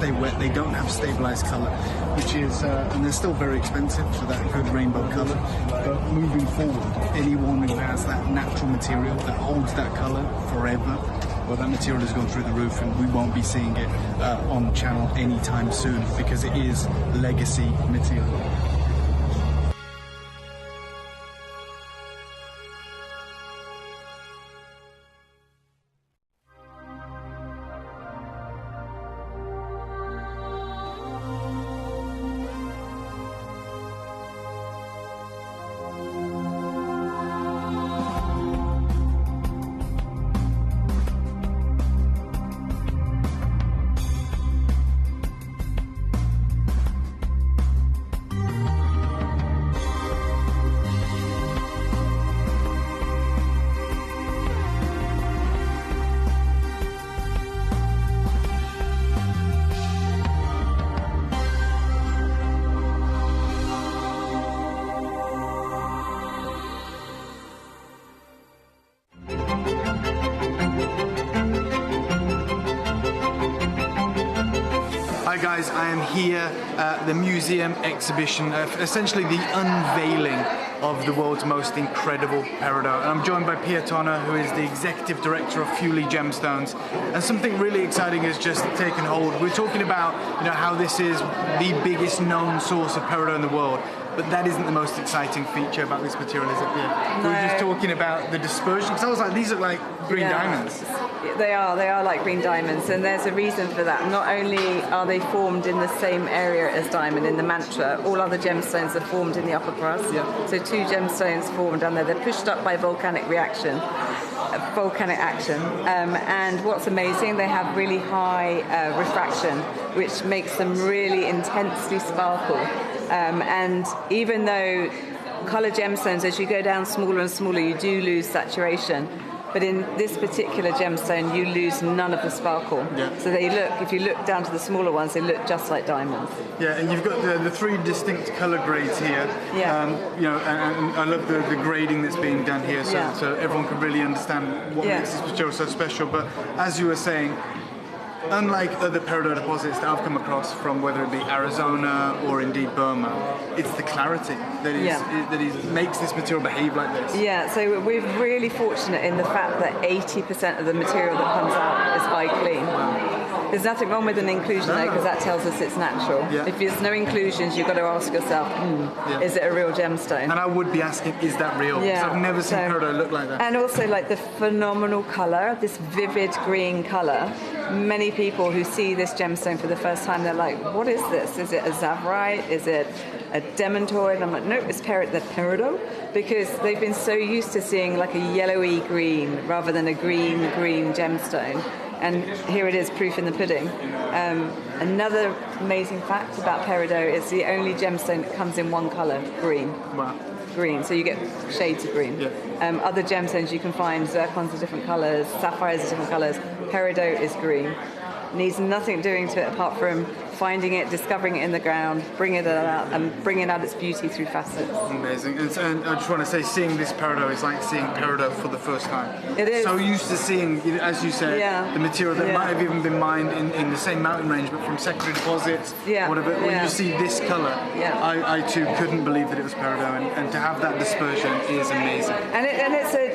stay wet. They don't have stabilized color, which is, and they're still very expensive for that good rainbow color. But moving forward, anyone who has that natural material that holds that color forever, well, that material has gone through the roof, and we won't be seeing it on the channel anytime soon because it is legacy material. Hi guys, I am here at the museum exhibition, essentially the unveiling of the world's most incredible peridot. And I'm joined by Pierre Tonner, who is the executive director of Fewley Gemstones. And something really exciting has just taken hold. We're talking about, how this is the biggest known source of peridot in the world. But that isn't the most exciting feature about this material, is it? Yeah. No. We're just talking about the dispersion. Because I was like, these look like green diamonds. They are like green diamonds, and there's a reason for that. Not only are they formed in the same area as diamond, in the mantra, all other gemstones are formed in the upper crust. Yeah. So 2 gemstones formed down there. They're pushed up by volcanic action. And what's amazing, they have really high refraction, which makes them really intensely sparkle. And even though colour gemstones, as you go down smaller and smaller, you do lose saturation. But in this particular gemstone, you lose none of the sparkle. Yeah. So they look, if you look down to the smaller ones, they look just like diamonds. Yeah, and you've got the 3 distinct colour grades here. Yeah. And I love the grading that's being done here, so everyone can really understand what makes this material so special. But as you were saying, unlike other peridot deposits that I've come across from whether it be Arizona or indeed Burma, it's the clarity that makes this material behave like this. Yeah, so we're really fortunate in the fact that 80% of the material that comes out is high clean. Wow. There's nothing wrong with an inclusion though, because that tells us it's natural. Yeah. If there's no inclusions, you've got to ask yourself, is it a real gemstone? And I would be asking, is that real? Because I've never seen peridot look like that. And also like the phenomenal colour, this vivid green colour. Many people who see this gemstone for the first time, they're like, what is this? Is it a zavarite? Is it a demantoid? I'm like, no, it's peridot, because they've been so used to seeing like a yellowy green rather than a green gemstone. And here it is, proof in the pudding. Another amazing fact about peridot, it's the only gemstone that comes in one colour, green. Wow. Green, so you get shades of green. Yeah. Other gemstones you can find, zircons are different colours, sapphires are different colours. Peridot is green. Needs nothing doing to it apart from finding it, discovering it in the ground, bringing it out, and bringing out its beauty through facets. Amazing. And I just want to say, seeing this peridot is like seeing peridot for the first time. It is. So used to seeing, as you said, the material that might have even been mined in the same mountain range, but from secondary deposits, whatever. When you see this colour, I too couldn't believe that it was peridot, and to have that dispersion is amazing. And it's a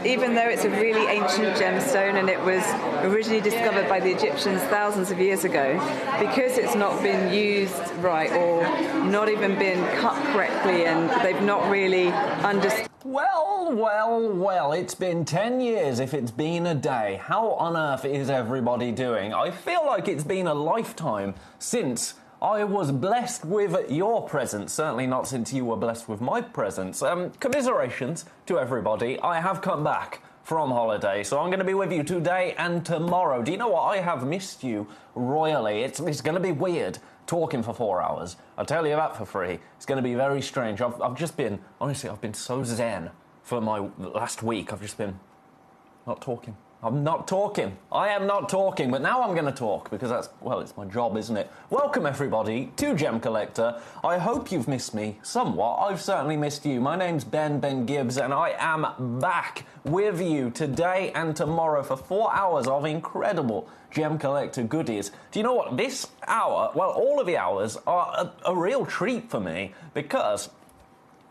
even though it's a really ancient gemstone, and it was originally discovered by the Egyptians thousands of years ago, because it's not been used right or not even been cut correctly, and they've not really understood. Well, it's been 10 years if it's been a day. How on earth is everybody doing? I feel like it's been a lifetime since I was blessed with your presence. Certainly not since you were blessed with my presence. Commiserations to everybody. I have come back from holiday, so I'm going to be with you today and tomorrow. Do you know what? I have missed you royally. It's going to be weird talking for 4 hours. I'll tell you that for free. It's going to be very strange. I've just been, honestly, I've been so zen for my last week. I've just been not talking. I'm not talking. I am not talking, but now I'm going to talk because that's, well, it's my job, isn't it? Welcome, everybody, to Gemcollector. I hope you've missed me somewhat. I've certainly missed you. My name's Ben Gibbs, and I am back with you today and tomorrow for 4 hours of incredible Gemcollector goodies. Do you know what? This hour, well, all of the hours are a real treat for me because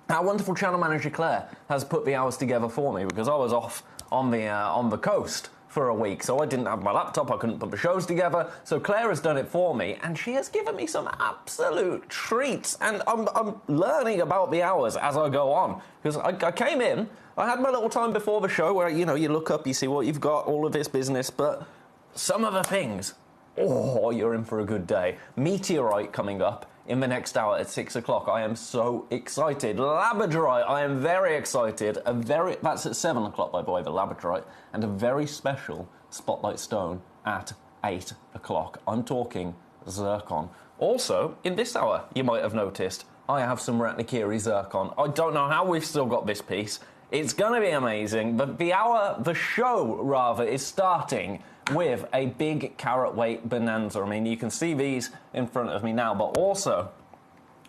our wonderful channel manager Claire has put the hours together for me because I was off on the coast for a week, so I didn't have my laptop, I couldn't put the shows together, so Claire has done it for me, and she has given me some absolute treats, and I'm learning about the hours as I go on, because I came in, I had my little time before the show where, you know, you look up, you see what you've got, all of this business, but some of the things, oh, you're in for a good day. Meteorite coming up in the next hour at 6 o'clock. I am so excited. Labradorite, I am very excited. That's at 7 o'clock, by the way, the labradorite. And a very special spotlight stone at 8 o'clock. I'm talking zircon. Also, in this hour, you might have noticed, I have some Ratnakiri zircon. I don't know how we've still got this piece. It's going to be amazing, but the show, is starting with a big carat weight bonanza. I mean, you can see these in front of me now, but also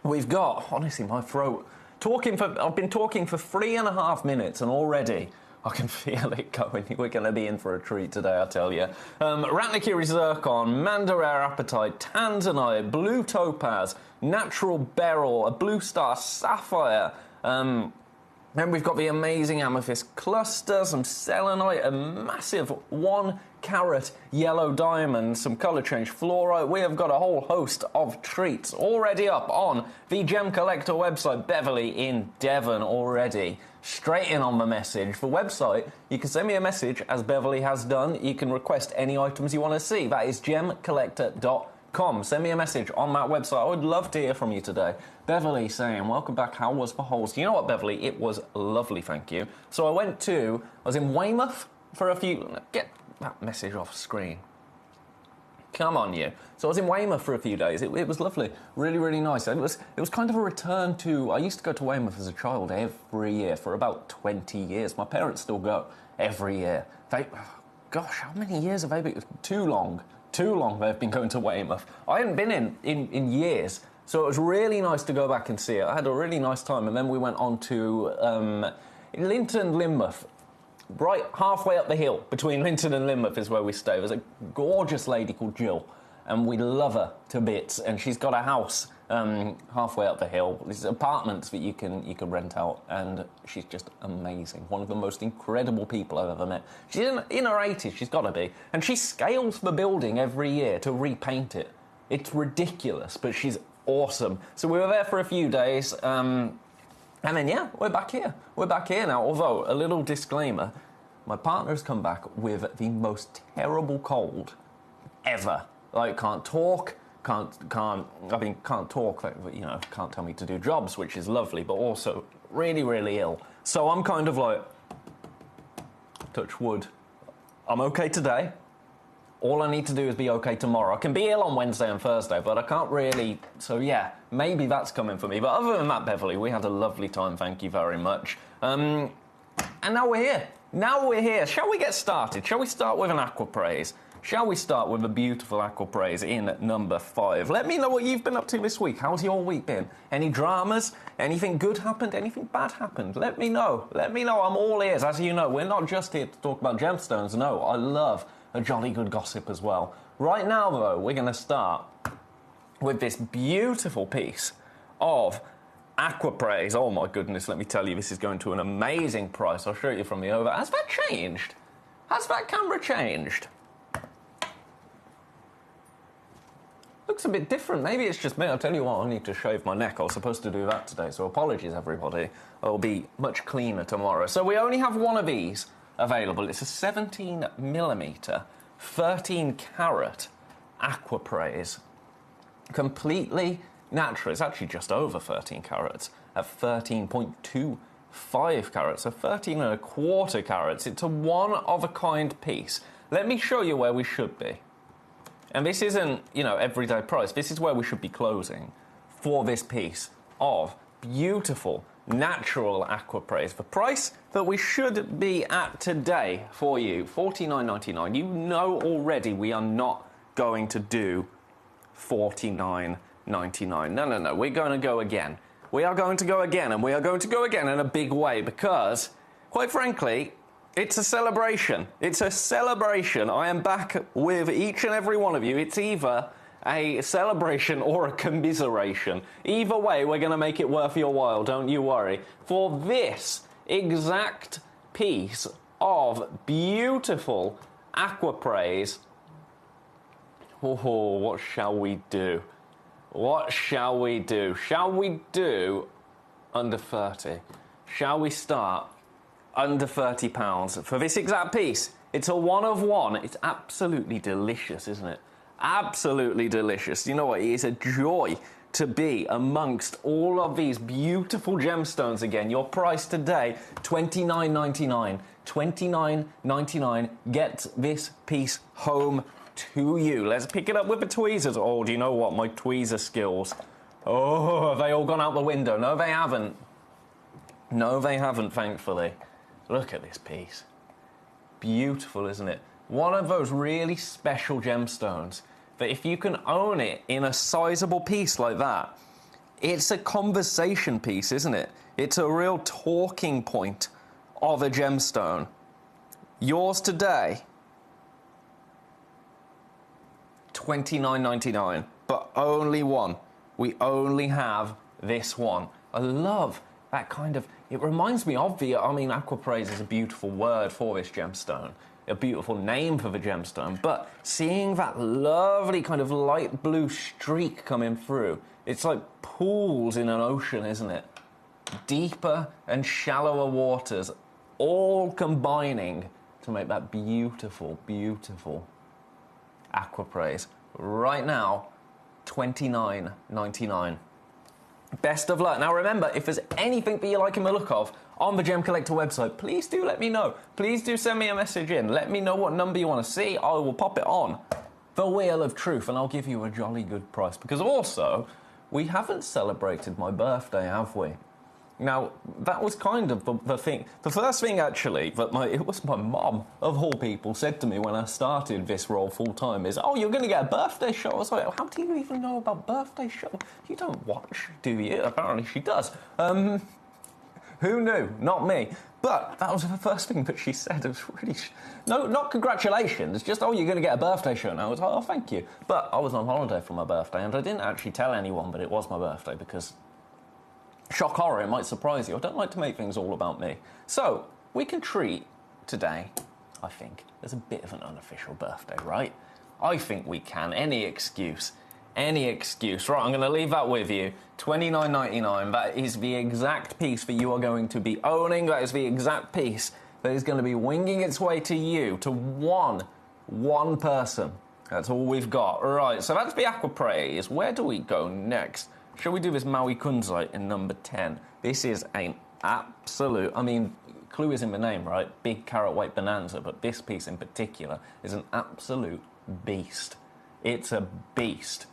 we've got, honestly, my throat, I've been talking for 3.5 minutes and already I can feel it going. We're going to be in for a treat today, I tell you. Ratnakiri zircon, Mandarare apatite, tanzanite, blue topaz, natural beryl, a blue star sapphire, then we've got the amazing amethyst cluster, some selenite, a massive 1 carat yellow diamond, some colour change fluorite. We have got a whole host of treats already up on the Gemcollector website. Beverly in Devon already. Straight in on the message. The website, you can send me a message, as Beverly has done. You can request any items you want to see. That is gemcollector.com. Send me a message on that website. I would love to hear from you today. Beverly saying, welcome back, how was the holes? You know what, Beverly? It was lovely, thank you. So I was in Weymouth for a few... Get that message off screen. Come on, you. So I was in Weymouth for a few days. It was lovely. Really, really nice. And it was kind of a return to... I used to go to Weymouth as a child every year for about 20 years. My parents still go every year. Gosh, how many years have they been? Too long they've been going to Weymouth. I hadn't been in years, so it was really nice to go back and see it. I had a really nice time, and then we went on to Linton, Lynmouth. Right halfway up the hill between Linton and Lynmouth is where we stay. There's a gorgeous lady called Jill, and we love her to bits, and she's got a house halfway up the hill. These apartments that you can rent out, and she's just amazing. One of the most incredible people I've ever met. She's in her 80s, she's got to be, and she scales the building every year to repaint it. It's ridiculous, but she's awesome. So we were there for a few days, and then, yeah, we're back here. We're back here now, although, a little disclaimer, my partner's come back with the most terrible cold ever. Like, can't talk, can't talk, you know, can't tell me to do jobs, which is lovely, but also really, really ill. So I'm kind of like, touch wood, I'm okay today. All I need to do is be okay tomorrow. I can be ill on Wednesday and Thursday, but I can't really... So, yeah, maybe that's coming for me. But other than that, Beverly, we had a lovely time. Thank you very much. And now we're here. Now we're here. Shall we get started? Shall we start with an aquapraise? Shall we start with a beautiful aquapraise in number 5? Let me know what you've been up to this week. How's your week been? Any dramas? Anything good happened? Anything bad happened? Let me know. Let me know. I'm all ears. As you know, we're not just here to talk about gemstones. No, I love a jolly good gossip as well. Right now, though, we're going to start with this beautiful piece of aquapraise. Oh, my goodness, let me tell you, this is going to an amazing price. I'll show you from the over. Has that changed? Has that camera changed? Looks a bit different. Maybe it's just me. I'll tell you what, I need to shave my neck. I was supposed to do that today, so apologies, everybody. I'll be much cleaner tomorrow. So we only have one of these available. It's a 17mm, 13 carat aquapraise. Completely natural. It's actually just over 13 carats at 13.25 carats, so 13.25 carats. It's a one-of-a-kind piece. Let me show you where we should be. And this isn't, you know, everyday price. This is where we should be closing for this piece of beautiful natural aquapraise. The price that we should be at today for you, $49.99. You know already we are not going to do $49.99. No. We're going to go again. We are going to go again, and we are going to go again in a big way because, quite frankly, it's a celebration. It's a celebration. I am back with each and every one of you. It's either a celebration or a commiseration. Either way, we're going to make it worth your while, don't you worry. For this exact piece of beautiful aquapraise, oh, what shall we do? What shall we do? Shall we do under 30? Shall we start under £30 for this exact piece? It's a one of one. It's absolutely delicious, isn't it? Absolutely delicious. You know what? It is a joy to be amongst all of these beautiful gemstones again. Your price today, $29.99. $29.99. Get this piece home to you. Let's pick it up with the tweezers. Oh, do you know what? My tweezer skills. Oh, have they all gone out the window? No, they haven't. No, they haven't, thankfully. Look at this piece. Beautiful, isn't it? One of those really special gemstones that if you can own it in a sizable piece like that, it's a conversation piece, isn't it? It's a real talking point of a gemstone. Yours today, $29.99, but only one. We only have this one. I love that kind of, it reminds me of aquapraise is a beautiful word for this gemstone, a beautiful name for the gemstone, but seeing that lovely kind of light blue streak coming through, it's like pools in an ocean, isn't it? Deeper and shallower waters, all combining to make that beautiful, beautiful aquapraise. Right now, $29.99. Best of luck. Now remember, if there's anything that you're liking the look of on the Gemcollector website, please do let me know. Please do send me a message in. Let me know what number you want to see. I will pop it on the Wheel of Truth and I'll give you a jolly good price. Because also, we haven't celebrated my birthday, have we? Now, that was kind of the thing. The first thing, actually, that it was my mum, of all people, said to me when I started this role full-time is, oh, you're going to get a birthday show. I was like, how do you even know about birthday show? You don't watch, do you? Apparently she does. Who knew? Not me. But that was the first thing that she said. It was really... No, not congratulations. Just, oh, you're going to get a birthday show now. I was like, oh, thank you. But I was on holiday for my birthday, and I didn't actually tell anyone that it was my birthday because... shock horror, it might surprise you. I don't like to make things all about me. So, we can treat today, I think, as a bit of an unofficial birthday, right? I think we can. Any excuse. Any excuse. Right, I'm going to leave that with you. $29.99. That is the exact piece that you are going to be owning. That is the exact piece that is going to be winging its way to you, to one person. That's all we've got. Right, so that's the aquapraise. Where do we go next? Shall we do this Maui Kunzite in number 10? This is an absolute... I mean, clue is in the name, right? Big carrot white bonanza, but this piece in particular is an absolute beast. It's a beast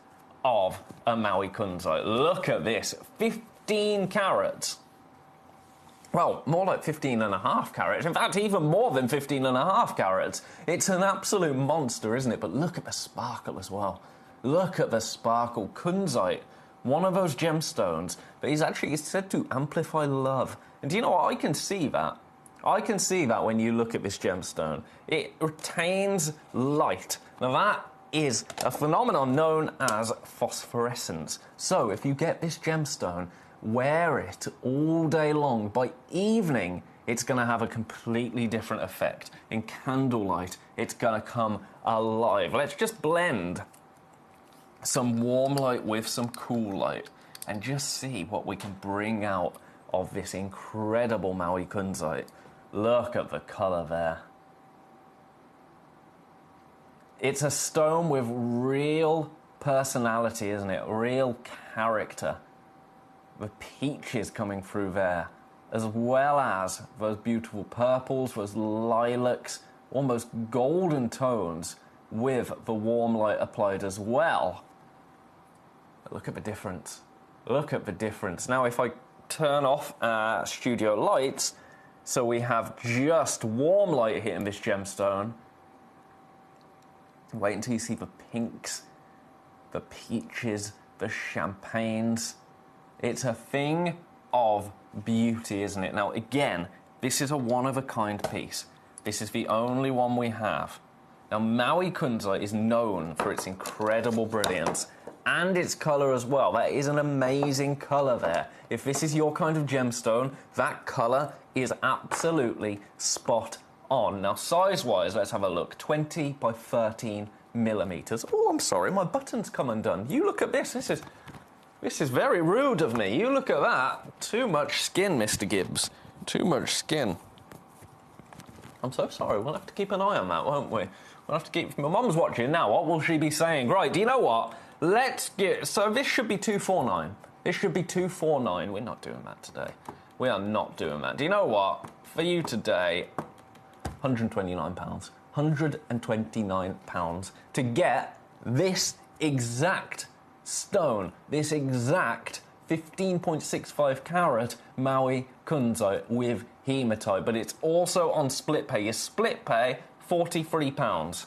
of a Maui Kunzite. Look at this. 15 carats. Well, more like 15 and a half carats. In fact, even more than 15 and a half carats. It's an absolute monster, isn't it? But look at the sparkle as well. Look at the sparkle. Kunzite. One of those gemstones that is said to amplify love. And do you know what? I can see that. I can see that when you look at this gemstone. It retains light. Now that is a phenomenon known as phosphorescence. So if you get this gemstone, wear it all day long. By evening, it's going to have a completely different effect. In candlelight, it's going to come alive. Let's just blend some warm light with some cool light and just see what we can bring out of this incredible Maui Kunzite. Look at the colour there. It's a stone with real personality, isn't it? Real character. The peaches coming through there, as well as those beautiful purples, those lilacs, almost golden tones with the warm light applied as well. Look at the difference. Look at the difference. Now, if I turn off our studio lights so we have just warm light hitting this gemstone. Wait until you see the pinks, the peaches, the champagnes. It's a thing of beauty, isn't it? Now, again, this is a one-of-a-kind piece. This is the only one we have. Now, Maui Kunzite is known for its incredible brilliance and its colour as well. That is an amazing colour there. If this is your kind of gemstone, that colour is absolutely spot on. Now, size-wise, let's have a look. 20 by 13 millimetres. Oh, I'm sorry, my button's come undone. You look at this. This is very rude of me. You look at that. Too much skin, Mr. Gibbs. Too much skin. I'm so sorry. We'll have to keep an eye on that, won't we? We'll have to keep... My mum's watching now. What will she be saying? Right, do you know what? Let's get... So this should be 249. This should be 249. We're not doing that today. We are not doing that. Do you know what? For you today, £129. £129 to get this exact stone, this exact 15.65 carat Maui Kunzite with hematite, but it's also on split pay. Your split pay, £43.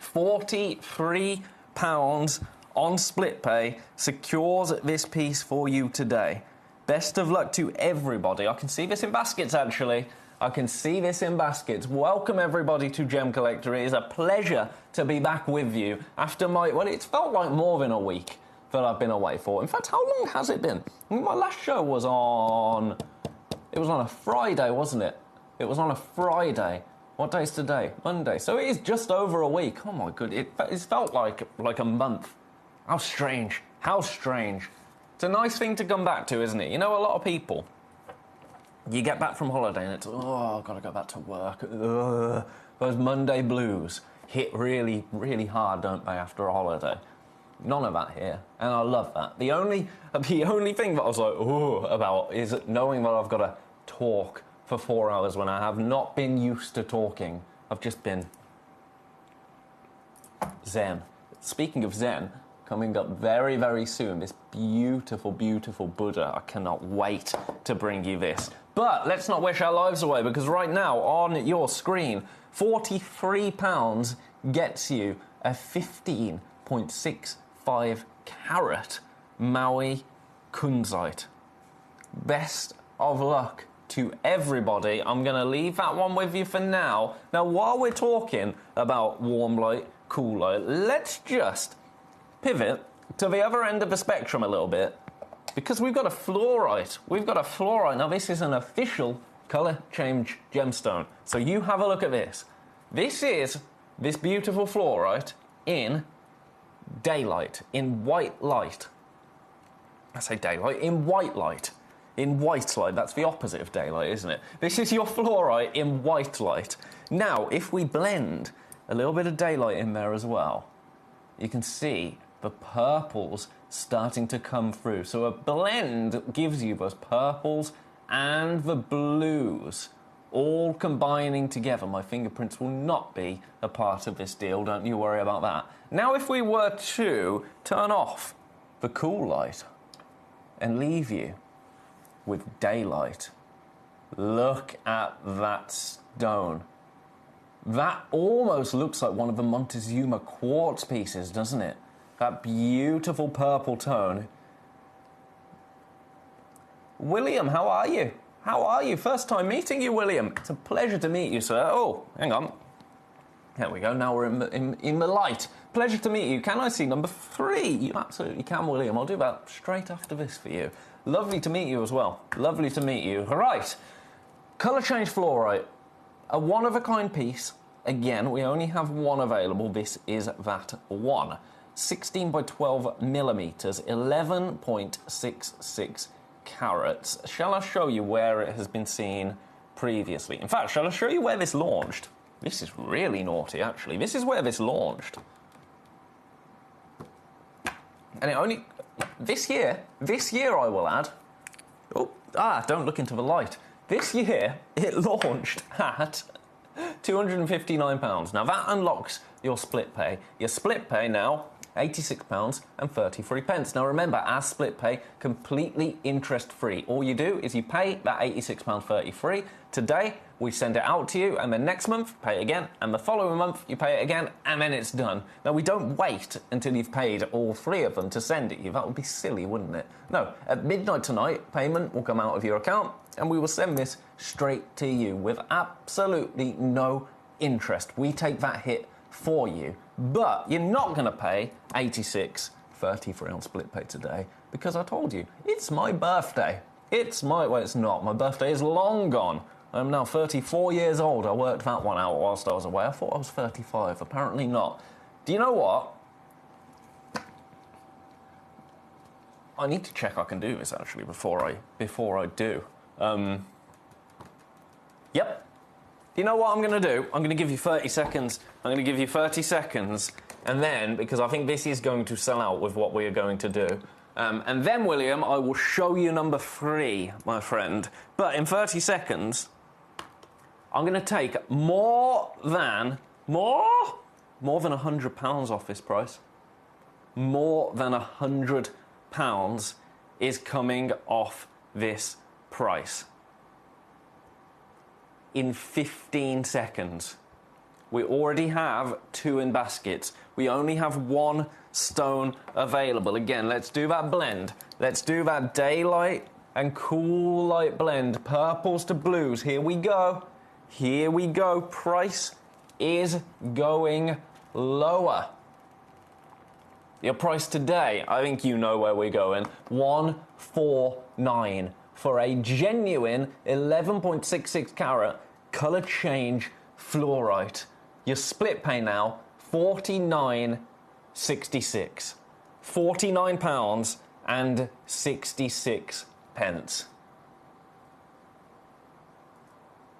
£43 on split pay secures this piece for you today. Best of luck to everybody. I can see this in baskets, actually. I can see this in baskets. Welcome, everybody, to Gemcollector. It is a pleasure to be back with you after well, it's felt like more than a week that I've been away for. In fact, how long has it been? I mean, my last show was on... It was on a Friday, wasn't it? It was on a Friday. What day is today? Monday. So it is just over a week. Oh, my goodness. It's felt like a month. How strange. How strange. It's a nice thing to come back to, isn't it? You know, a lot of people... You get back from holiday and it's, oh, I've got to go back to work. Ugh. Those Monday blues hit really, really hard, don't they, after a holiday? None of that here, and I love that. The only thing that I was like, oh, about is knowing that I've got to talk for 4 hours when I have not been used to talking. I've just been zen. Speaking of zen, coming up very, very soon, this beautiful, beautiful Buddha. I cannot wait to bring you this. But let's not wish our lives away, because right now, on your screen, £43 gets you a 15.65 carat Maui Kunzite. Best of luck to everybody. I'm going to leave that one with you for now. Now, while we're talking about warm light, cool light, let's just pivot to the other end of the spectrum a little bit, because we've got a fluorite. We've got a fluorite. Now, this is an official colour change gemstone. So you have a look at this. This is this beautiful fluorite in daylight, in white light. I say daylight, in white light. In white light, that's the opposite of daylight, isn't it? This is your fluorite in white light. Now, if we blend a little bit of daylight in there as well, you can see the purples starting to come through. So a blend gives you those purples and the blues all combining together. My fingerprints will not be a part of this deal, don't you worry about that. Now, if we were to turn off the cool light and leave you with daylight, look at that stone. That almost looks like one of the Montezuma quartz pieces, doesn't it? That beautiful purple tone. William, how are you? How are you? First time meeting you, William. It's a pleasure to meet you, sir. Oh, hang on. There we go. Now we're in the light. Pleasure to meet you. Can I see number 3? You absolutely can, William. I'll do that straight after this for you. Lovely to meet you as well. Lovely to meet you. Right. Colour change fluorite. A one-of-a-kind piece. Again, we only have one available. This is that one. 16 by 12 millimetres, 11.66 carats. Shall I show you where it has been seen previously? In fact, shall I show you where this launched? This is really naughty, actually. This is where this launched. And it only... This year I will add... don't look into the light. This year, it launched at £259. Now, that unlocks your split pay. Your split pay now £86.33. Now remember, our split pay, completely interest-free. All you do is you pay that £86.33 today, we send it out to you, and then next month, pay it again, and the following month, you pay it again, and then it's done. Now, we don't wait until you've paid all 3 of them to send it you. That would be silly, wouldn't it? No, at midnight tonight, payment will come out of your account, and we will send this straight to you with absolutely no interest. We take that hit for you, but you're not going to pay £86.33 on split pay today, because I told you, it's my birthday. Well, it's not. My birthday is long gone. I'm now 34 years old. I worked that one out whilst I was away. I thought I was 35. Apparently not. Do you know what? I need to check I can do this, actually, before I do. Yep. Do you know what I'm going to do? I'm going to give you 30 seconds. I'm going to give you 30 seconds. And then, because I think this is going to sell out with what we are going to do, and then, William, I will show you number 3, my friend. But in 30 seconds, I'm going to take more than £100 off this price. More than £100 is coming off this price. In 15 seconds. We already have 2 in baskets. We only have 1 stone available. Again, let's do that blend. Let's do that daylight and cool light blend. Purples to blues. Here we go. Here we go. Price is going lower. Your price today, I think you know where we're going. $149 for a genuine 11.66 carat colour change fluorite. Your split pay now, £49.66. £49 and 66 pence.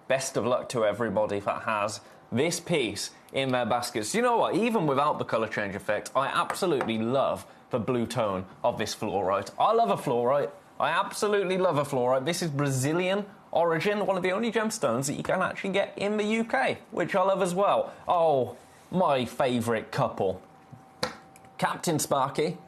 Best of luck to everybody that has this piece in their baskets. You know what? Even without the colour change effect, I absolutely love the blue tone of this fluorite. I love a fluorite. I absolutely love a fluorite. This is Brazilian origin, one of the only gemstones that you can actually get in the UK, which I love as well. Oh, my favourite couple. Captain Sparky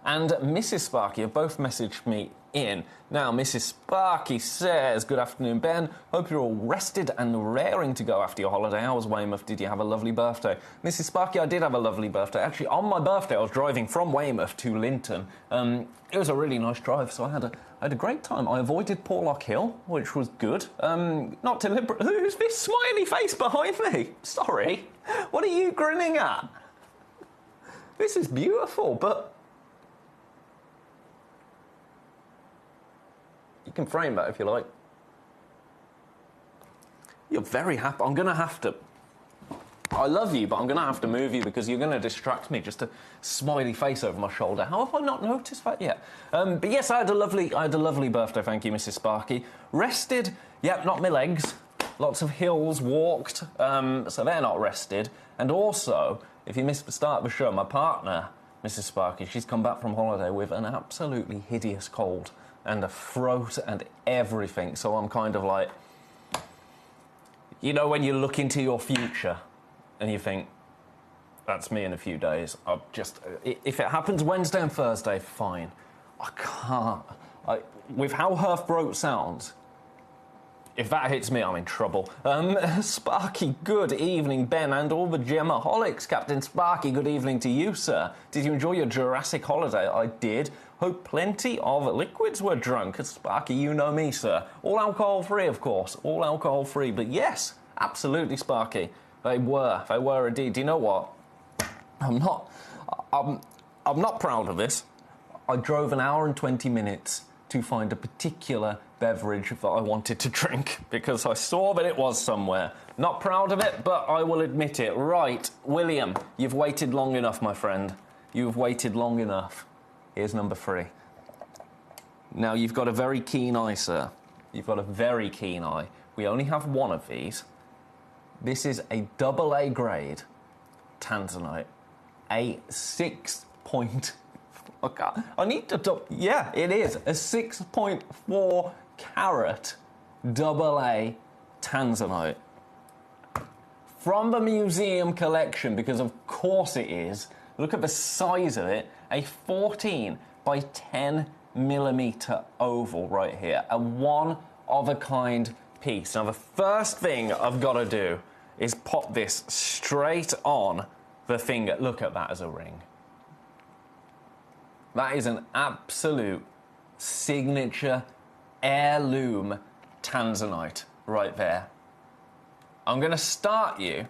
and Mrs. Sparky have both messaged me in. Now, Mrs. Sparky says, good afternoon, Ben. Hope you're all rested and raring to go after your holiday. How was Weymouth? Did you have a lovely birthday? Mrs. Sparky, I did have a lovely birthday. Actually, on my birthday, I was driving from Weymouth to Linton. It was a really nice drive, so I had a great time. I avoided Porlock Hill, which was good. Not deliberate. Who's this smiley face behind me? Sorry. What are you grinning at? This is beautiful, but you can frame that if you like. You're very happy. I'm going to have to... I love you, but I'm going to have to move you because you're going to distract me. Just a smiley face over my shoulder. How have I not noticed that yet? But yes, I had a lovely birthday. Thank you, Mrs. Sparky. Rested. Yep, not my legs. Lots of hills walked. So they're not rested. And also, if you missed the start of the show, my partner, Mrs. Sparky, she's come back from holiday with an absolutely hideous cold and a throat and everything. So I'm kind of like, you know, when you look into your future and you think, that's me in a few days. If it happens Wednesday and Thursday, fine. I can't. With how her throat sounds, if that hits me, I'm in trouble. Sparky, good evening, Ben, and all the Gemaholics. Captain Sparky, good evening to you, sir. Did you enjoy your Jurassic holiday? I did. Hope plenty of liquids were drunk. Sparky, you know me, sir. All alcohol-free, of course. All alcohol-free. But yes, absolutely, Sparky. They were indeed. Do you know what? I'm not proud of this. I drove an hour and 20 minutes to find a particular beverage that I wanted to drink because I saw that it was somewhere. Not proud of it, but I will admit it. Right, William, you've waited long enough, my friend. You've waited long enough. Here's number 3. Now, you've got a very keen eye, sir. You've got a very keen eye. We only have 1 of these. This is a AA grade tanzanite. A 6 point... Okay, I need to... Yeah, it is. A 6.4 carat AA tanzanite. From the museum collection, because of course it is, Look at the size of it. A 14 by 10 millimeter oval right here. A one-of-a-kind piece. Now, the first thing I've got to do is pop this straight on the finger. Look at that as a ring. That is an absolute signature heirloom tanzanite right there. I'm going to start you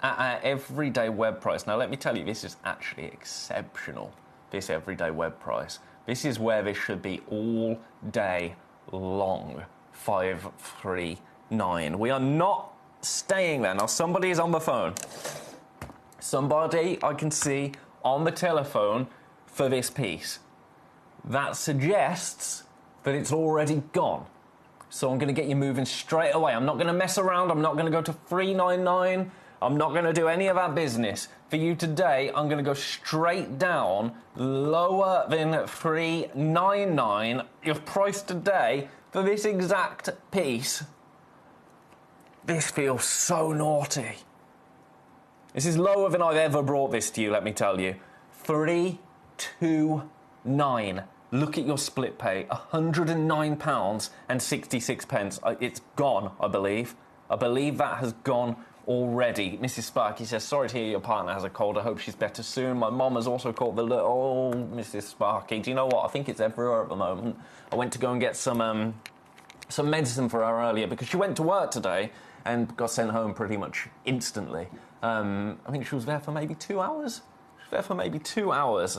at our everyday web price. Now, let me tell you, this is actually exceptional, this everyday web price. This is where this should be all day long. 539. We are not staying there. Now, somebody is on the phone. Somebody I can see on the telephone for this piece. That suggests that it's already gone. So I'm going to get you moving straight away. I'm not going to mess around. I'm not going to go to 399. I'm not going to do any of that business. For you today, I'm going to go straight down, lower than 399. Your price today for this exact piece. This feels so naughty. This is lower than I've ever brought this to you, let me tell you. 329. Look at your split pay. £109 and 66 pence. It's gone, I believe. I believe that has gone already. Mrs. Sparky says, sorry to hear your partner has a cold. I hope she's better soon. My mum has also caught the little... Oh, Mrs. Sparky. Do you know what? I think it's everywhere at the moment. I went to go and get some medicine for her earlier because she went to work today and got sent home pretty much instantly. I think she was there for maybe 2 hours. She was there for maybe 2 hours.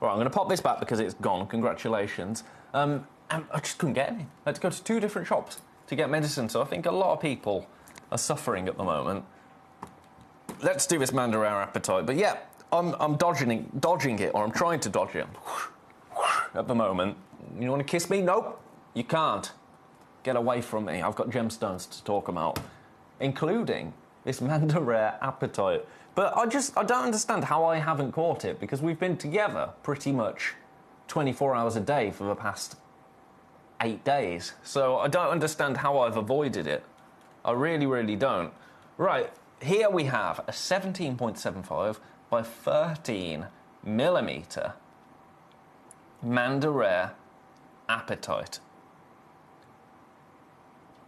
Right, I'm going to pop this back because it's gone. Congratulations. And I just couldn't get any. I had to go to 2 different shops to get medicine, so I think a lot of people are suffering at the moment. Let's do this Mandarin appetite. But yeah, I'm dodging it, or I'm trying to dodge it at the moment. You want to kiss me? Nope, you can't. Get away from me. I've got gemstones to talk about, including this Mandarin appetite. But I don't understand how I haven't caught it, because we've been together pretty much 24 hours a day for the past 8 days. So I don't understand how I've avoided it. I really, really don't. Right, here we have a 17.75 by 13 millimeter Mandarin appetite.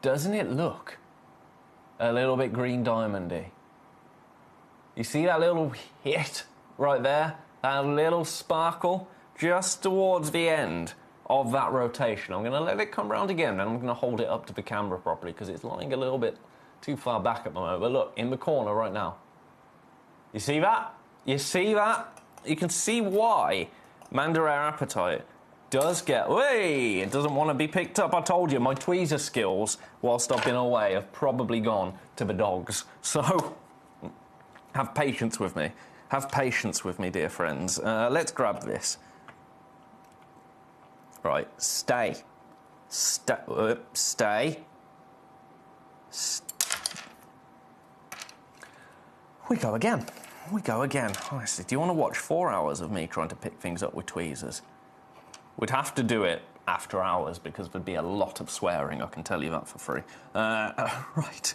Doesn't it look a little bit green diamondy? You see that little hit right there? That little sparkle just towards the end of that rotation. I'm going to let it come round again, and I'm going to hold it up to the camera properly because it's lying a little bit too far back at the moment. But look, in the corner right now. You see that? You see that? You can see why Mandarin appetite does get... Hey, it doesn't want to be picked up. I told you, my tweezer skills, whilst I've been away, have probably gone to the dogs. So, have patience with me. Have patience with me, dear friends. Let's grab this. Right, stay. Stay. We go again. We go again. Honestly, do you want to watch 4 hours of me trying to pick things up with tweezers? We'd have to do it after hours because there'd be a lot of swearing, I can tell you that for free. Right.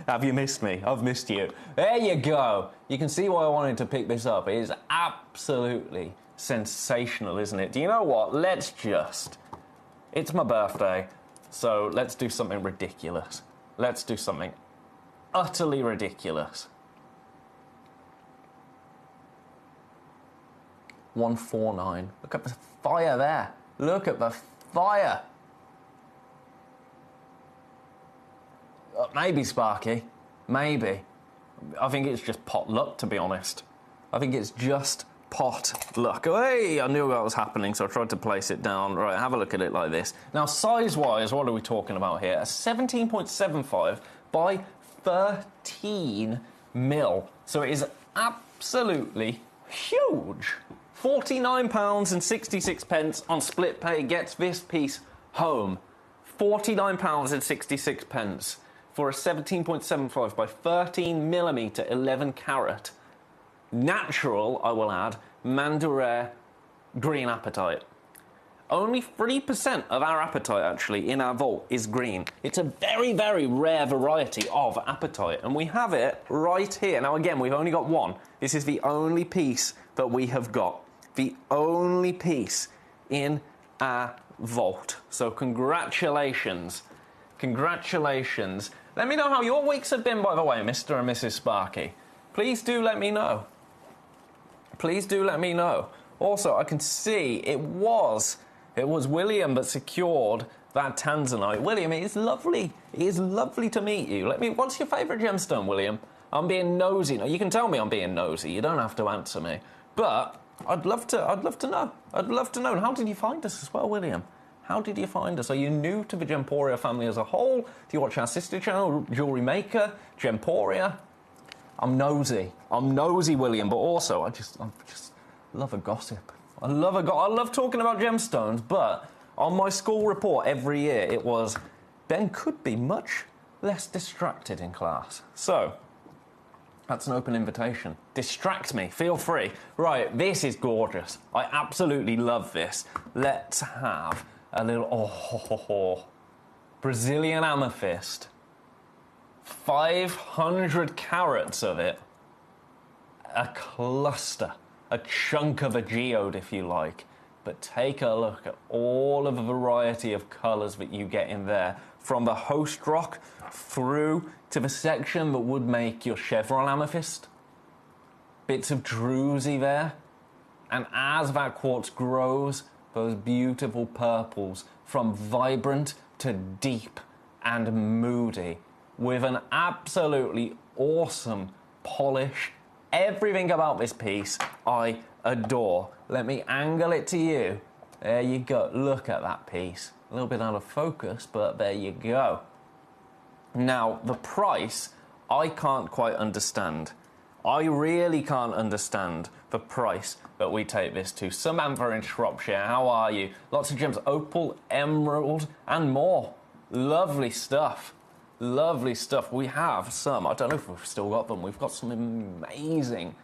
Have you missed me? I've missed you. There you go. You can see why I wanted to pick this up. It is absolutely sensational, isn't it? Do you know what? Let's just... It's my birthday, so let's do something ridiculous. Let's do something utterly ridiculous. 149. Look at the fire there. Look at the fire. Maybe Sparky. Maybe. I think it's just pot luck, to be honest. I think it's just pot luck. Hey, I knew what was happening, so I tried to place it down. Right, have a look at it like this. Now, size-wise, what are we talking about here? A 17.75 by 13 mil. So it is absolutely huge. £49.66 on split pay gets this piece home. £49.66 for a 17.75 by 13 millimeter 11 carat natural, I will add, Mandarin green apatite. Only 3% of our apatite, actually, in our vault is green. It's a very, very rare variety of apatite, and we have it right here. Now, again, we've only got one. This is the only piece that we have got. The only piece in our vault. So congratulations. Congratulations. Let me know how your weeks have been, by the way, Mr. and Mrs. Sparky. Please do let me know. Please do let me know. Also, I can see it was William that secured that tanzanite. William, it is lovely. It is lovely to meet you. What's your favourite gemstone, William? I'm being nosy. Now, you can tell me I'm being nosy. You don't have to answer me. But I'd love to know. I'd love to know. And how did you find us as well, William? How did you find us? Are you new to the Gemporia family as a whole? Do you watch our sister channel, Jewelry Maker, Gemporia? I'm nosy. I'm nosy, William, but also I just love a gossip. I love talking about gemstones, but on my school report every year it was, Ben could be much less distracted in class. So, that's an open invitation. Distract me, feel free. Right, this is gorgeous. I absolutely love this. Let's have a little, Brazilian amethyst. 500 carats of it. A cluster. A chunk of a geode, if you like. But take a look at all of the variety of colours that you get in there. From the host rock through to the section that would make your chevron amethyst. Bits of druzy there. And as that quartz grows, those beautiful purples from vibrant to deep and moody. With an absolutely awesome polish. Everything about this piece I adore. Let me angle it to you. There you go. Look at that piece. A little bit out of focus, but there you go. Now, the price, I can't quite understand. I really can't understand the price that we take this to. Samantha in Shropshire, how are you? Lots of gems, opal, emerald, and more. Lovely stuff. Lovely stuff. We have some, I don't know if we've still got them, we've got some amazing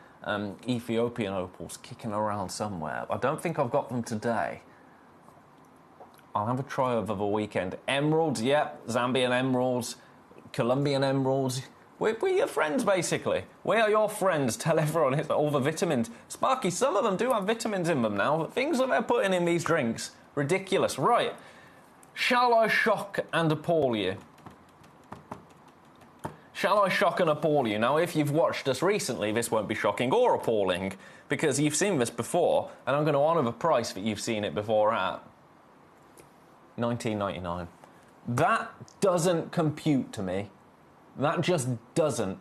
Ethiopian opals kicking around somewhere. I don't think I've got them today. I'll have a try over the weekend. Emeralds, yep, Zambian emeralds, Colombian emeralds. We're your friends, basically. We are your friends. Tell everyone it's all the vitamins. Sparky, some of them do have vitamins in them now. Things that they're putting in these drinks. Ridiculous. Right. Shall I shock and appall you? Shall I shock and appall you? Now, if you've watched us recently, this won't be shocking or appalling, because you've seen this before, and I'm going to honour the price that you've seen it before at. $19.99. That doesn't compute to me. That just doesn't.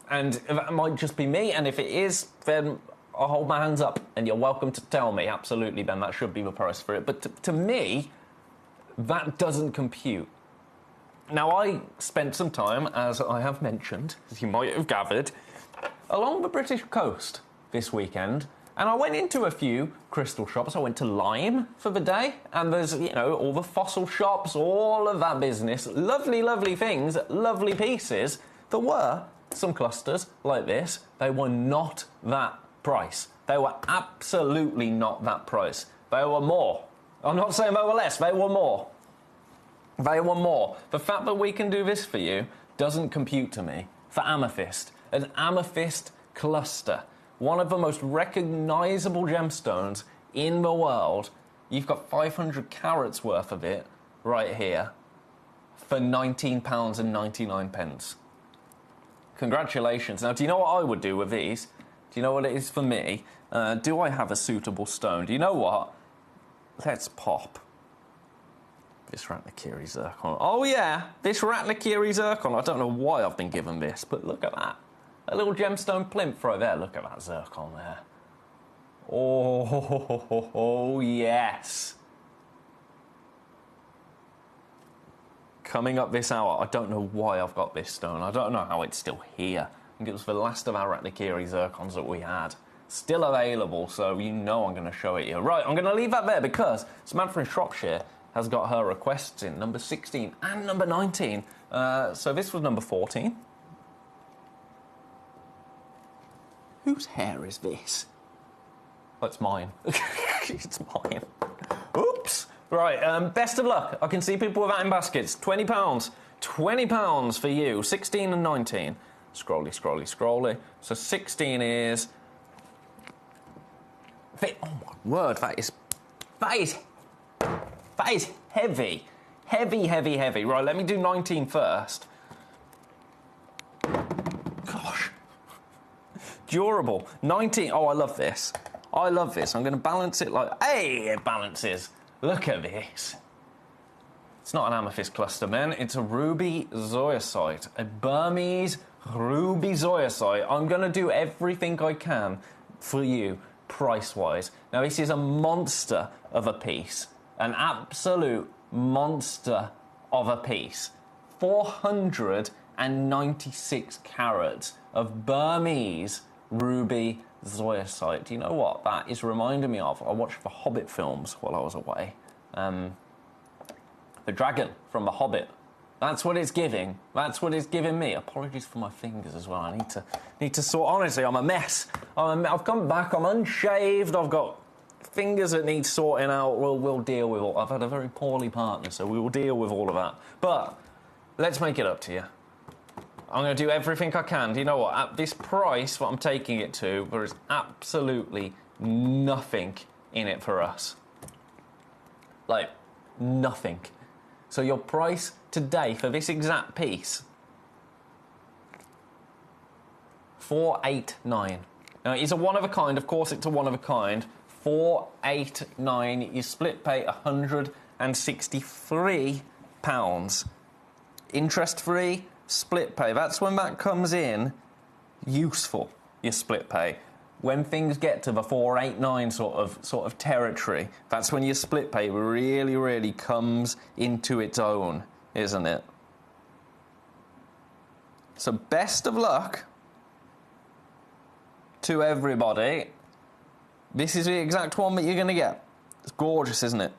And that might just be me, and if it is, then I'll hold my hands up, and you're welcome to tell me. Absolutely, Ben, that should be the price for it. But to me, that doesn't compute. Now, I spent some time, as I have mentioned, as you might have gathered, along the British coast this weekend, and I went into a few crystal shops. I went to Lyme for the day, and there's, all the fossil shops, all of that business. Lovely, lovely things, lovely pieces. There were some clusters like this. They were not that price. They were absolutely not that price. They were more. I'm not saying they were less, they were more. They were more. The fact that we can do this for you doesn't compute to me. For amethyst, an amethyst cluster, one of the most recognisable gemstones in the world. You've got 500 carats worth of it right here for £19.99. Congratulations. Now, do you know what I would do with these? Do you know what it is for me? Do I have a suitable stone? Do you know what? Let's pop this Ratnakiri zircon. Oh yeah, this Ratnakiri zircon. I don't know why I've been given this, but look at that. A little gemstone plinth right there. Look at that zircon there. Oh, yes. Coming up this hour, I don't know why I've got this stone. I don't know how it's still here. I think it was the last of our Ratnakiri zircons that we had. Still available, so you know I'm going to show it you. Right, I'm going to leave that there because Samantha in Shropshire has got her requests in, number 16 and number 19. So this was number 14. Whose hair is this? Oh, it's mine. It's mine. Oops. Right, best of luck. I can see people with that in baskets. £20. £20 for you. 16 and 19. Scrolly, scrolly, scrolly. So 16 is... Oh my word, that is heavy. Heavy, heavy, heavy. Right, let me do 19 first. Gosh. Durable. 19. Oh, I love this. I love this. I'm going to balance it like... Hey, it balances. Look at this. It's not an amethyst cluster, man. It's a ruby zoisite. A Burmese ruby zoisite. I'm going to do everything I can for you, price-wise. Now, this is a monster of a piece. An absolute monster of a piece. 496 carats of Burmese ruby zoisite. Do you know what that is reminding me of? I watched the Hobbit films while I was away. The dragon from The Hobbit. That's what it's giving. That's what it's giving me. Apologies for my fingers as well. I need to sort... Honestly, I'm a mess. I've come back. I'm unshaved. I've got fingers that need sorting out. We'll deal with all... I've had a very poorly partner, so we will deal with all of that. But let's make it up to you. I'm going to do everything I can. Do you know what? At this price, what I'm taking it to, there is absolutely nothing in it for us. Like, nothing. So your price today for this exact piece, £489. Now, it's a one of a kind. Of course, it's a one of a kind. £489. You split pay £163. Interest-free, split pay. That's when that comes in useful, your split pay. When things get to the 489 sort of territory, that's when your split pay really, really comes into its own, isn't it? So best of luck to everybody. This is the exact one that you're going to get. It's gorgeous, isn't it?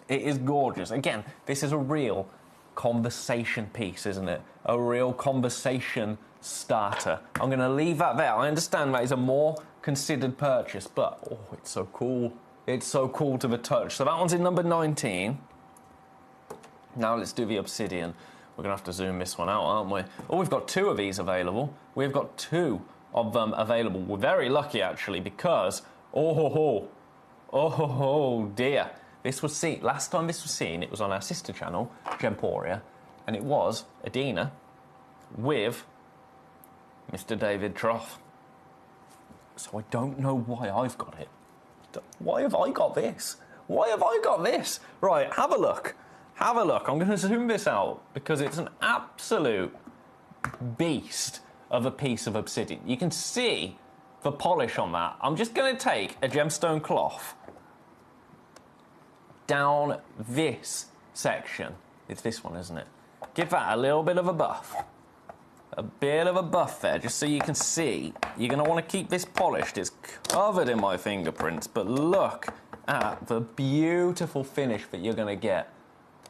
It is gorgeous. Again, this is a real conversation piece, isn't it? A real conversation starter. I'm going to leave that there. I understand that is a more considered purchase, but oh, it's so cool. It's so cool to the touch. So that one's in number 19. Now let's do the obsidian. We're going to have to zoom this one out, aren't we? Oh, we've got two of these available. We've got two of them available. We're very lucky, actually, because... Oh dear. This was seen... Last time this was seen, it was on our sister channel, Gemporia, and it was Adina with Mr. David Trough. So I don't know why I've got it. Why have I got this? Why have I got this? Right, have a look. Have a look. I'm going to zoom this out because it's an absolute beast of a piece of obsidian. You can see the polish on that. I'm just going to take a gemstone cloth down this section. It's this one, isn't it? Give that a little bit of a buff. A bit of a buff there, just so you can see. You're going to want to keep this polished. It's covered in my fingerprints, but look at the beautiful finish that you're going to get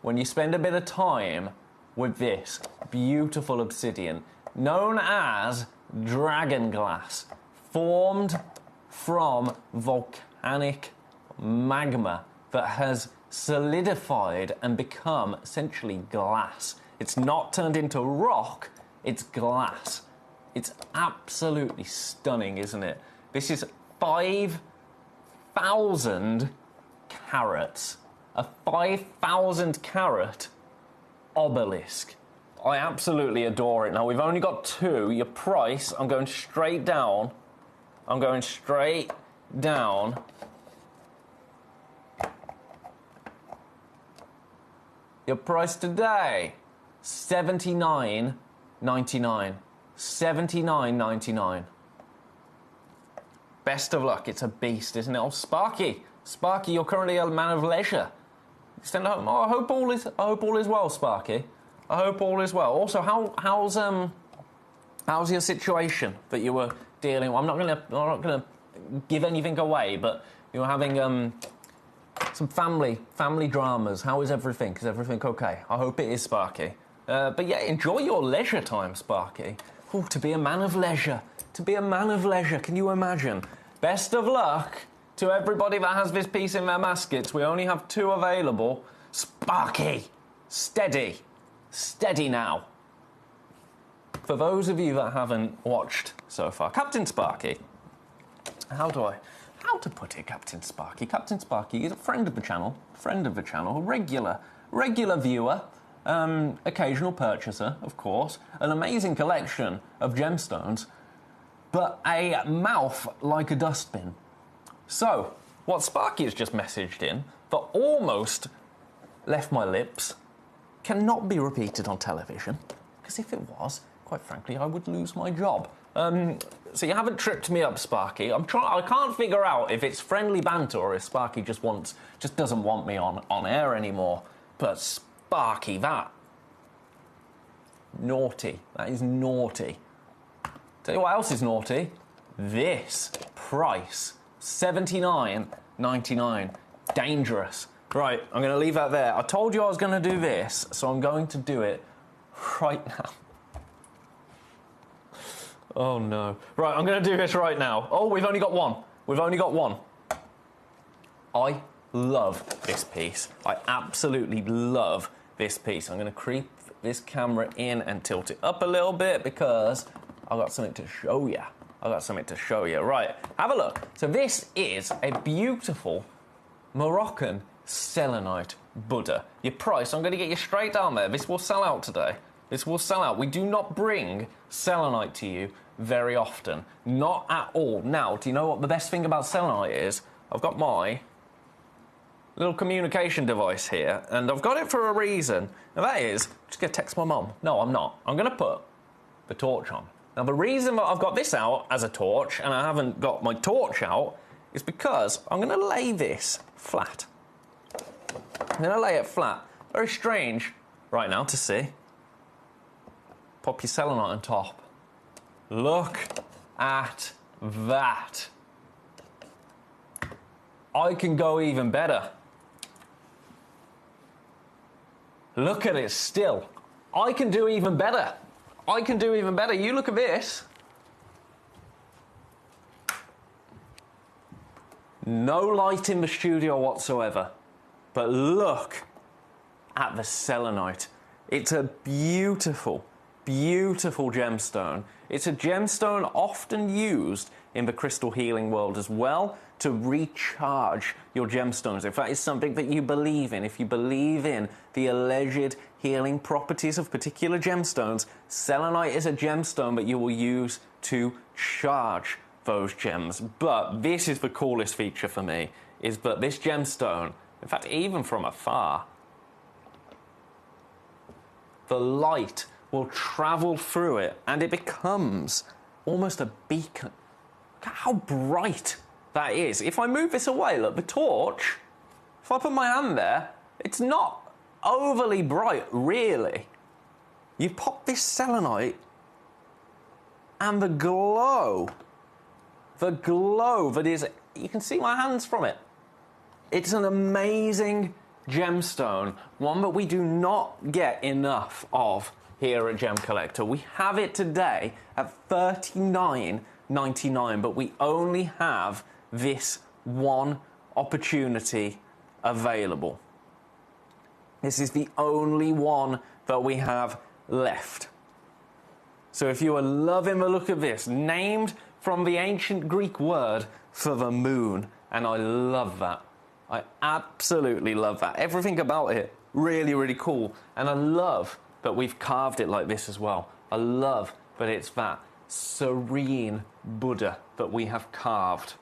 when you spend a bit of time with this beautiful obsidian, known as dragon glass, formed from volcanic magma that has solidified and become essentially glass. It's not turned into rock, it's glass. It's absolutely stunning, isn't it? This is 5,000 carats. A 5,000 carat obelisk. I absolutely adore it. Now, we've only got two. Your price, I'm going straight down. I'm going straight down. Your price today, $79.99. $79.99. Best of luck. It's a beast, isn't it? Oh, Sparky. Sparky, you're currently a man of leisure. Send home. Oh, I hope all is well, Sparky. I hope all is well. Also, how's your situation that you were dealing with? I'm not gonna give anything away, but you were having some family dramas. How is everything? Is everything okay? I hope it is, Sparky. But yeah, enjoy your leisure time, Sparky. Oh, to be a man of leisure. To be a man of leisure, can you imagine? Best of luck To everybody that has this piece in their baskets, we only have 2 available. Sparky! Steady. Steady now. For those of you that haven't watched so far, Captain Sparky, how to put it, Captain Sparky? Captain Sparky is a friend of the channel, a regular viewer, occasional purchaser, of course, an amazing collection of gemstones, but a mouth like a dustbin. So, what Sparky has just messaged in, that almost left my lips, cannot be repeated on television, because if it was, quite frankly, I would lose my job. So you haven't tripped me up, Sparky. I can't figure out if it's friendly banter or if Sparky just doesn't want me on air anymore. But Sparky, naughty. That is naughty. Tell you what else is naughty. This price, $79.99. Dangerous. Right, I'm going to leave that there. I told you I was going to do this, so I'm going to do it right now. Oh no. Right, I'm going to do this right now. Oh, we've only got one. I love this piece. I absolutely love this piece. I'm going to creep this camera in and tilt it up a little bit because I've got something to show you. Right, have a look. So this is a beautiful Moroccan selenite Buddha. Your price, I'm going to get you straight down there. This will sell out today. This will sell out. We do not bring selenite to you very often. Not at all. Now, do you know what the best thing about selenite is? I've got my little communication device here, and I've got it for a reason. And that is, I'm just going to text my mum. No, I'm not. I'm going to put the torch on. Now, the reason that I've got this out as a torch, and I haven't got my torch out, is because I'm going to lay this flat. I'm going to lay it flat. Very strange right now to see. Pop your selenite on top. Look at that. I can go even better. Look at it still. I can do even better. You look at this. No light in the studio whatsoever. But look at the selenite. It's a beautiful, beautiful gemstone. It's a gemstone often used in the crystal healing world as well to recharge your gemstones. If that is something that you believe in, if you believe in the alleged healing properties of particular gemstones, selenite is a gemstone that you will use to charge those gems. But this is the coolest feature for me, is that this gemstone, in fact, even from afar, the light will travel through it and it becomes almost a beacon. Look at how bright that is. If I move this away, look, the torch, if I put my hand there, it's not overly bright, really. You pop this selenite and the glow that is, you can see my hands from it. It's an amazing gemstone, one that we do not get enough of here at Gemcollector. We have it today at $39.99, but we only have this one opportunity available. This is the only one that we have left. So if you are loving the look of this, named from the ancient Greek word for the moon, and I love that. I absolutely love that. Everything about it, really, really cool. And I love that we've carved it like this as well. I love that it's that serene Buddha that we have carved.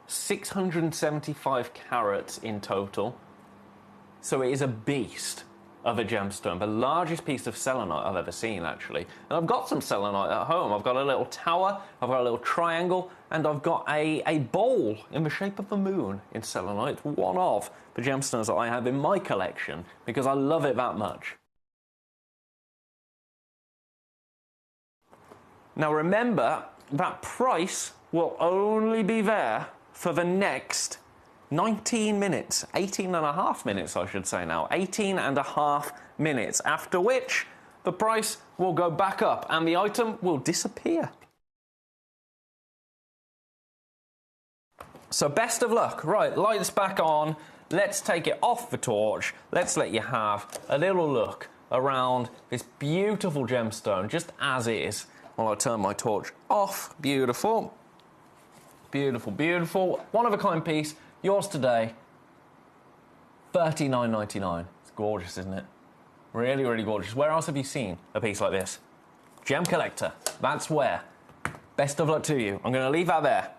675 carats in total. So it is a beast of a gemstone. The largest piece of selenite I've ever seen, actually. And I've got some selenite at home. I've got a little tower, I've got a little triangle, and I've got a bowl in the shape of the moon in selenite. It's one of the gemstones that I have in my collection because I love it that much. Now remember, that price will only be there for the next 19 minutes, 18 and a half minutes I should say now, 18 and a half minutes, after which the price will go back up and the item will disappear. So best of luck. Right, lights back on. Let's take it off the torch. Let's let you have a little look around this beautiful gemstone, just as is. While I turn my torch off. Beautiful. Beautiful, beautiful. One-of-a-kind piece. Yours today. $39.99. It's gorgeous, isn't it? Really, really gorgeous. Where else have you seen a piece like this? Gemcollector. That's where. Best of luck to you. I'm going to leave that there.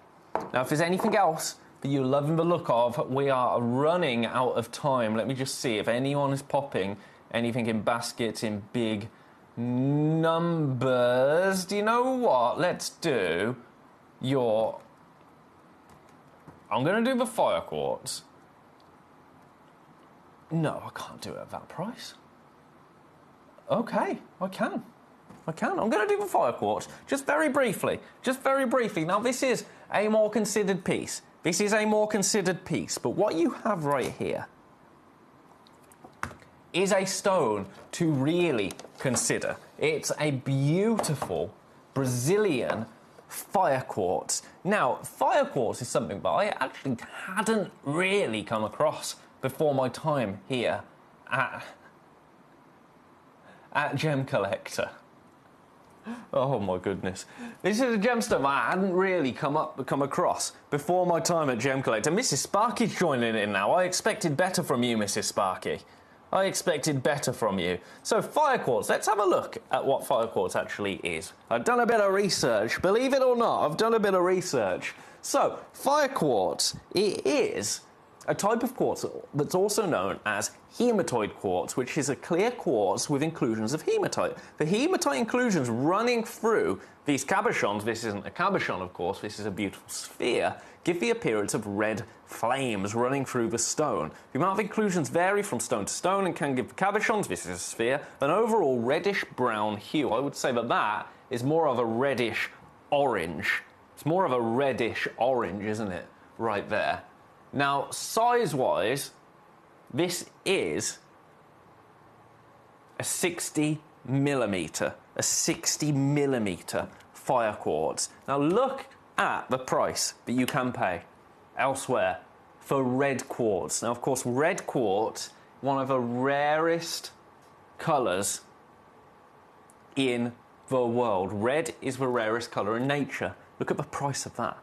Now, if there's anything else that you're loving the look of, we are running out of time. Let me just see if anyone is popping anything in baskets in big numbers. Do you know what? Let's do your... I'm going to do the fire quartz. No, I can't do it at that price. Okay, I can. I'm going to do the fire quartz, just very briefly. Now, this is a more considered piece. But what you have right here is a stone to really consider. It's a beautiful Brazilian fire quartz. Now, fire quartz is something that I actually hadn't really come across before my time here at Gemcollector. Oh my goodness. This is a gemstone I hadn't really come across before my time at Gemcollector. Mrs. Sparky's joining in now. I expected better from you, Mrs. Sparky. So fire quartz, let's have a look at what fire quartz actually is. I've done a bit of research, believe it or not, So, fire quartz, it is a type of quartz that's also known as hematite quartz, which is a clear quartz with inclusions of hematite. The hematite inclusions running through these cabochons, this isn't a cabochon of course, this is a beautiful sphere, give the appearance of red flames running through the stone. The amount of inclusions vary from stone to stone and can give the cabochons, this is a sphere, an overall reddish-brown hue. I would say that is more of a reddish-orange. It's more of a reddish-orange, isn't it? Right there. Now, size-wise, this is a 60 millimeter fire quartz. Now, look at the price that you can pay elsewhere for red quartz. Now, of course, red quartz, one of the rarest colours in the world. Red is the rarest colour in nature. Look at the price of that.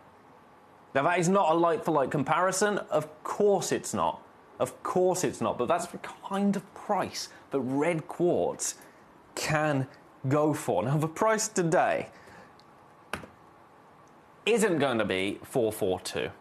Now, that is not a like-for-like comparison. Of course it's not. But that's the kind of price that red quartz can go for. Now, the price today isn't going to be $442.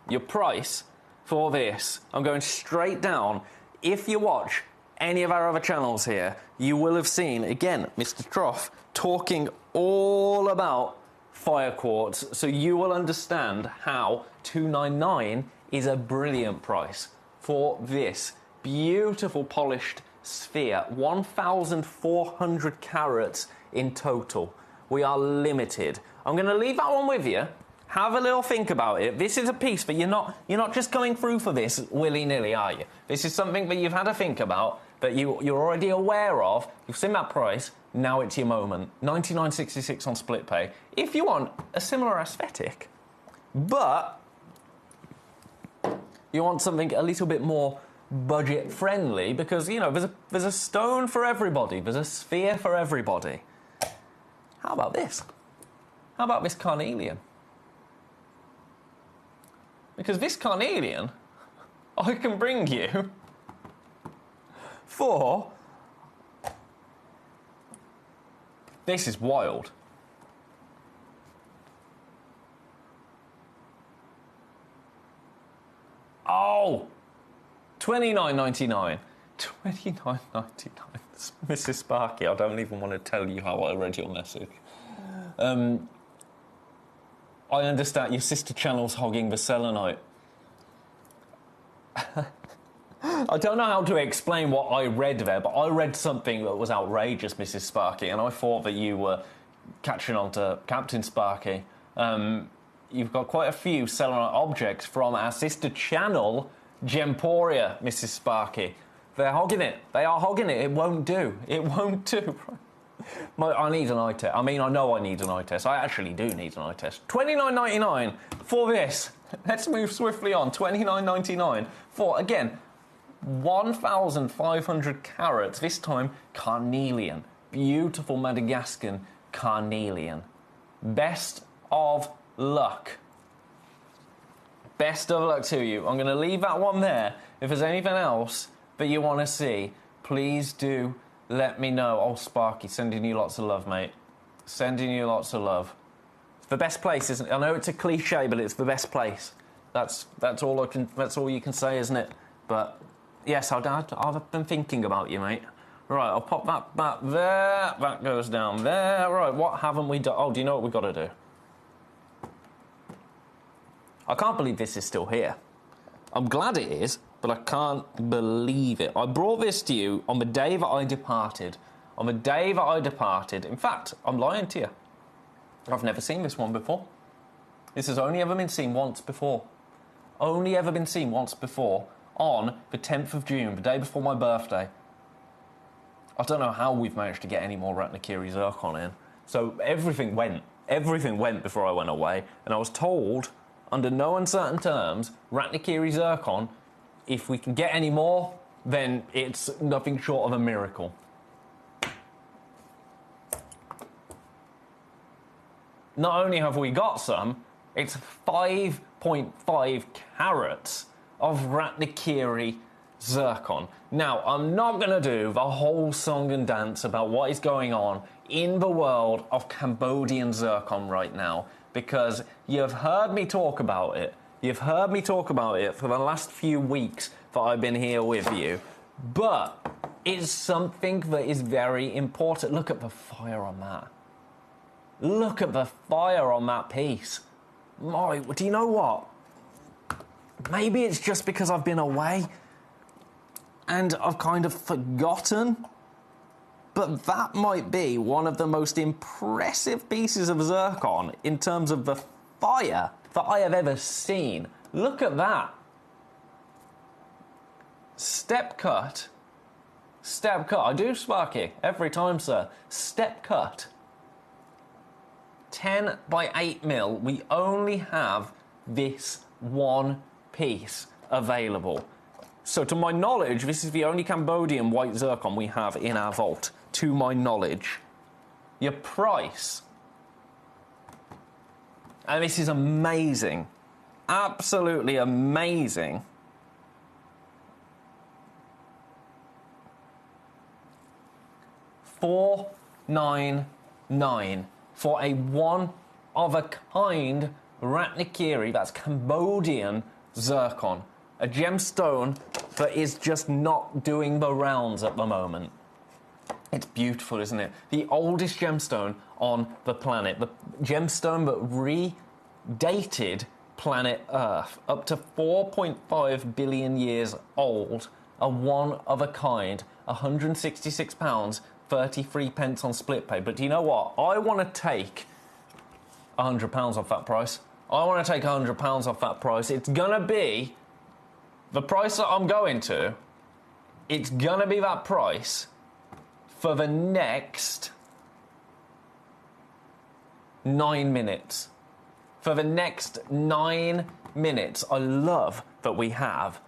Your price for this, I'm going straight down. If you watch any of our other channels here, you will have seen, again, Mr. Trough talking all about fire quartz, so you will understand how $299 is a brilliant price for this beautiful polished sphere. 1,400 carats in total. We are limited. I'm going to leave that one with you. Have a little think about it. This is a piece, but you're not just going through for this willy-nilly, are you? This is something that you've had to think about, that you're already aware of. You've seen that price. Now it's your moment. $99.66 on split pay. If you want a similar aesthetic, but you want something a little bit more budget friendly, because you know there's a stone for everybody, there's a sphere for everybody. How about this? How about this carnelian? Because this carnelian, I can bring you for... This is wild. Oh! $29.99. $29.99. Mrs. Sparky, I don't even want to tell you how I read your message. I understand your sister channel's hogging the selenite. I don't know how to explain what I read there, but I read something that was outrageous, Mrs. Sparky, and I thought that you were catching on to Captain Sparky. You've got quite a few selenite objects from our sister channel, Gemporia, Mrs. Sparky. They're hogging it. They are hogging it. It won't do. It won't do. I need an eye test. I mean, I know I need an eye test. I actually do need an eye test. $29.99 for this. Let's move swiftly on. $29.99 for, again, 1,500 carats. This time, carnelian. Beautiful Madagascan carnelian. Best of luck. Best of luck to you. I'm going to leave that one there. If there's anything else that you want to see, please do let me know. Oh, Sparky, sending you lots of love, mate. Sending you lots of love. It's the best place, isn't it? I know it's a cliche, but it's the best place. That's all you can say, isn't it? But yes, I've been thinking about you, mate. Right, I'll pop that back there. That goes down there. Right, what haven't we done? Oh, do you know what we've got to do? I can't believe this is still here. I'm glad it is, but I can't believe it. I brought this to you on the day that I departed. On the day that I departed. In fact, I'm lying to you. I've never seen this one before. This has only ever been seen once before. Only ever been seen once before on the 10th of June, the day before my birthday. I don't know how we've managed to get any more Ratnakiri zircon in. So everything went before I went away, and I was told, under no uncertain terms, Ratnakiri zircon, if we can get any more, then it's nothing short of a miracle. Not only have we got some, it's 5.5 carats of Ratnakiri zircon. Now, I'm not going to do the whole song and dance about what is going on in the world of Cambodian zircon right now, because you've heard me talk about it. You've heard me talk about it for the last few weeks that I've been here with you. But it's something that is very important. Look at the fire on that. Look at the fire on that piece. Do you know what? Maybe it's just because I've been away and I've kind of forgotten, but that might be one of the most impressive pieces of zircon in terms of the fire that I have ever seen. Look at that. Step cut. Step cut. I do Sparky every time, sir. Step cut. 10 by 8 mil. We only have this one piece available. So to my knowledge, this is the only Cambodian white zircon we have in our vault. To my knowledge. Your price. And this is amazing. Absolutely amazing. $499 for a one-of-a-kind Ratnakiri, that's Cambodian zircon. A gemstone that is just not doing the rounds at the moment. It's beautiful, isn't it? The oldest gemstone on the planet. The gemstone that redated planet Earth up to 4.5 billion years old. A one-of-a-kind, 166 pounds, 33 pence on split pay. But do you know what? I want to take £100 off that price. I want to take £100 off that price. It's going to be the price that I'm going to. It's going to be that price for the next 9 minutes. For the next 9 minutes. I love that we have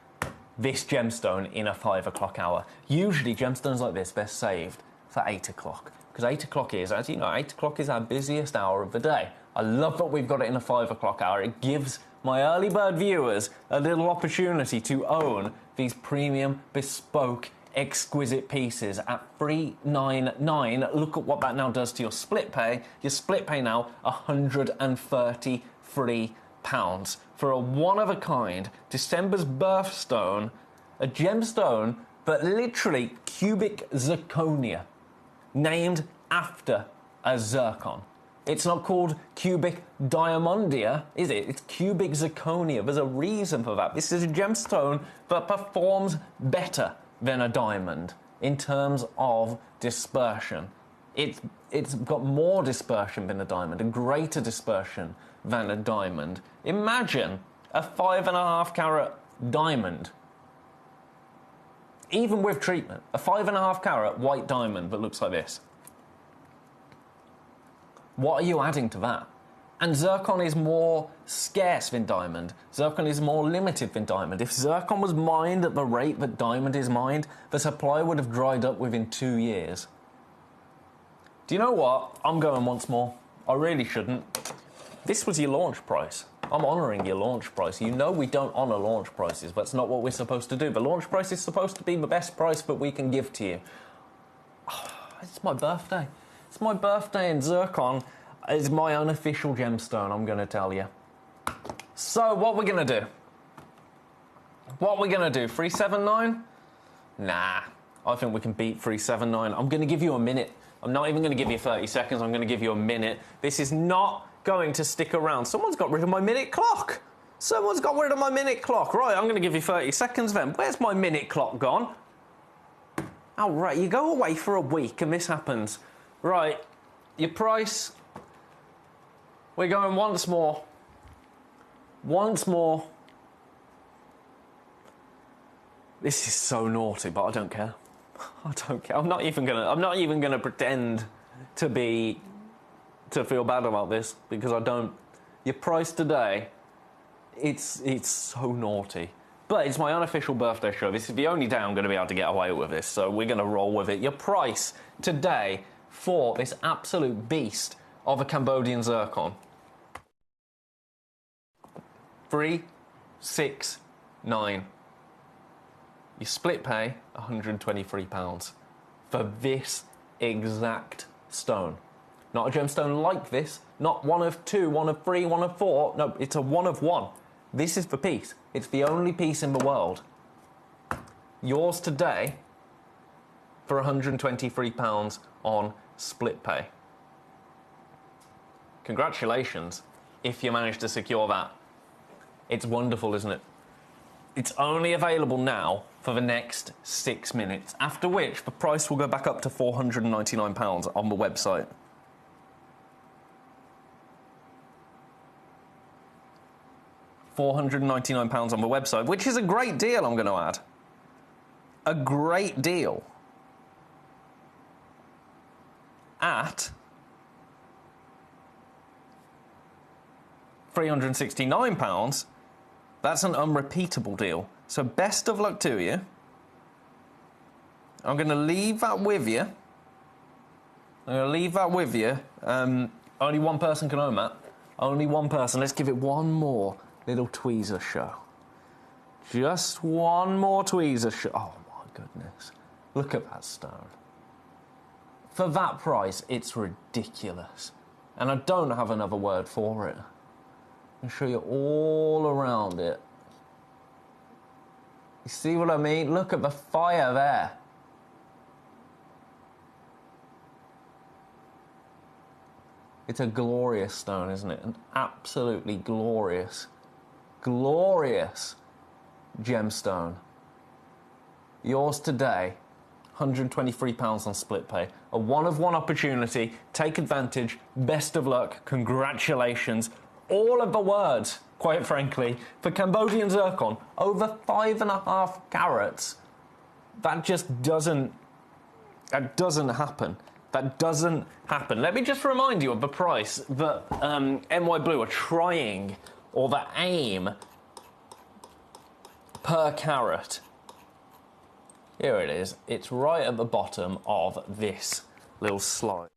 this gemstone in a 5 o'clock hour. Usually gemstones like this, they're saved for 8 o'clock. Because 8 o'clock is, as you know, 8 o'clock is our busiest hour of the day. I love that we've got it in a 5 o'clock hour. It gives my early bird viewers a little opportunity to own these premium, bespoke, exquisite pieces at $399. Look at what that now does to your split pay. Your split pay now, £133 for a one-of-a-kind December's birthstone, a gemstone, but literally cubic zirconia, named after a zircon. It's not called cubic diamondia, is it? It's cubic zirconia. There's a reason for that. This is a gemstone that performs better than a diamond in terms of dispersion. It's got more dispersion than a diamond, a greater dispersion than a diamond. Imagine a 5.5 carat diamond, even with treatment, a 5.5 carat white diamond that looks like this. What are you adding to that? And zircon is more scarce than diamond. Zircon is more limited than diamond. If zircon was mined at the rate that diamond is mined, the supply would have dried up within 2 years. Do you know what? I'm going once more. I really shouldn't. This was your launch price. I'm honouring your launch price. You know we don't honour launch prices. That's not what we're supposed to do. The launch price is supposed to be the best price that we can give to you. Oh, it's my birthday. It's my birthday, and zircon is my unofficial gemstone, I'm going to tell you. So, what we're going to do? What we're going to do? 379? Nah. I think we can beat 379. I'm going to give you a minute. I'm not even going to give you 30 seconds. I'm going to give you a minute. This is not going to stick around. Someone's got rid of my minute clock. Someone's got rid of my minute clock. Right, I'm going to give you 30 seconds then. Where's my minute clock gone? Oh, right, you go away for a week and this happens. Right, your price... We're going once more. Once more. This is so naughty, but I don't care. I don't care. I'm not even gonna pretend to feel bad about this, because I don't. Your price today, it's so naughty. But it's my unofficial birthday show. This is the only day I'm going to be able to get away with this, so we're going to roll with it. Your price today for this absolute beast of a Cambodian zircon. 369. You split pay £123 for this exact stone. Not a gemstone like this, not one of two, one of three, one of four. No, it's a one of one. This is the piece. It's the only piece in the world. Yours today for £123 on split pay. Congratulations if you managed to secure that. It's wonderful, isn't it? It's only available now for the next 6 minutes, after which the price will go back up to £499 on the website. £499 on the website, which is a great deal, I'm going to add. A great deal. At £369, that's an unrepeatable deal. So best of luck to you. I'm going to leave that with you. Only one person can own that. Only one person. Let's give it one more little tweezer show. Just one more tweezer show. Oh my goodness. Look at that stone. For that price, it's ridiculous. And I don't have another word for it. I'll show you all around it. You see what I mean? Look at the fire there. It's a glorious stone, isn't it? An absolutely glorious, glorious gemstone. Yours today, £123 on split pay. A one-of-one opportunity. Take advantage. Best of luck. Congratulations. All of the words, quite frankly, for Cambodian zircon, over 5.5 carats. That just doesn't... That doesn't happen. That doesn't happen. Let me just remind you of the price that NY Blue are trying, or the aim, per carat. Here it is. It's right at the bottom of this little slide.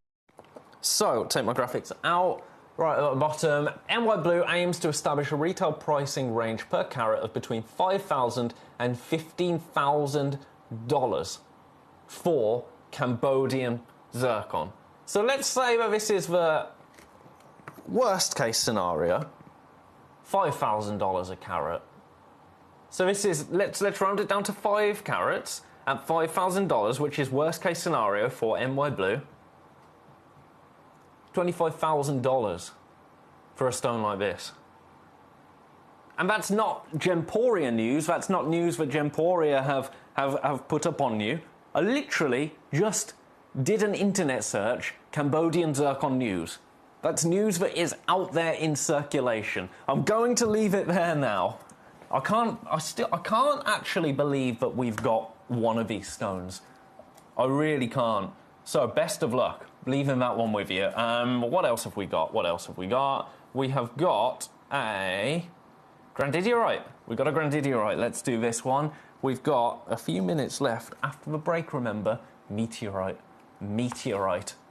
So, take my graphics out. Right at the bottom, NY Blue aims to establish a retail pricing range per carat of between $5,000 and $15,000 for Cambodian zircon. So let's say that this is the worst case scenario, $5,000 a carat. So this is, let's round it down to 5 carats at $5,000, which is worst case scenario for NY Blue. $25,000 for a stone like this. And that's not Gemporia news, that's not news that Gemporia have put up on you. I literally just did an internet search, Cambodian zircon news. That's news that is out there in circulation. I'm going to leave it there now. I can't actually believe that we've got one of these stones. I really can't. So best of luck. leaving that one with you. What else have we got? We have got a Grandidiorite. We've got a Grandidiorite. Let's do this one. We've got a few minutes left after the break, remember. Meteorite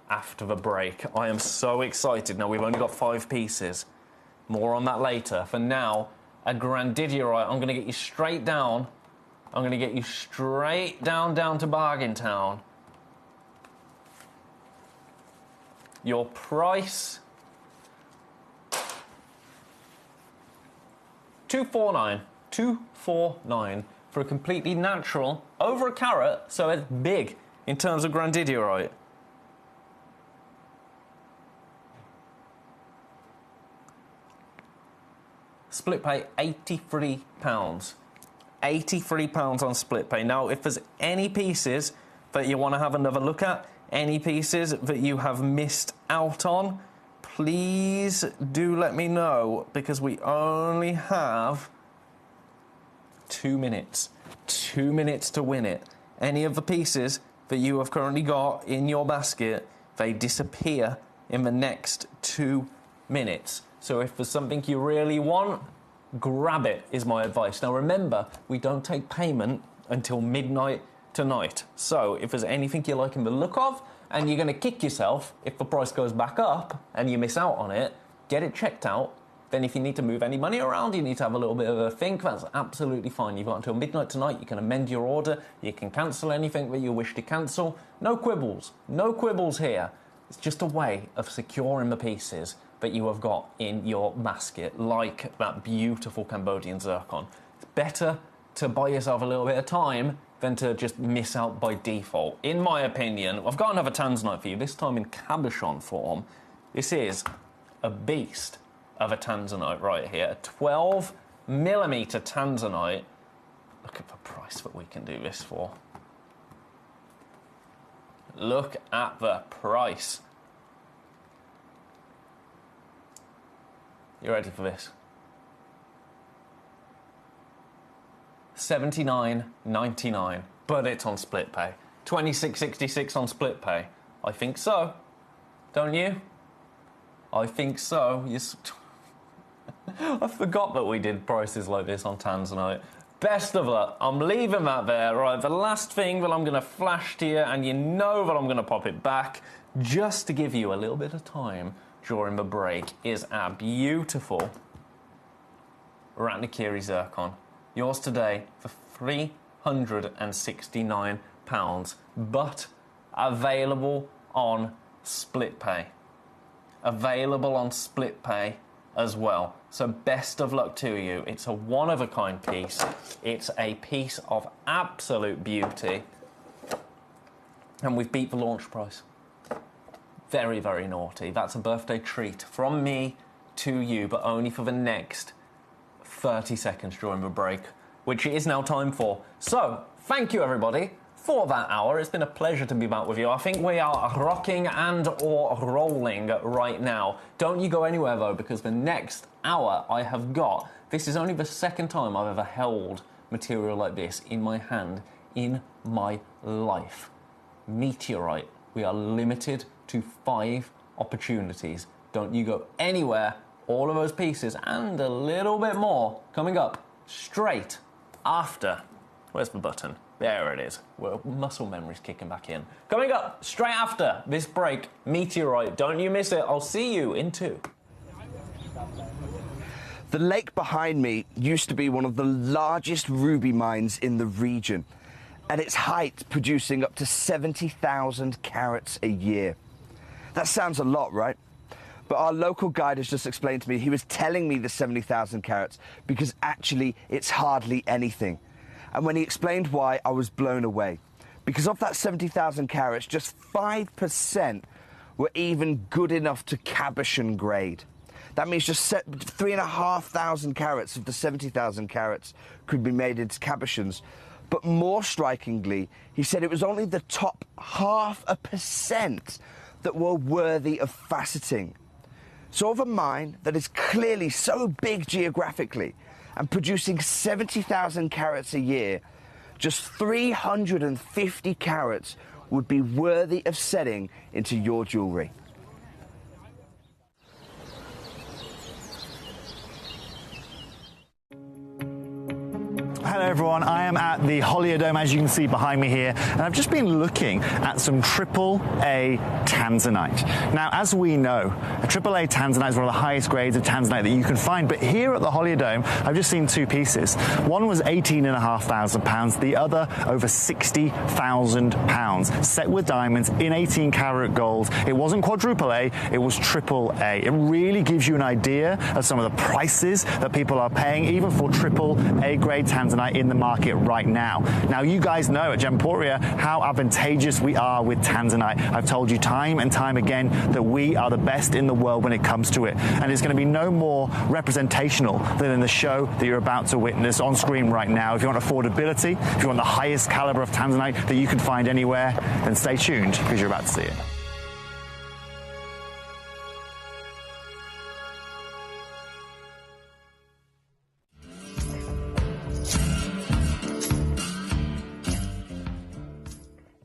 after the break. I am so excited. Now, we've only got 5 pieces. More on that later. For now, a Grandidiorite. I'm going to get you straight down. I'm going to get you straight down to Bargain Town. Your price... $249 for a completely natural, over a carat, so it's big in terms of Grandidiorite. Split pay, £83. £83 on split pay. Now, if there's any pieces that you want to have another look at, any pieces that you have missed out on, please do let me know, because we only have 2 minutes. 2 minutes to win it. Any of the pieces that you have currently got in your basket, they disappear in the next 2 minutes. So if there's something you really want, grab it, is my advice. Now remember, we don't take payment until midnight tonight. So if there's anything you're liking the look of, and you're going to kick yourself if the price goes back up and you miss out on it, get it checked out. Then if you need to move any money around, you need to have a little bit of a think, that's absolutely fine. You've got until midnight tonight. You can amend your order. You can cancel anything that you wish to cancel. No quibbles. No quibbles here. It's just a way of securing the pieces that you have got in your basket, like that beautiful Cambodian zircon. It's better to buy yourself a little bit of time than to just miss out by default. In my opinion, I've got another tanzanite for you, this time in cabochon form. This is a beast of a tanzanite right here. A 12mm tanzanite. Look at the price that we can do this for. Look at the price. You ready for this? $79.99, but it's on split pay. $26.66 on split pay. I think so. Don't you? I think so. Yes. I forgot that we did prices like this on Tanzanite. Best of luck. I'm leaving that there. Right, the last thing that I'm going to flash to you, and you know that I'm going to pop it back, just to give you a little bit of time during the break, is our beautiful Ratnakiri zircon. Yours today for £369, but available on split pay. Available on split pay as well. So best of luck to you. It's a one-of-a-kind piece. It's a piece of absolute beauty. And we've beat the launch price. Very, very naughty. That's a birthday treat from me to you, but only for the next 30 seconds during the break, which it is now time for. So, thank you everybody for that hour. It's been a pleasure to be back with you. I think we are rocking and or rolling right now. Don't you go anywhere though, because the next hour I have got, this is only the second time I've ever held material like this in my hand in my life. Meteorite. We are limited to 5 opportunities. Don't you go anywhere. All of those pieces and a little bit more coming up straight after. Where's the button? There it is. Well, muscle memory's kicking back in. Coming up straight after this break, Meteorite. Don't you miss it. I'll see you in 2. The lake behind me used to be one of the largest ruby mines in the region. At its height, producing up to 70,000 carats a year. That sounds a lot, right? But our local guide has just explained to me, he was telling me the 70,000 carats because actually it's hardly anything. And when he explained why, I was blown away. Because of that 70,000 carats, just 5% were even good enough to cabochon grade. That means just 3,500 carats of the 70,000 carats could be made into cabochons. But more strikingly, he said it was only the top 0.5% that were worthy of faceting. So of a mine that is clearly so big geographically and producing 70,000 carats a year, just 350 carats would be worthy of setting into your jewellery. Hello everyone, I am at the Holiodome, as you can see behind me here, and I've just been looking at some AAA tanzanite. Now, as we know, a AAA tanzanite is one of the highest grades of tanzanite that you can find, but here at the Holiodome, I've just seen two pieces. One was £18,500, the other over £60,000, set with diamonds in 18 karat gold. It wasn't quadruple A, it was AAA. It really gives you an idea of some of the prices that people are paying, even for AAA grade tanzanite in the market right now. Now, you guys know at Gemporia how advantageous we are with tanzanite. I've told you time and time again that we are the best in the world when it comes to it, and it's going to be no more representational than in the show that you're about to witness on screen right now. If you want affordability, if you want the highest caliber of tanzanite that you can find anywhere, then stay tuned because you're about to see it.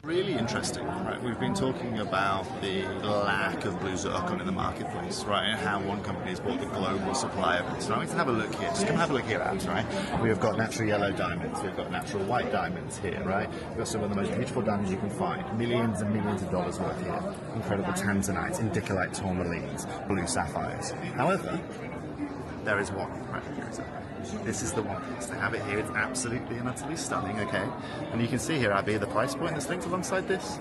Really interesting, right? We've been talking about the lack of blue zircon in the marketplace, right? And how one company has bought the global supply of it. So now we can have a look here. Just come have a look here, Abs, right? We've got natural yellow diamonds. We've got natural white diamonds here, right? We've got some of the most beautiful diamonds you can find. Millions and millions of dollars worth here. Incredible tanzanites, indicolite tourmalines, blue sapphires. However, there is one, right? Here is it. This is the one. To have it here, it's absolutely and utterly stunning, okay? And you can see here, Abby, the price point that's linked alongside this.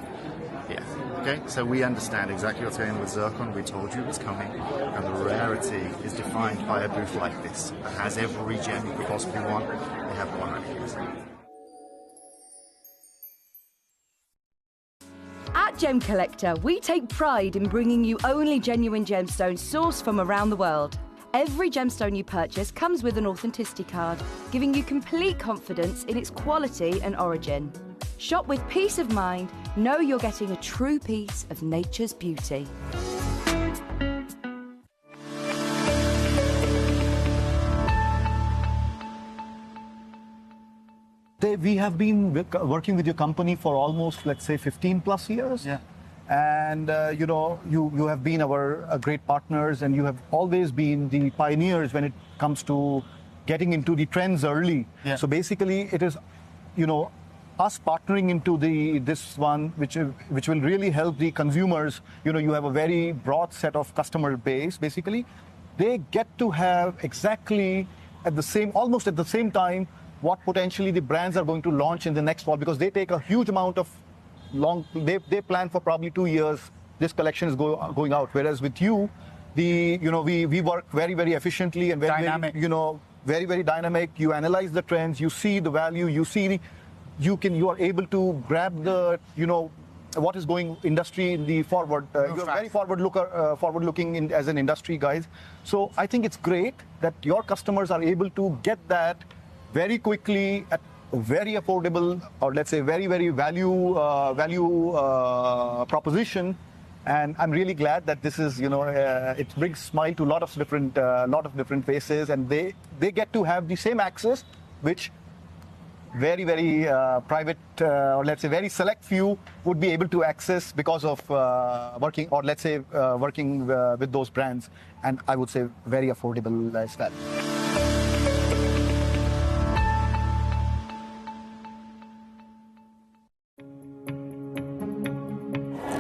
Yeah, okay? So we understand exactly what's going on with zircon. We told you it was coming. And the rarity is defined by a booth like this. It has every gem you could possibly want. We have one right here. At Gemcollector, we take pride in bringing you only genuine gemstones sourced from around the world. Every gemstone you purchase comes with an authenticity card, giving you complete confidence in its quality and origin. Shop with peace of mind, know you're getting a true piece of nature's beauty. We have been working with your company for almost, let's say, 15 plus years. Yeah. And, you know, you have been our great partners, and you have always been the pioneers when it comes to getting into the trends early. Yeah. So basically, it is, you know, us partnering into this one, which will really help the consumers. You know, you have a very broad set of customer base, basically. They get to have exactly almost at the same time, what potentially the brands are going to launch in the next fall, because they take a huge amount of they plan for probably 2 years this collection is going out, whereas with you, we work very, very efficiently and very dynamic. Very, very dynamic. You analyze the trends, you see the value, you are able to grab the what is going industry in the forward. You're very forward-looking as an industry, guys. So I think it's great that your customers are able to get that very quickly at very affordable, or let's say very, very value proposition. And I'm really glad that this is, it brings smile to a lot of different faces, and they get to have the same access, which very, very private, or let's say very select few would be able to access because of working with those brands, and I would say very affordable as well.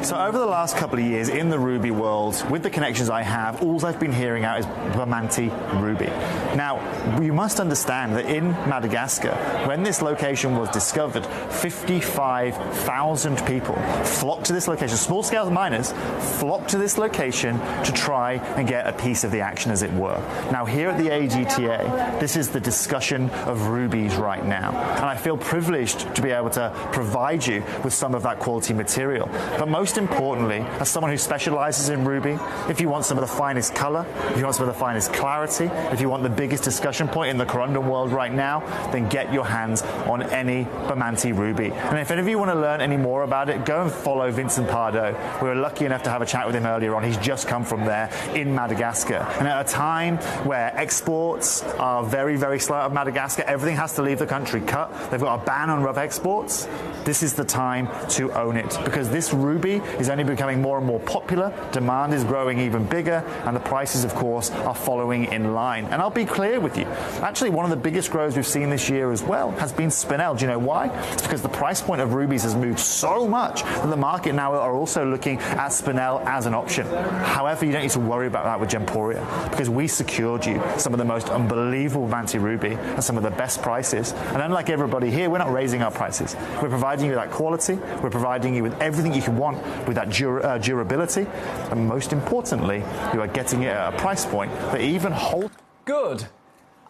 So over the last couple of years in the ruby world, with the connections I have, all I've been hearing out is Bamanti ruby. Now, you must understand that in Madagascar, when this location was discovered, 55,000 people flocked to this location, small-scale miners flocked to this location to try and get a piece of the action, as it were. Now, here at the AGTA, this is the discussion of rubies right now, and I feel privileged to be able to provide you with some of that quality material. But most importantly, as someone who specializes in ruby, if you want some of the finest color, if you want some of the finest clarity, if you want the biggest discussion point in the corundum world right now, then get your hands on any Bamanti ruby. And if any of you want to learn any more about it, go and follow Vincent Pardo. We were lucky enough to have a chat with him earlier on. He's just come from there in Madagascar. And at a time where exports are very, very slow out of Madagascar, everything has to leave the country cut. They've got a ban on rough exports. This is the time to own it, because this ruby is only becoming more and more popular. Demand is growing even bigger, and the prices, of course, are following in line. And I'll be clear with you. Actually, one of the biggest grows we've seen this year as well has been Spinel. Do you know why? It's because the price point of rubies has moved so much that the market now are also looking at Spinel as an option. However, you don't need to worry about that with Gemporia, because we secured you some of the most unbelievable Bamanti ruby and some of the best prices. And unlike everybody here, we're not raising our prices. We're providing you with that quality. We're providing you with everything you can want with that durability. And most importantly, you are getting it at a price point that even holds. Good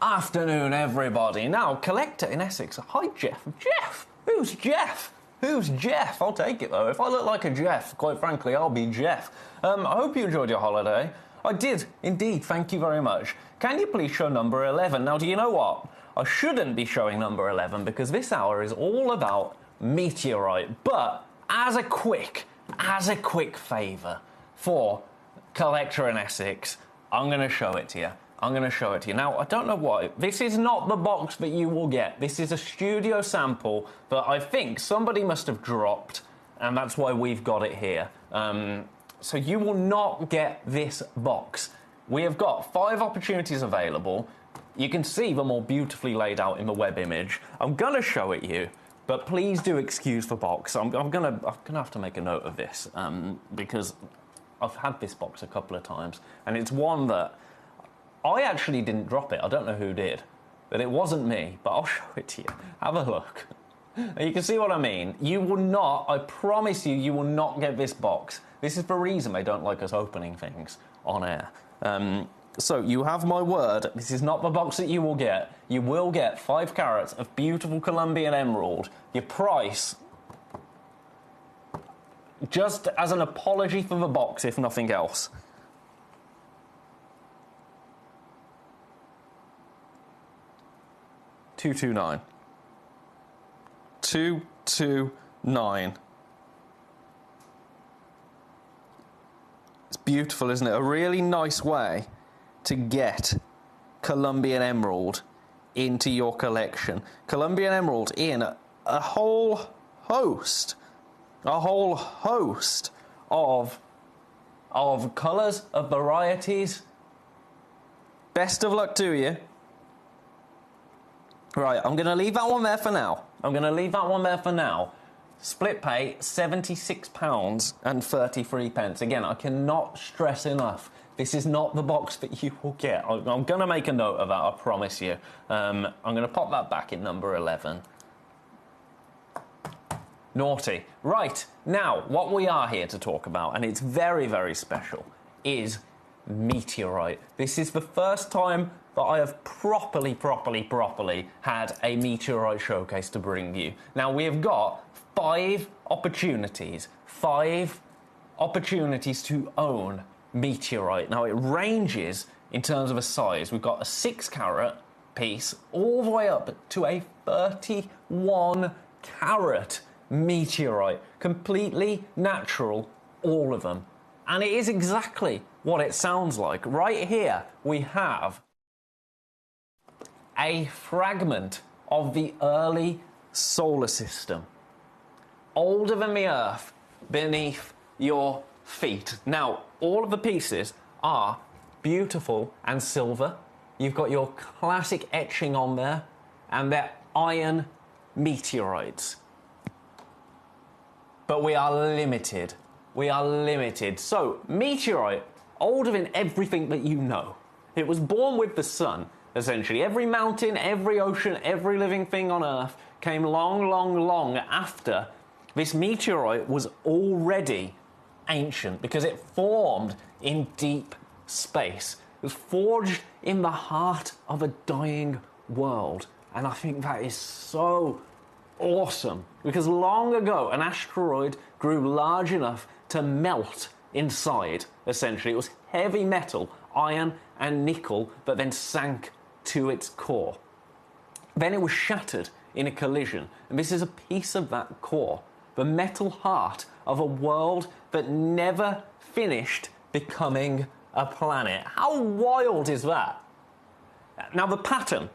afternoon, everybody. Now, Collector in Essex. Hi, Jeff. Jeff? Who's Jeff? Who's Jeff? I'll take it, though. If I look like a Jeff, quite frankly, I'll be Jeff. I hope you enjoyed your holiday. I did, indeed. Thank you very much. Can you please show number 11? Now, do you know what? I shouldn't be showing number 11 because this hour is all about meteorite. But as a quick favour for Collector in Essex, I'm going to show it to you. I'm going to show it to you. Now, I don't know why. This is not the box that you will get. This is a studio sample that I think somebody must have dropped, and that's why we've got it here. So you will not get this box. We have got 5 opportunities available. You can see them all beautifully laid out in the web image. I'm going to show it you, but please do excuse the box. I'm gonna have to make a note of this because I've had this box a couple of times, and it's one that I actually didn't drop it. I don't know who did, but it wasn't me. But I'll show it to you. Have a look. You can see what I mean. You will not, I promise you, you will not get this box. This is the reason they don't like us opening things on air. So you have my word, this is not the box that you will get. You will get 5 carats of beautiful Colombian emerald. Your price, just as an apology for the box, if nothing else. $229. $229. It's beautiful, isn't it? A really nice way to get Colombian emerald into your collection. Colombian emerald in a whole host of colours, of varieties. Best of luck to you. Right, I'm going to leave that one there for now. Split pay, £76.33. Again, I cannot stress enough, this is not the box that you will get. I'm going to make a note of that, I promise you. I'm going to pop that back in number 11. Naughty. Right, now, what we are here to talk about, and it's very, very special, is meteorite. This is the first time that I have properly had a meteorite showcase to bring you. Now, we have got 5 opportunities to own meteorite. Now, it ranges in terms of a size. We've got a 6 carat piece all the way up to a 31 carat meteorite. Completely natural, all of them. And it is exactly what it sounds like. Right here, we have a fragment of the early solar system, older than the Earth, beneath your feet. Now, all of the pieces are beautiful and silver. You've got your classic etching on there, and they're iron meteorites. But we are limited. So, meteorite, older than everything that you know. It was born with the sun, essentially. Every mountain, every ocean, every living thing on Earth came long after this meteorite was already ancient, because it formed in deep space. It was forged in the heart of a dying world. And I think that is so awesome, because long ago an asteroid grew large enough to melt inside, essentially. It was heavy metal, iron and nickel, that then sank to its core. Then it was shattered in a collision, and this is a piece of that core, the metal heart of a world that never finished becoming a planet. How wild is that? Now the pattern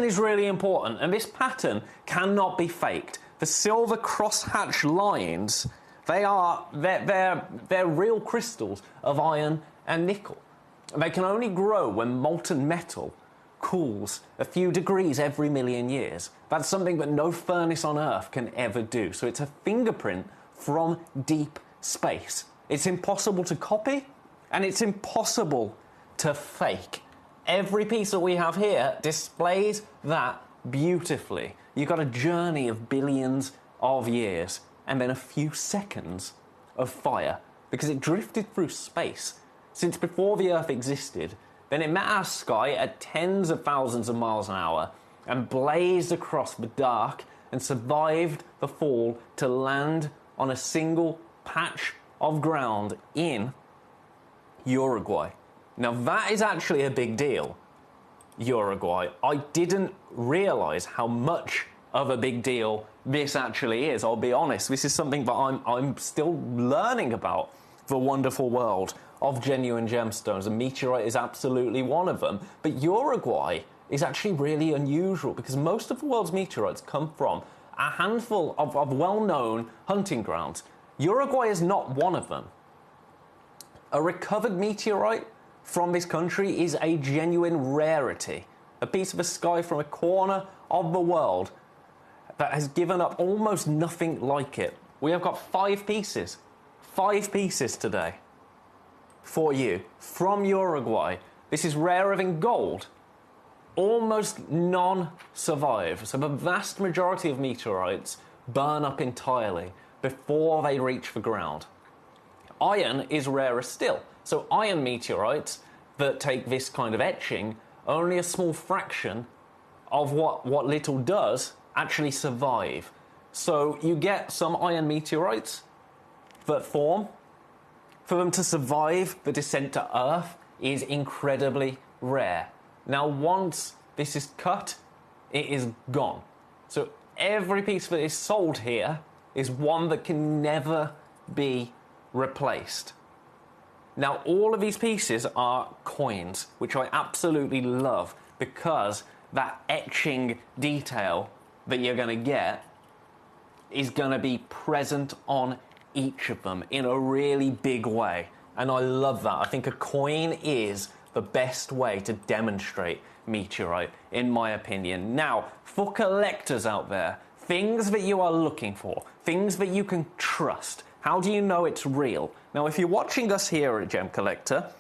is really important, and this pattern cannot be faked. The silver crosshatch lines, they're real crystals of iron and nickel. They can only grow when molten metal cools a few degrees every million years. That's something that no furnace on Earth can ever do. So it's a fingerprint from deep space. It's impossible to copy, and it's impossible to fake. Every piece that we have here displays that beautifully. You've got a journey of billions of years, and then a few seconds of fire, because it drifted through space since before the Earth existed. Then it met our sky at tens of thousands of miles an hour and blazed across the dark and survived the fall to land on a single patch of ground in Uruguay. Now that is actually a big deal, Uruguay. I didn't realise how much of a big deal this actually is, I'll be honest. This is something that I'm still learning about, the wonderful world of genuine gemstones, and meteorite is absolutely one of them. But Uruguay is actually really unusual, because most of the world's meteorites come from a handful of well-known hunting grounds. Uruguay is not one of them. A recovered meteorite from this country is a genuine rarity. A piece of the sky from a corner of the world that has given up almost nothing like it. We have got 5 pieces today for you from Uruguay. This is rarer than gold. Almost none survive. So the vast majority of meteorites burn up entirely before they reach the ground. Iron is rarer still. So iron meteorites that take this kind of etching, only a small fraction of what little does actually survive. So you get some iron meteorites that form. For them to survive the descent to Earth is incredibly rare. Now once this is cut, it is gone. So every piece that is sold here is one that can never be replaced. Now all of these pieces are coins, which I absolutely love, because that etching detail that you're going to get is going to be present on each of them in a really big way. And I love that. I think a coin is the best way to demonstrate meteorite, in my opinion. Now, for collectors out there, things that you are looking for, things that you can trust, how do you know it's real? Now, if you're watching us here at Gemcollector,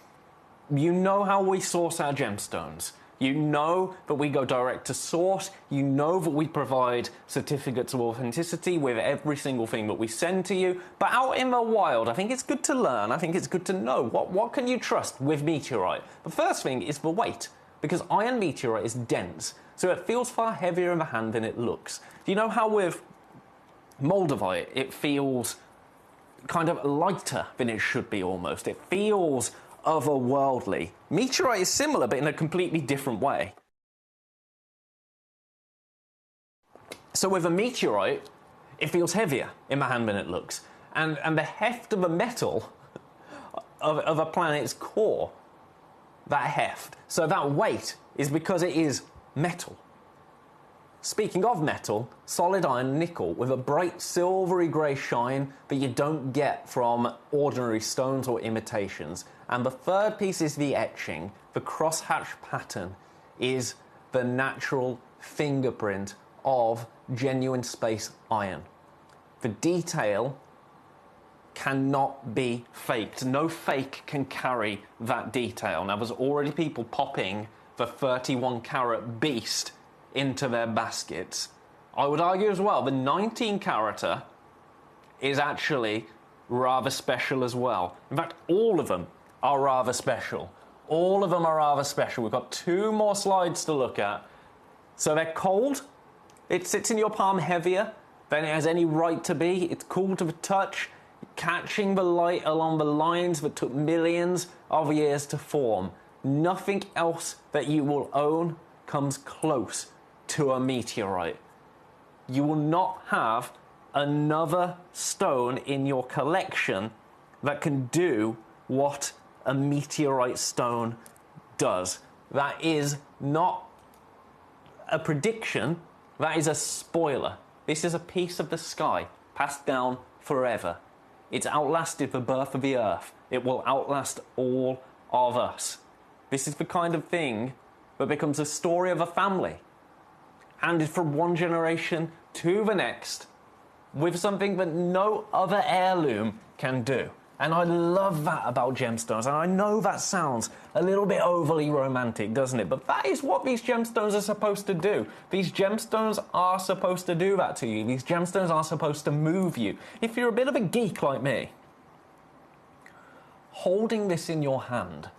you know how we source our gemstones. You know that we go direct to source. You know that we provide certificates of authenticity with every single thing that we send to you. But out in the wild, I think it's good to learn. I think it's good to know what can you trust with meteorite. The first thing is the weight, because iron meteorite is dense, so it feels far heavier in the hand than it looks. Do you know how with moldavite it feels kind of lighter than it should be almost? It feels otherworldly. Meteorite is similar, but in a completely different way. So with a meteorite, it feels heavier in my hand than it looks. And the heft of a metal of a planet's core, that heft, so that weight is because it is metal. Speaking of metal, solid iron nickel with a bright silvery grey shine that you don't get from ordinary stones or imitations. And the third piece is the etching. The crosshatch pattern is the natural fingerprint of genuine space iron. The detail cannot be faked. No fake can carry that detail. Now, there's already people popping the 31 carat beast into their baskets. I would argue as well the 19 carater is actually rather special as well. In fact, all of them are rather special. All of them are rather special. We've got 2 more slides to look at. So they're cold. It sits in your palm heavier than it has any right to be. It's cool to the touch. catching the light along the lines that took millions of years to form. Nothing else that you will own comes close to a meteorite. You will not have another stone in your collection that can do what a meteorite stone does. That is not a prediction, that is a spoiler. This is a piece of the sky passed down forever. It's outlasted the birth of the earth. It will outlast all of us. This is the kind of thing that becomes a story of a family, handed from one generation to the next, with something that no other heirloom can do. And I love that about gemstones. And I know that sounds a little bit overly romantic, doesn't it? But that is what these gemstones are supposed to do. These gemstones are supposed to do that to you. These gemstones are supposed to move you. If you're a bit of a geek like me, holding this in your hand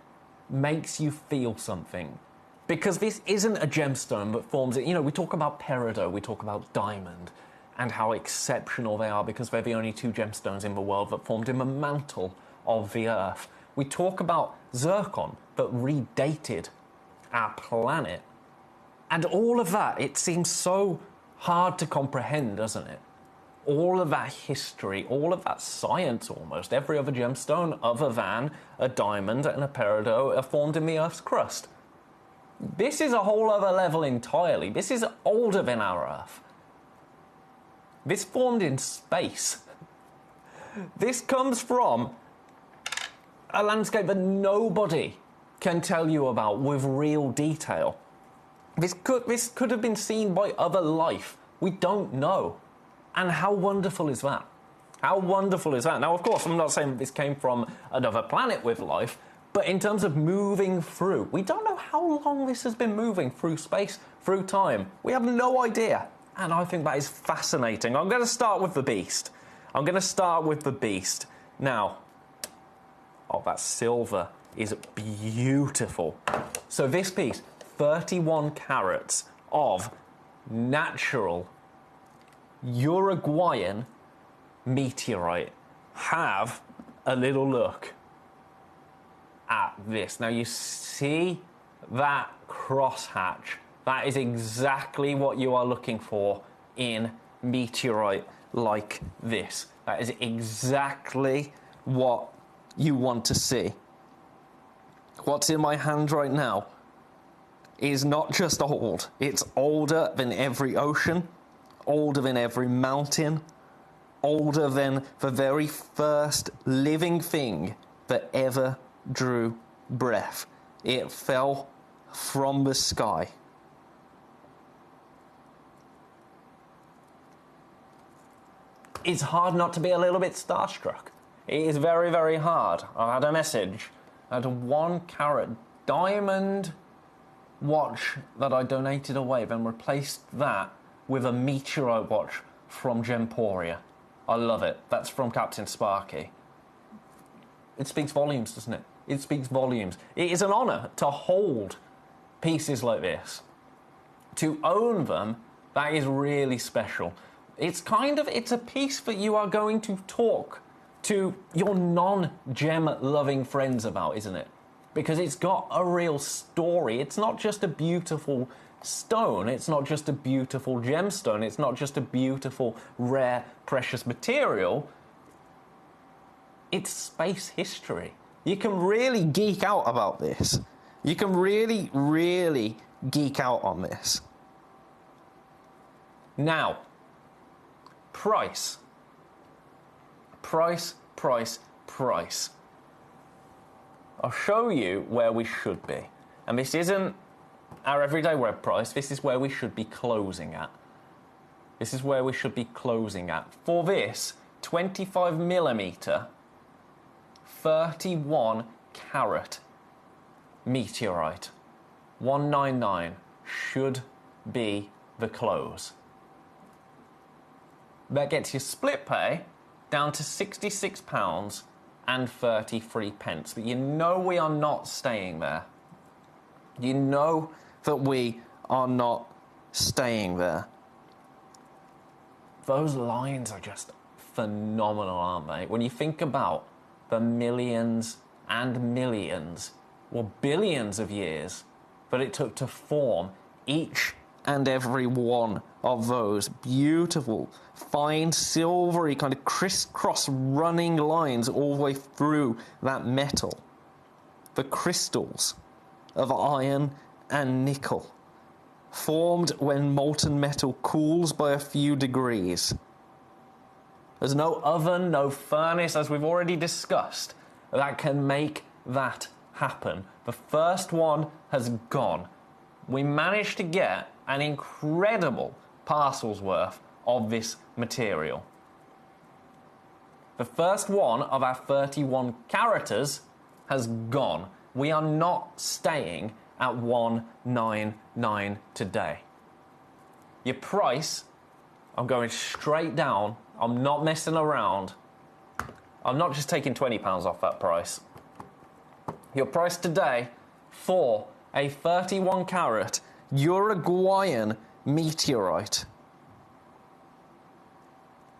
makes you feel something. Because this isn't a gemstone that forms it. You know, we talk about peridot, we talk about diamond, and how exceptional they are because they're the only two gemstones in the world that formed in the mantle of the earth. We talk about zircon that redated our planet. And all of that, it seems so hard to comprehend, doesn't it? All of that history, all of that science almost, every other gemstone other than a diamond and a peridot are formed in the Earth's crust. This is a whole other level entirely. This is older than our Earth. This formed in space. This comes from a landscape that nobody can tell you about with real detail. This could have been seen by other life. We don't know. And how wonderful is that? How wonderful is that? Now, of course, I'm not saying that this came from another planet with life, but in terms of moving through, we don't know how long this has been moving through space, through time. We have no idea. And I think that is fascinating. I'm going to start with the beast. Now, oh, that silver is beautiful. So this piece, 31 carats of natural Uruguayan meteorite. Have a little look at this. Now you see that crosshatch. That is exactly what you are looking for in meteorite like this. That is exactly what you want to see. What's in my hand right now is not just old. It's older than every ocean, older than every mountain, older than the very first living thing that ever drew breath. It fell from the sky. It's hard not to be a little bit starstruck. It is very, very hard. I had a message. I had a 1 carat diamond watch that I donated away, then replaced that with a meteorite watch from Gemporia. I love it. That's from Captain Sparky. It speaks volumes, doesn't it? It speaks volumes. It is an honour to hold pieces like this. To own them, that is really special. It's a piece that you are going to talk to your non-gem loving friends about, isn't it? Because it's got a real story. It's not just a beautiful stone. It's not just a beautiful gemstone. It's not just a beautiful, rare, precious material. It's space history. You can really geek out about this. You can really, really geek out on this. Now, price. Price. I'll show you where we should be. And this isn't our everyday web price. This is where we should be closing at. For this 25mm, 31 carat meteorite, 199 should be the close. That gets your split pay down to £66.33. But you know we are not staying there. You know that we are not staying there. Those lines are just phenomenal, aren't they? When you think about the millions and millions, well, billions of years that it took to form each and every one of those beautiful, fine, silvery, kind of crisscross running lines all the way through that metal. The crystals of iron and nickel, formed when molten metal cools by a few degrees. There's no oven, no furnace, as we've already discussed, that can make that happen. The first one has gone. We managed to get an incredible parcel's worth of this material. The first one of our 31 characters has gone. We are not staying at 199 today. Your price, I'm going straight down. I'm not messing around. I'm not just taking £20 off that price. Your price today for a 31 carat Uruguayan meteorite.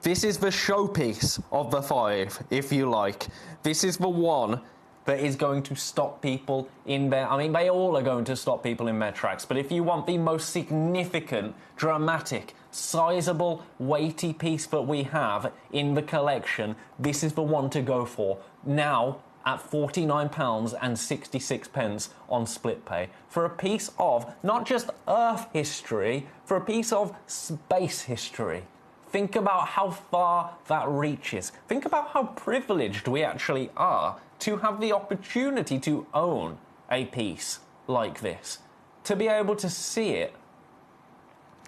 This is the showpiece of the 5, if you like. This is the one that is going to stop people in their... I mean, they all are going to stop people in their tracks, but if you want the most significant, dramatic, sizable, weighty piece that we have in the collection, this is the one to go for. Now, at £49.66 on split pay, for a piece of not just Earth history, for a piece of space history. Think about how far that reaches. Think about how privileged we actually are to have the opportunity to own a piece like this, to be able to see it.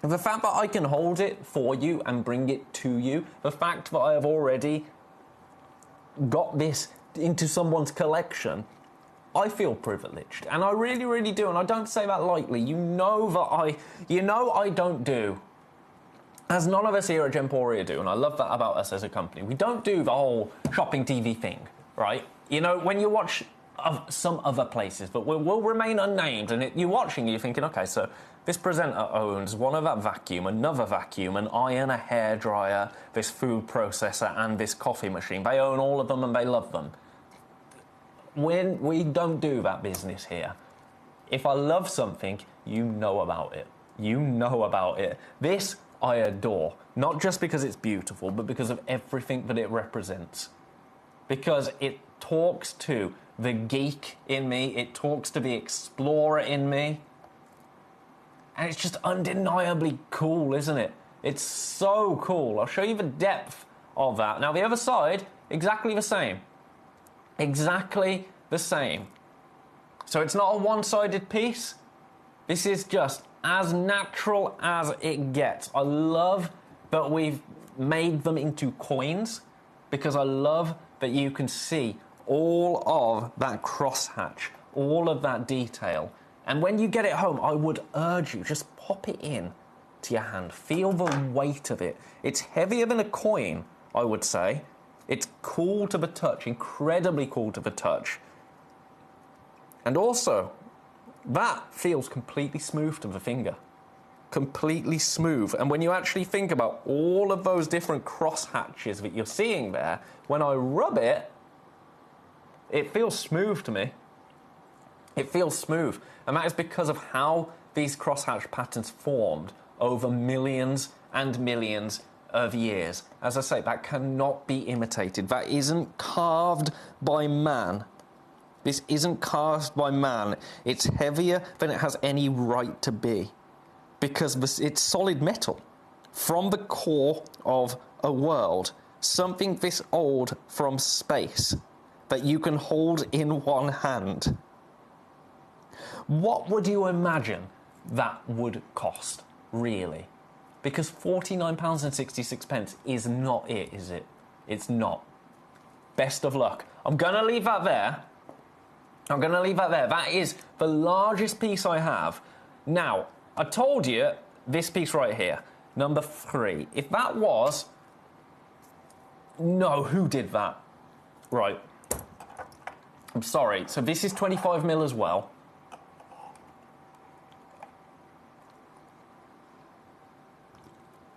The fact that I can hold it for you and bring it to you, the fact that I have already got this into someone's collection, I feel privileged, and I really, really do, and I don't say that lightly. You know I don't do, as none of us here at Gemporia do, and I love that about us as a company. We don't do the whole shopping TV thing, right? You know, when you watch some other places, but we'll remain unnamed, and you're watching, you're thinking, okay, so this presenter owns one of that vacuum, another vacuum, an iron, a hairdryer, this food processor, and this coffee machine. They own all of them, and they love them. When we don't do that business here. If I love something, you know about it. You know about it. This I adore, not just because it's beautiful, but because of everything that it represents. Because it talks to the geek in me, it talks to the explorer in me, and it's just undeniably cool, isn't it? It's so cool. I'll show you the depth of that. Now, the other side, exactly the same. Exactly the same. So it's not a one-sided piece. This is just as natural as it gets. I love that we've made them into coins, because I love that you can see all of that crosshatch, all of that detail. And when you get it home, I would urge you, just pop it in to your hand. Feel the weight of it. It's heavier than a coin, I would say. It's cool to the touch, incredibly cool to the touch. And also, that feels completely smooth to the finger. Completely smooth. And when you actually think about all of those different crosshatches that you're seeing there, when I rub it, it feels smooth to me. It feels smooth. And that is because of how these crosshatch patterns formed over millions and millions of years. As I say, that cannot be imitated. That isn't carved by man. This isn't carved by man. It's heavier than it has any right to be, because it's solid metal from the core of a world, something this old from space that you can hold in one hand. What would you imagine that would cost, really? Because £49.66 is not it, is it? It's not. Best of luck. I'm going to leave that there. I'm going to leave that there. That is the largest piece I have. Now, I told you this piece right here, number 3. If that was... No, who did that? Right. I'm sorry. So this is 25mm as well.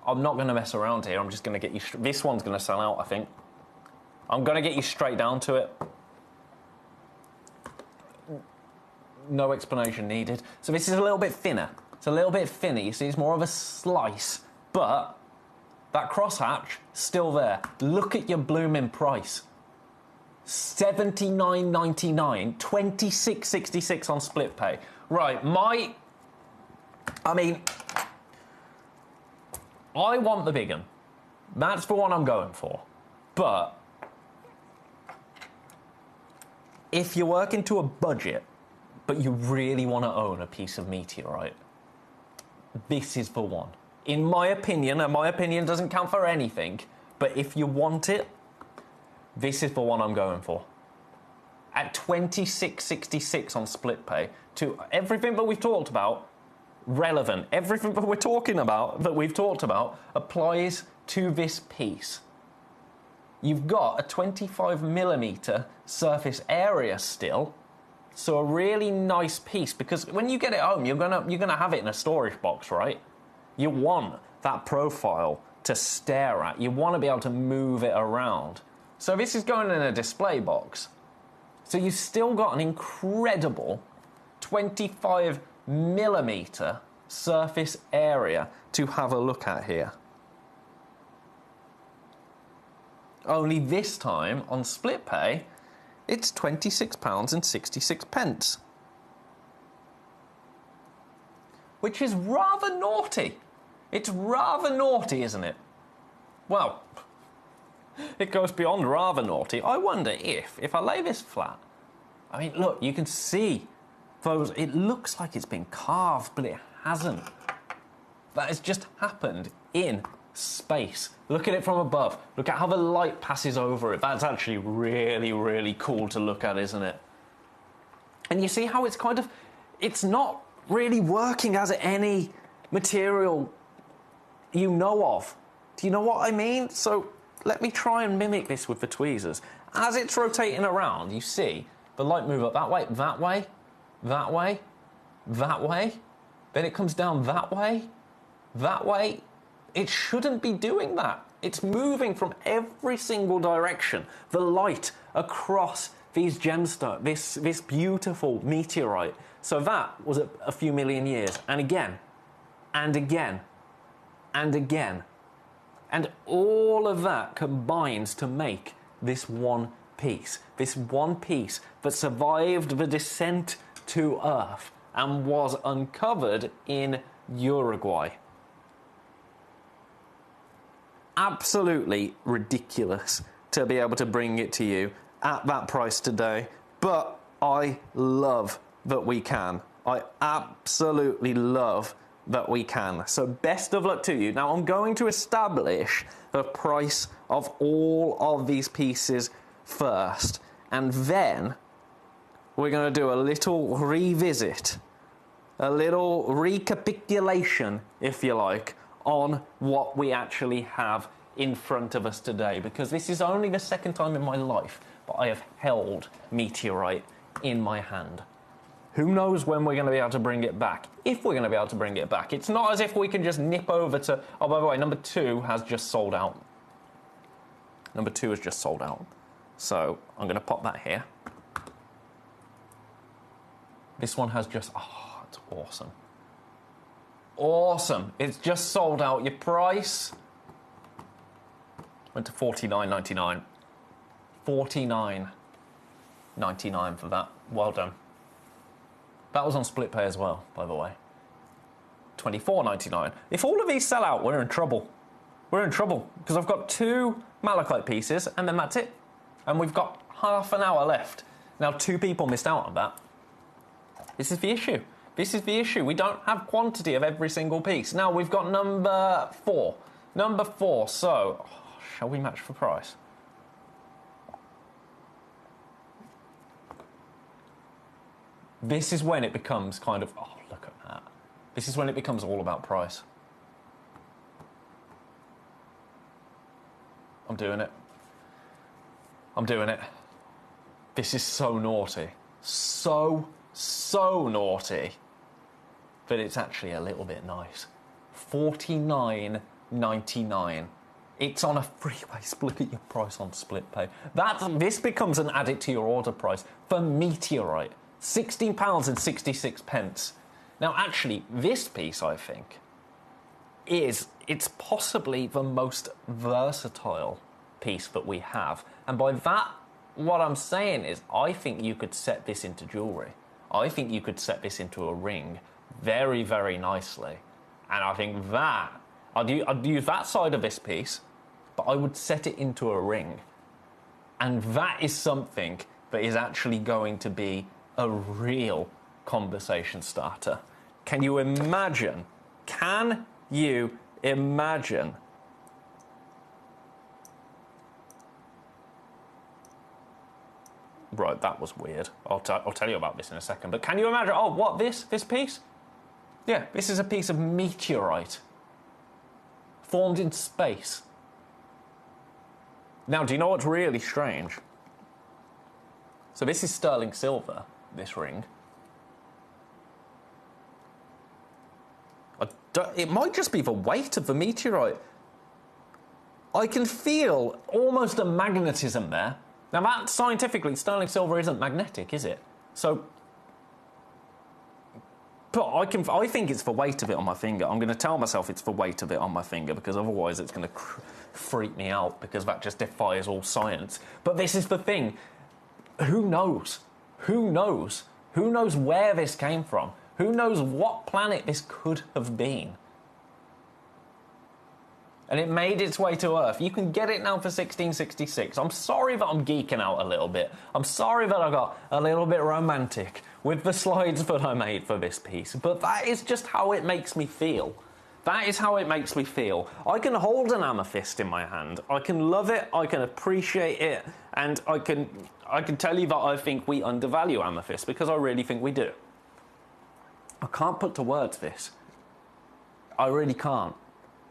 I'm not going to mess around here. I'm just going to get you... This one's going to sell out, I think. I'm going to get you straight down to it. No explanation needed. So this is a little bit thinner. It's a little bit thinner. You see, it's more of a slice. But that crosshatch, still there. Look at your blooming price. $79.99, $26.66 on split pay. Right, I mean, I want the big one. That's the one I'm going for. But if you're working to a budget, but you really want to own a piece of meteorite, this is the one. In my opinion, and my opinion doesn't count for anything, but if you want it, this is the one I'm going for. At $26.66 on split pay, to everything that we've talked about, relevant. Everything that we're talking about, that we've talked about, applies to this piece. You've got a 25mm surface area still, so a really nice piece, because when you get it home, you're gonna have it in a storage box, right? You want that profile to stare at. You want to be able to move it around. So this is going in a display box. So you've still got an incredible 25mm surface area to have a look at here. Only this time, on split pay, it's £26.66. Which is rather naughty. It's rather naughty, isn't it? Well, it goes beyond rather naughty. I wonder if I lay this flat, I mean, look, you can see those, it looks like it's been carved, but it hasn't. That has just happened in space. Look at it from above. Look at how the light passes over it. That's actually really, really cool to look at, isn't it? And you see how it's kind of, it's not really working as any material you know of. Do you know what I mean? So let me try and mimic this with the tweezers. As it's rotating around, you see the light move up that way, that way, that way, that way. Then it comes down that way, that way. It shouldn't be doing that. It's moving from every single direction. The light across these gemstones, this beautiful meteorite. So that was a few million years. And again, and again, and again. And all of that combines to make this one piece. This one piece that survived the descent to Earth and was uncovered in Uruguay. Absolutely ridiculous to be able to bring it to you at that price today, but I love that we can. I absolutely love that we can. So best of luck to you. Now I'm going to establish the price of all of these pieces first, and then we're going to do a little revisit, a little recapitulation, if you like, on what we actually have in front of us today, because this is only the second time in my life that I have held meteorite in my hand. Who knows when we're going to be able to bring it back, if we're going to be able to bring it back. It's not as if we can just nip over to... Oh, by the way, number 2 has just sold out. Number 2 has just sold out. So I'm going to pop that here. This one has just... Oh, it's awesome. Awesome. It's just sold out. Your price went to $49.99. $49.99 for that. Well done. That was on split pay as well, by the way. $24.99. If all of these sell out, we're in trouble. We're in trouble, because I've got 2 malachite pieces, and then that's it. And we've got half an hour left. Now, 2 people missed out on that. This is the issue. This is the issue. We don't have quantity of every single piece. Now, we've got number 4. Number 4, so... shall we match for price? This is when it becomes kind of... Oh, look at that. This is when it becomes all about price. I'm doing it. I'm doing it. This is so naughty. So naughty. But it's actually a little bit nice. $49.99. $29.99. It's on a freeway. Look at your price on SplitPay. This becomes an add it to your order price for Meteorite. £16.66. Now, actually, this piece, I think, it's possibly the most versatile piece that we have. And by that, what I'm saying is, I think you could set this into jewellery. I think you could set this into a ring very, very nicely. And I think that, I'd use that side of this piece, but I would set it into a ring. And that is something that is actually going to be a real conversation starter. Can you imagine? Can you imagine? Right, that was weird. I'll tell you about this in a second. But can you imagine? Oh, what, this piece? Yeah, this is a piece of meteorite formed in space. Now, do you know what's really strange? So this is sterling silver, this ring. It might just be the weight of the meteorite. I can feel almost a magnetism there. Now, that scientifically, sterling silver isn't magnetic, is it? So, but I think it's the weight of it on my finger. I'm going to tell myself it's the weight of it on my finger, because otherwise it's going to freak me out, because that just defies all science. But this is the thing. Who knows? Who knows? Who knows where this came from? Who knows what planet this could have been? And it made its way to Earth. You can get it now for $16.66. I'm sorry that I'm geeking out a little bit. I'm sorry that I got a little bit romantic with the slides that I made for this piece. But that is just how it makes me feel. That is how it makes me feel. I can hold an amethyst in my hand. I can love it. I can appreciate it. And I can tell you that I think we undervalue amethyst, because I really think we do. I can't put to words this. I really can't.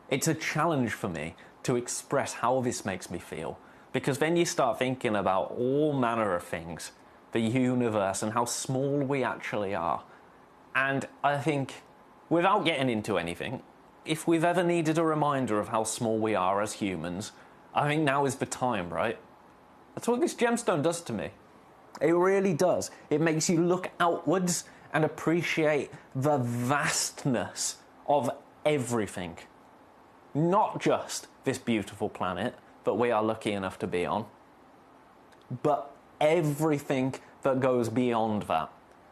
It's a challenge for me to express how this makes me feel, because then you start thinking about all manner of things, the universe and how small we actually are. And I think, without getting into anything, if we've ever needed a reminder of how small we are as humans, I think now is the time, right? That's what this gemstone does to me. It really does. It makes you look outwards and appreciate the vastness of everything. Not just this beautiful planet that we are lucky enough to be on, but everything that goes beyond that.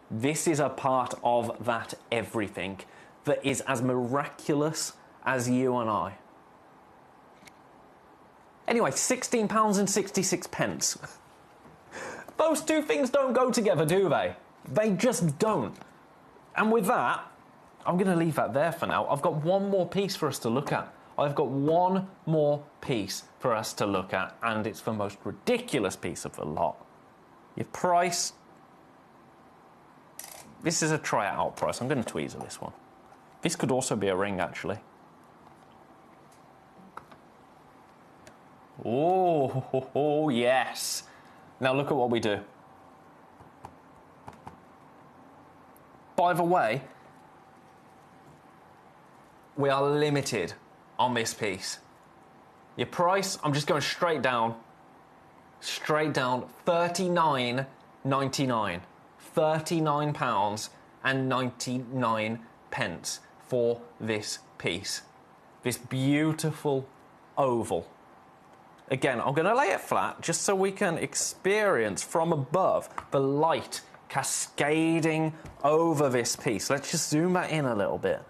This is a part of that everything that is as miraculous as you and I. Anyway, £16.66. Those two things don't go together, do they? They just don't. And with that, I'm going to leave that there for now. I've got one more piece for us to look at. I've got one more piece for us to look at, and it's the most ridiculous piece of the lot. Your price. This is a try-it-out price. I'm going to tweezer this one. This could also be a ring, actually. Oh, yes. Now look at what we do. By the way, we are limited on this piece. Your price, I'm just going straight down, £39.99. £39.99 for this piece. This beautiful oval. Again, I'm going to lay it flat just so we can experience from above the light cascading over this piece. Let's just zoom that in a little bit.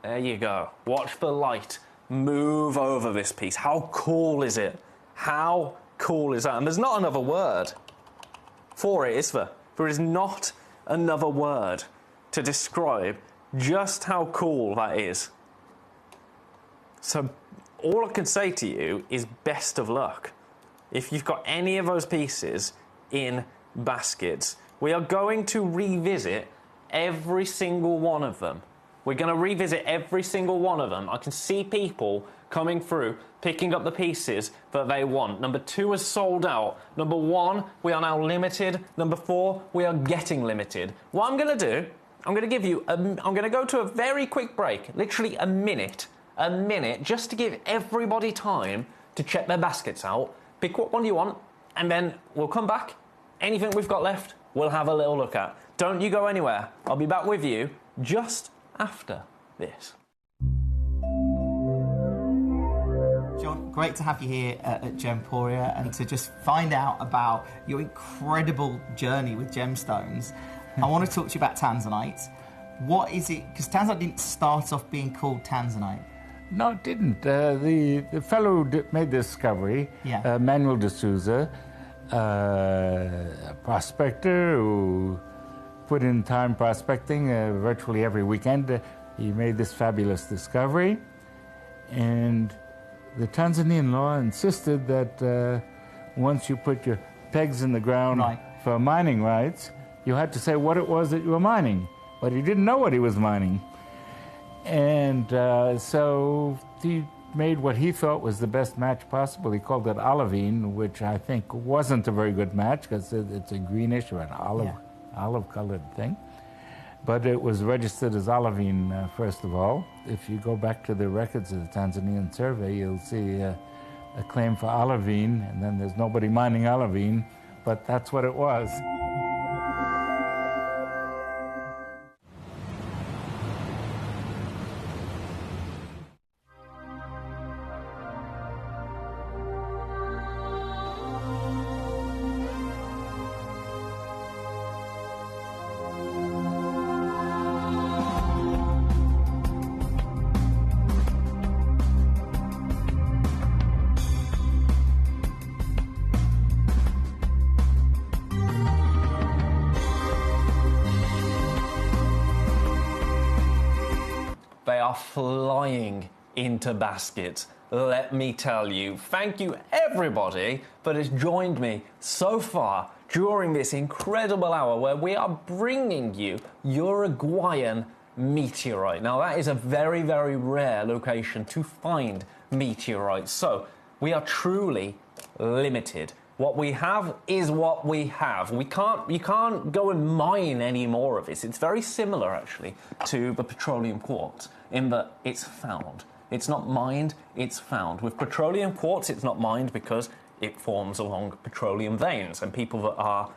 There you go. Watch the light move over this piece. How cool is it? How cool is that? And there's not another word for it, is there? There is not another word to describe just how cool that is. So all I can say to you is best of luck. If you've got any of those pieces in baskets, we are going to revisit every single one of them. We're going to revisit every single one of them. I can see people coming through, picking up the pieces that they want. Number 2 is sold out. Number 1, we are now limited. Number 4, we are getting limited. What I'm going to do, I'm going to give you, I'm going to go to a very quick break, literally a minute a minute just to give everybody time to check their baskets out, pick what one you want, and then we'll come back. Anything we've got left, we'll have a little look at. Don't you go anywhere. I'll be back with you just after this. John, great to have you here at Gemporia and to just find out about your incredible journey with gemstones. I want to talk to you about tanzanite. What is it? Because tanzanite didn't start off being called tanzanite. No, it didn't. The fellow who made the discovery, Manuel de Souza, a prospector who put in time prospecting virtually every weekend, he made this fabulous discovery. And the Tanzanian law insisted that once you put your pegs in the ground for mining rights, you had to say what it was that you were mining. But he didn't know what he was mining. And so he made what he thought was the best match possible. He called it olivine, which I think wasn't a very good match because it's a greenish or an olive-colored thing. But it was registered as olivine, first of all. If you go back to the records of the Tanzanian survey, you'll see a claim for olivine, and then there's nobody mining olivine, but that's what it was. They are flying into baskets, let me tell you. Thank you, everybody, that has joined me so far during this incredible hour where we are bringing you Uruguayan meteorite. Now, that is a very, very rare location to find meteorites, so we are truly limited. What we have is what we have. You can't go and mine any more of this. It's very similar, actually, to the petroleum quartz in that it's found. It's not mined, it's found. With petroleum quartz, it's not mined because it forms along petroleum veins, and people that are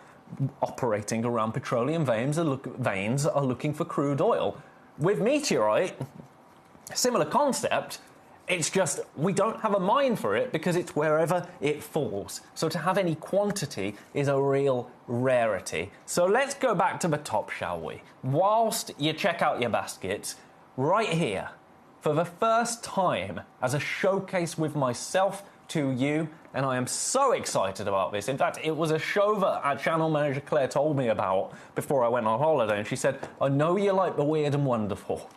operating around petroleum veins are looking for crude oil. With meteorite, similar concept. It's just we don't have a mine for it because it's wherever it falls. So to have any quantity is a real rarity. So let's go back to the top, shall we? Whilst you check out your baskets, right here, for the first time as a showcase with myself to you, and I am so excited about this. In fact, it was a show that our channel manager Claire told me about before I went on holiday, and she said, I know you like the weird and wonderful.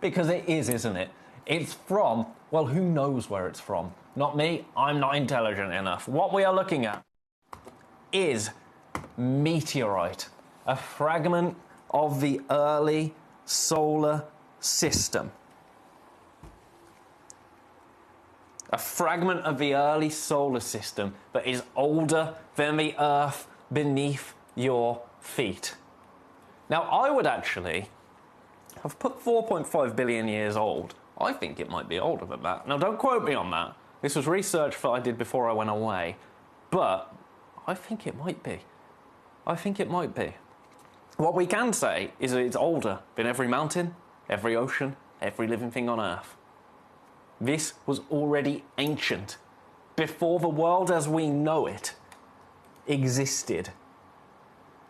Because it is, isn't it? It's from, well, who knows where it's from? Not me, I'm not intelligent enough. What we are looking at is meteorite, a fragment of the early solar system. A fragment of the early solar system that is older than the Earth beneath your feet. Now, I would actually have put 4.5 billion years old. I think it might be older than that. Now, don't quote me on that. This was research that I did before I went away. But I think it might be. I think it might be. What we can say is that it's older than every mountain, every ocean, every living thing on Earth. This was already ancient, before the world as we know it existed.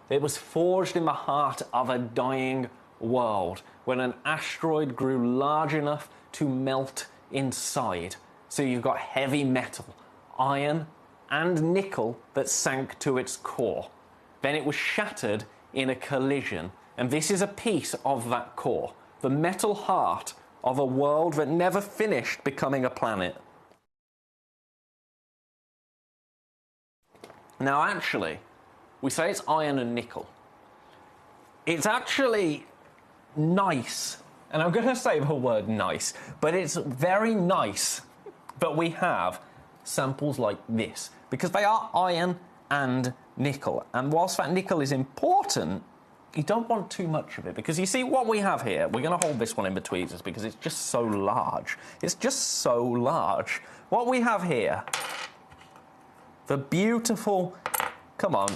It was forged in the heart of a dying world when an asteroid grew large enough to melt inside. So you've got heavy metal, iron and nickel that sank to its core. Then it was shattered in a collision, and this is a piece of that core, the metal heart of a world that never finished becoming a planet. Now, actually, we say it's iron and nickel. It's actually nice, and I'm going to say the word nice, but it's very nice that we have samples like this, because they are iron and nickel. And whilst that nickel is important, you don't want too much of it, because you see what we have here. We're going to hold this one in between us because it's just so large. It's just so large. What we have here, the beautiful... Come on.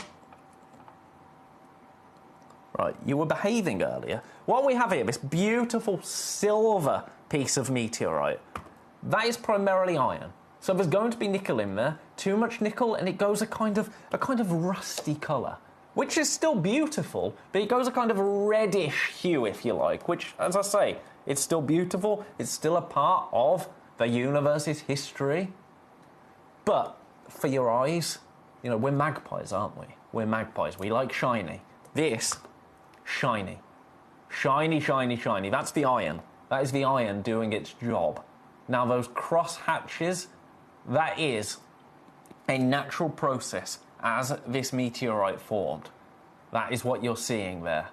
Right, you were behaving earlier. What we have here, this beautiful silver piece of meteorite, that is primarily iron. So there's going to be nickel in there, too much nickel, and it goes a kind of rusty colour, which is still beautiful, but it goes a kind of reddish hue, if you like, which, as I say, it's still beautiful, it's still a part of the universe's history. But for your eyes, you know, we're magpies, aren't we? We're magpies. We like shiny. This, shiny. Shiny, shiny, shiny. That's the iron. That is the iron doing its job. Now, those cross hatches, that is a natural process as this meteorite formed. That is what you're seeing there.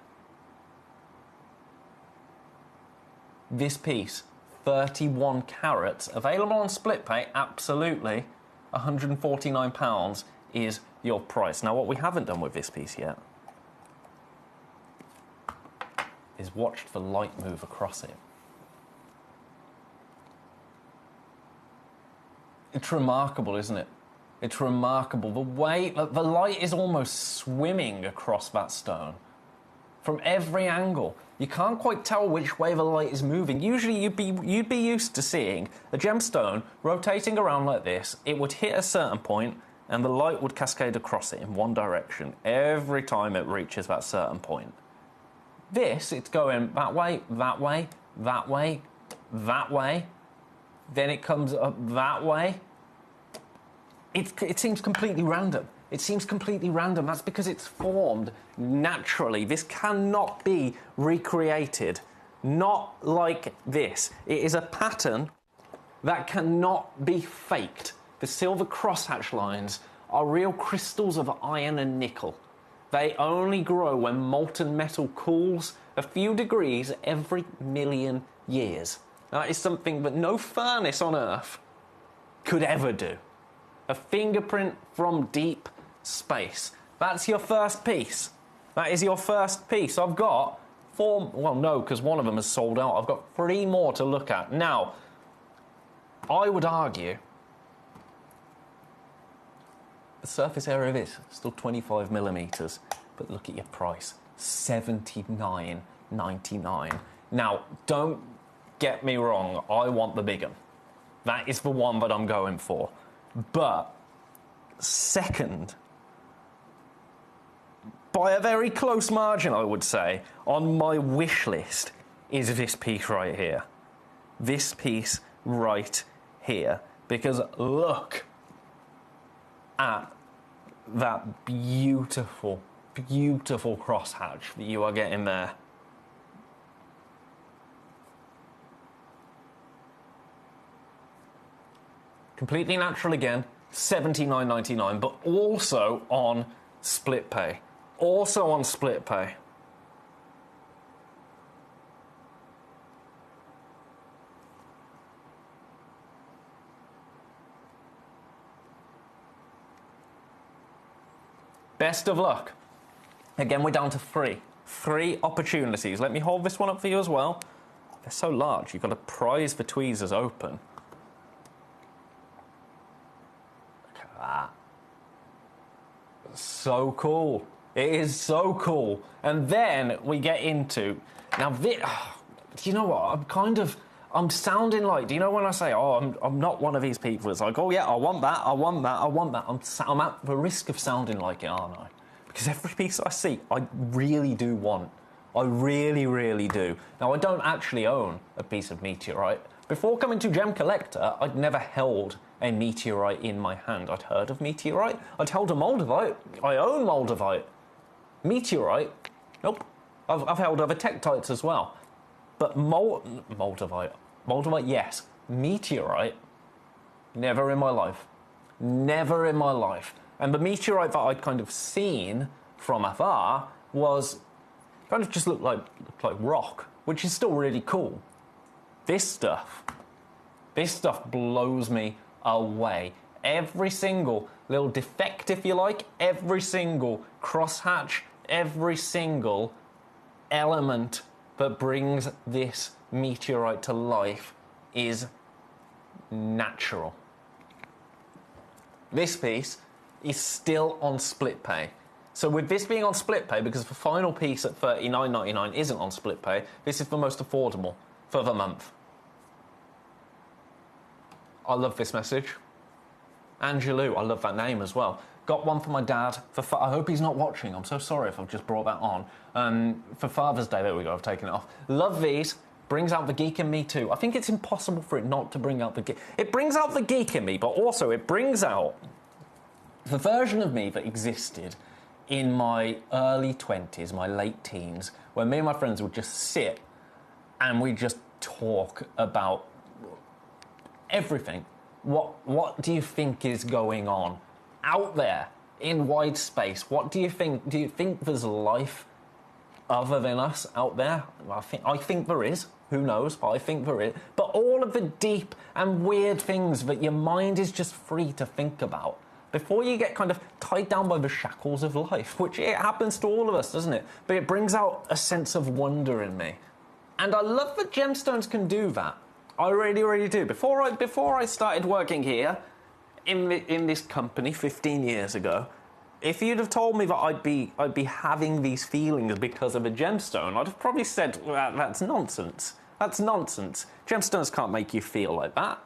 This piece, 31 carats, available on split pay, absolutely. £149 is your price. Now, what we haven't done with this piece yet is watched the light move across it. It's remarkable, isn't it? It's remarkable. The way the light is almost swimming across that stone from every angle. You can't quite tell which way the light is moving. Usually you'd be used to seeing a gemstone rotating around like this. It would hit a certain point and the light would cascade across it in one direction every time it reaches that certain point. This, it's going that way, that way, that way, that way. Then it comes up that way. It seems completely random. It seems completely random. That's because it's formed naturally. This cannot be recreated. Not like this. It is a pattern that cannot be faked. The silver crosshatch lines are real crystals of iron and nickel. They only grow when molten metal cools a few degrees every million years. That is something that no furnace on Earth could ever do. A fingerprint from deep space. That's your first piece. That is your first piece. I've got 4... Well, no, because one of them is sold out. I've got 3 more to look at. Now, I would argue the surface area of this is still 25 millimetres, but look at your price. $79.99. Now, don't get me wrong, I want the big one. That is the one that I'm going for. But second, by a very close margin, I would say, on my wish list is this piece right here. This piece right here. Because look at that beautiful, beautiful crosshatch that you are getting there. Completely natural again, $79.99, but also on split pay. Also on split pay. Best of luck. Again, we're down to 3. 3 opportunities. Let me hold this one up for you as well. They're so large, you've got to prise the tweezers open. So cool. It is so cool. And then we get into... Now, do you know what? I'm sounding like... Do you know when I say, oh, I'm not one of these people? It's like, oh, yeah, I want that, I want that, I want that. I'm at the risk of sounding like it, aren't I? Because every piece I see, I really do want. I really, really do. Now, I don't actually own a piece of meteorite. Before coming to Gemcollector, I'd never held a meteorite in my hand. I'd heard of meteorite. I'd held a moldavite. I own moldavite. Meteorite? Nope. I've held other tektites as well. But moldavite. Moldavite, yes. Meteorite? Never in my life. Never in my life. And the meteorite that I'd kind of seen from afar was kind of just looked like rock, which is still really cool. This stuff blows me away. Every single little defect, if you like, every single crosshatch, every single element that brings this meteorite to life is natural. This piece is still on split pay. So with this being on split pay, because the final piece at $39.99 isn't on split pay, this is the most affordable for the month. I love this message. Angelou, I love that name as well. Got one for my dad. I hope he's not watching. I'm so sorry if I've just brought that on. For Father's Day, there we go, I've taken it off. Love these. Brings out the geek in me too. I think it's impossible for it not to bring out the geek. It brings out the geek in me, but also it brings out the version of me that existed in my early 20s, my late teens, where me and my friends would just sit and we just talk about everything. What do you think is going on out there in wide space? What do you think? Do you think there's life other than us out there? I think there is. Who knows? I think there is. But all of the deep and weird things that your mind is just free to think about before you get kind of tied down by the shackles of life, which it happens to all of us, doesn't it? But it brings out a sense of wonder in me. And I love that gemstones can do that. I really, really do. Before I started working here in this company 15 years ago, if you'd have told me that I'd be having these feelings because of a gemstone, I'd have probably said, well, that's nonsense. That's nonsense. Gemstones can't make you feel like that.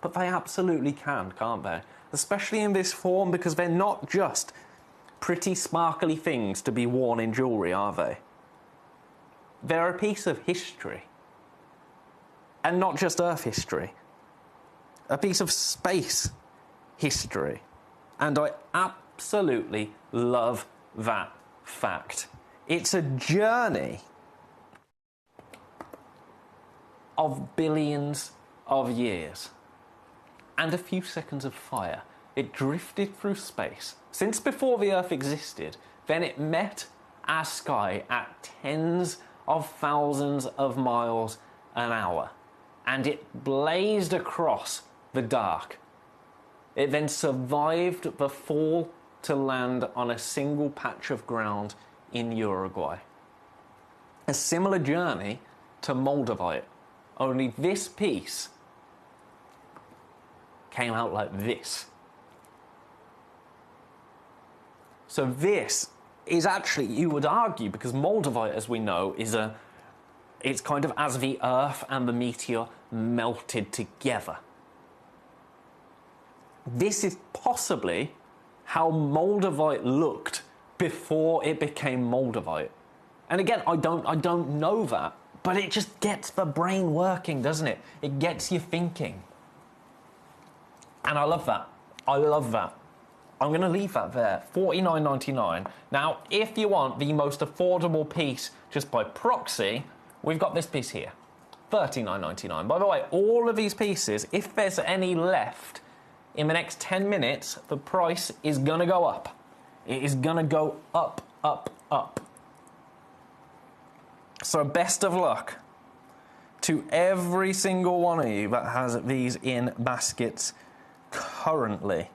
But they absolutely can, can't they? Especially in this form, because they're not just pretty sparkly things to be worn in jewellery, are they? They're a piece of history. And not just Earth history. A piece of space history. And I absolutely love that fact. It's a journey of billions of years and a few seconds of fire. It drifted through space since before the Earth existed. Then it met our sky at tens of thousands of miles an hour, and it blazed across the dark. It then survived the fall to land on a single patch of ground in Uruguay. A similar journey to Moldavite, only this piece came out like this. So this is actually, you would argue, because Moldavite, as we know, it's kind of as the Earth and the meteor melted together. This is possibly how Moldavite looked before it became Moldavite. And again, I don't know that, but it just gets the brain working, doesn't it? It gets you thinking. And I love that. I love that. I'm going to leave that there. $49.99. Now, if you want the most affordable piece just by proxy, we've got this piece here. $39.99. By the way, all of these pieces, if there's any left, in the next 10 minutes, the price is going to go up. It is going to go up, up, up. So best of luck to every single one of you that has these in baskets currently.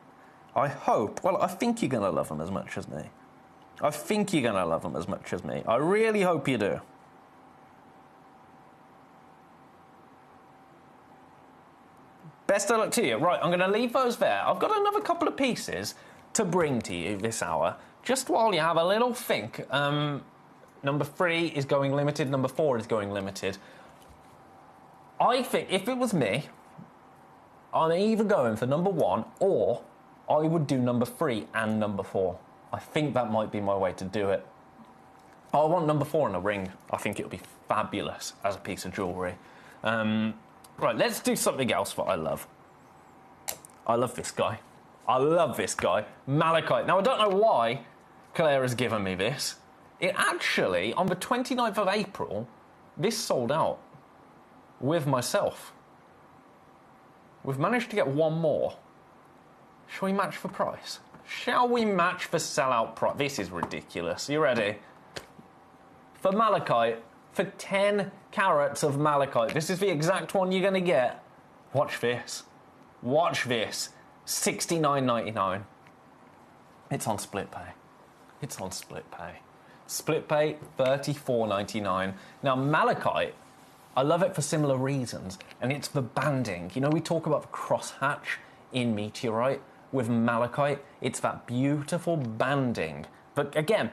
I hope, well, I think you're going to love them as much as me. I think you're going to love them as much as me. I really hope you do. Best of luck to you. Right, I'm going to leave those there. I've got another couple of pieces to bring to you this hour, just while you have a little think. Number 3 is going limited, number 4 is going limited. I think, if it was me, I'm either going for number 1 or I would do number 3 and number 4. I think that might be my way to do it. I want number 4 in a ring. I think it would be fabulous as a piece of jewellery. Right, let's do something else that I love. I love this guy. I love this guy. Malachite. Now, I don't know why Claire has given me this. It actually, on the 29th of April, this sold out with myself. We've managed to get one more. Shall we match for price? Shall we match for sellout price? This is ridiculous. You ready? For malachite, for 10 carats of malachite. This is the exact one you're going to get. Watch this. Watch this. $69.99. It's on split pay. It's on split pay. Split pay, $34.99. Now, malachite, I love it for similar reasons, and it's the banding. You know, we talk about the crosshatch in meteorite. With malachite, it's that beautiful banding. But again,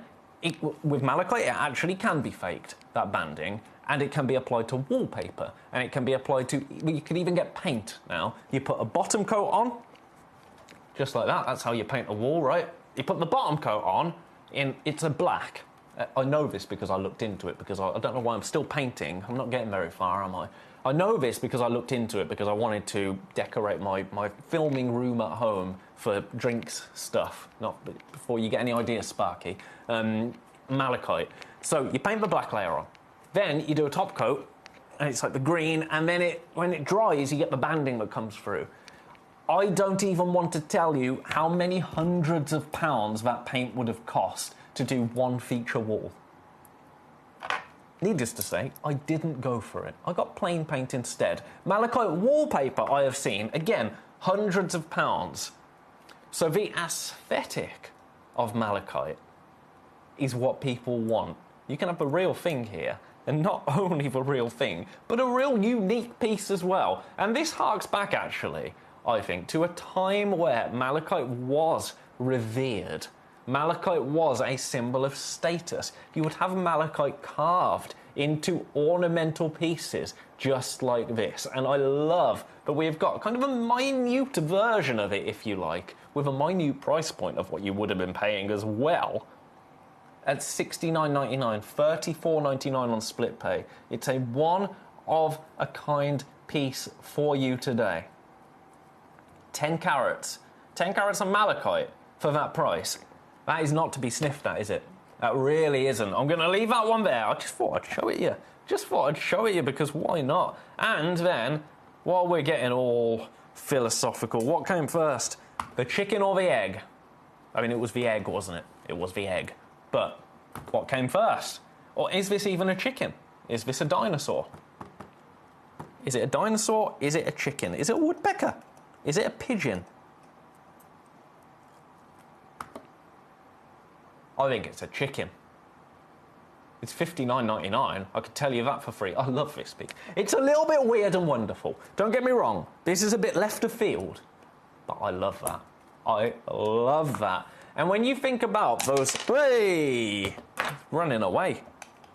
with malachite, it actually can be faked, that banding, and it can be applied to wallpaper, and it can be applied to, you can even get paint now. You put a bottom coat on, just like that. That's how you paint a wall, right? You put the bottom coat on, it's a black. I know this because I looked into it, because I don't know why I'm still painting. I'm not getting very far, am I? I know this because I looked into it, because I wanted to decorate my filming room at home for drinks stuff, not before you get any ideas, Sparky. Malachite. So you paint the black layer on. Then you do a top coat, and it's like the green, and then when it dries, you get the banding that comes through. I don't even want to tell you how many hundreds of pounds that paint would have cost to do one feature wall. Needless to say, I didn't go for it. I got plain paint instead. Malachite wallpaper I have seen, again, hundreds of pounds. So the aesthetic of malachite is what people want. You can have the real thing here, and not only the real thing, but a real unique piece as well. And this harks back, actually, I think, to a time where malachite was revered. Malachite was a symbol of status. You would have malachite carved into ornamental pieces just like this. And I love that we've got kind of a minute version of it, if you like, with a minute price point of what you would have been paying as well. At $69.99, $34.99 on split pay. It's a one-of-a-kind piece for you today. 10 carats. 10 carats of malachite for that price. That is not to be sniffed at, is it? That really isn't. I'm going to leave that one there. I just thought I'd show it you. Just thought I'd show it you, because why not? And then, while we're getting all philosophical, what came first? The chicken or the egg? I mean, it was the egg, wasn't it? It was the egg. But what came first? Or is this even a chicken? Is this a dinosaur? Is it a dinosaur? Is it a chicken? Is it a woodpecker? Is it a pigeon? I think it's a chicken. It's $59.99. I could tell you that for free. I love this piece. It's a little bit weird and wonderful. Don't get me wrong. This is a bit left of field. But I love that. I love that. And when you think about those... Hey! Running away.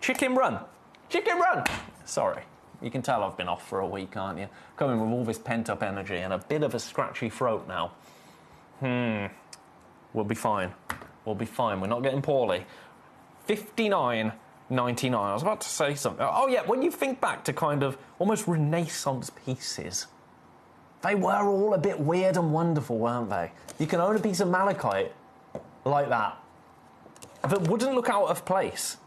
Chicken run. Chicken run! Sorry. You can tell I've been off for a week, can't you? Coming with all this pent-up energy and a bit of a scratchy throat now. We'll be fine. We'll be fine. We're not getting poorly. $59.99. I was about to say something. Oh, yeah, when you think back to kind of almost Renaissance pieces, they were all a bit weird and wonderful, weren't they? You can own a piece of malachite like that wouldn't look out of place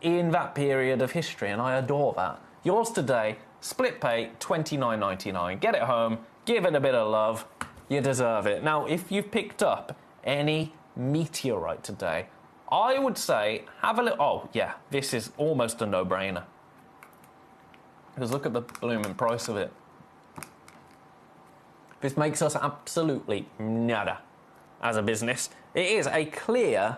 in that period of history, and I adore that. Yours today, split pay, $29.99. Get it home, give it a bit of love, you deserve it. Now, if you've picked up any meteorite today, I would say have a little... Oh, yeah, this is almost a no-brainer. Because look at the blooming price of it. This makes us absolutely nada as a business. It is a clear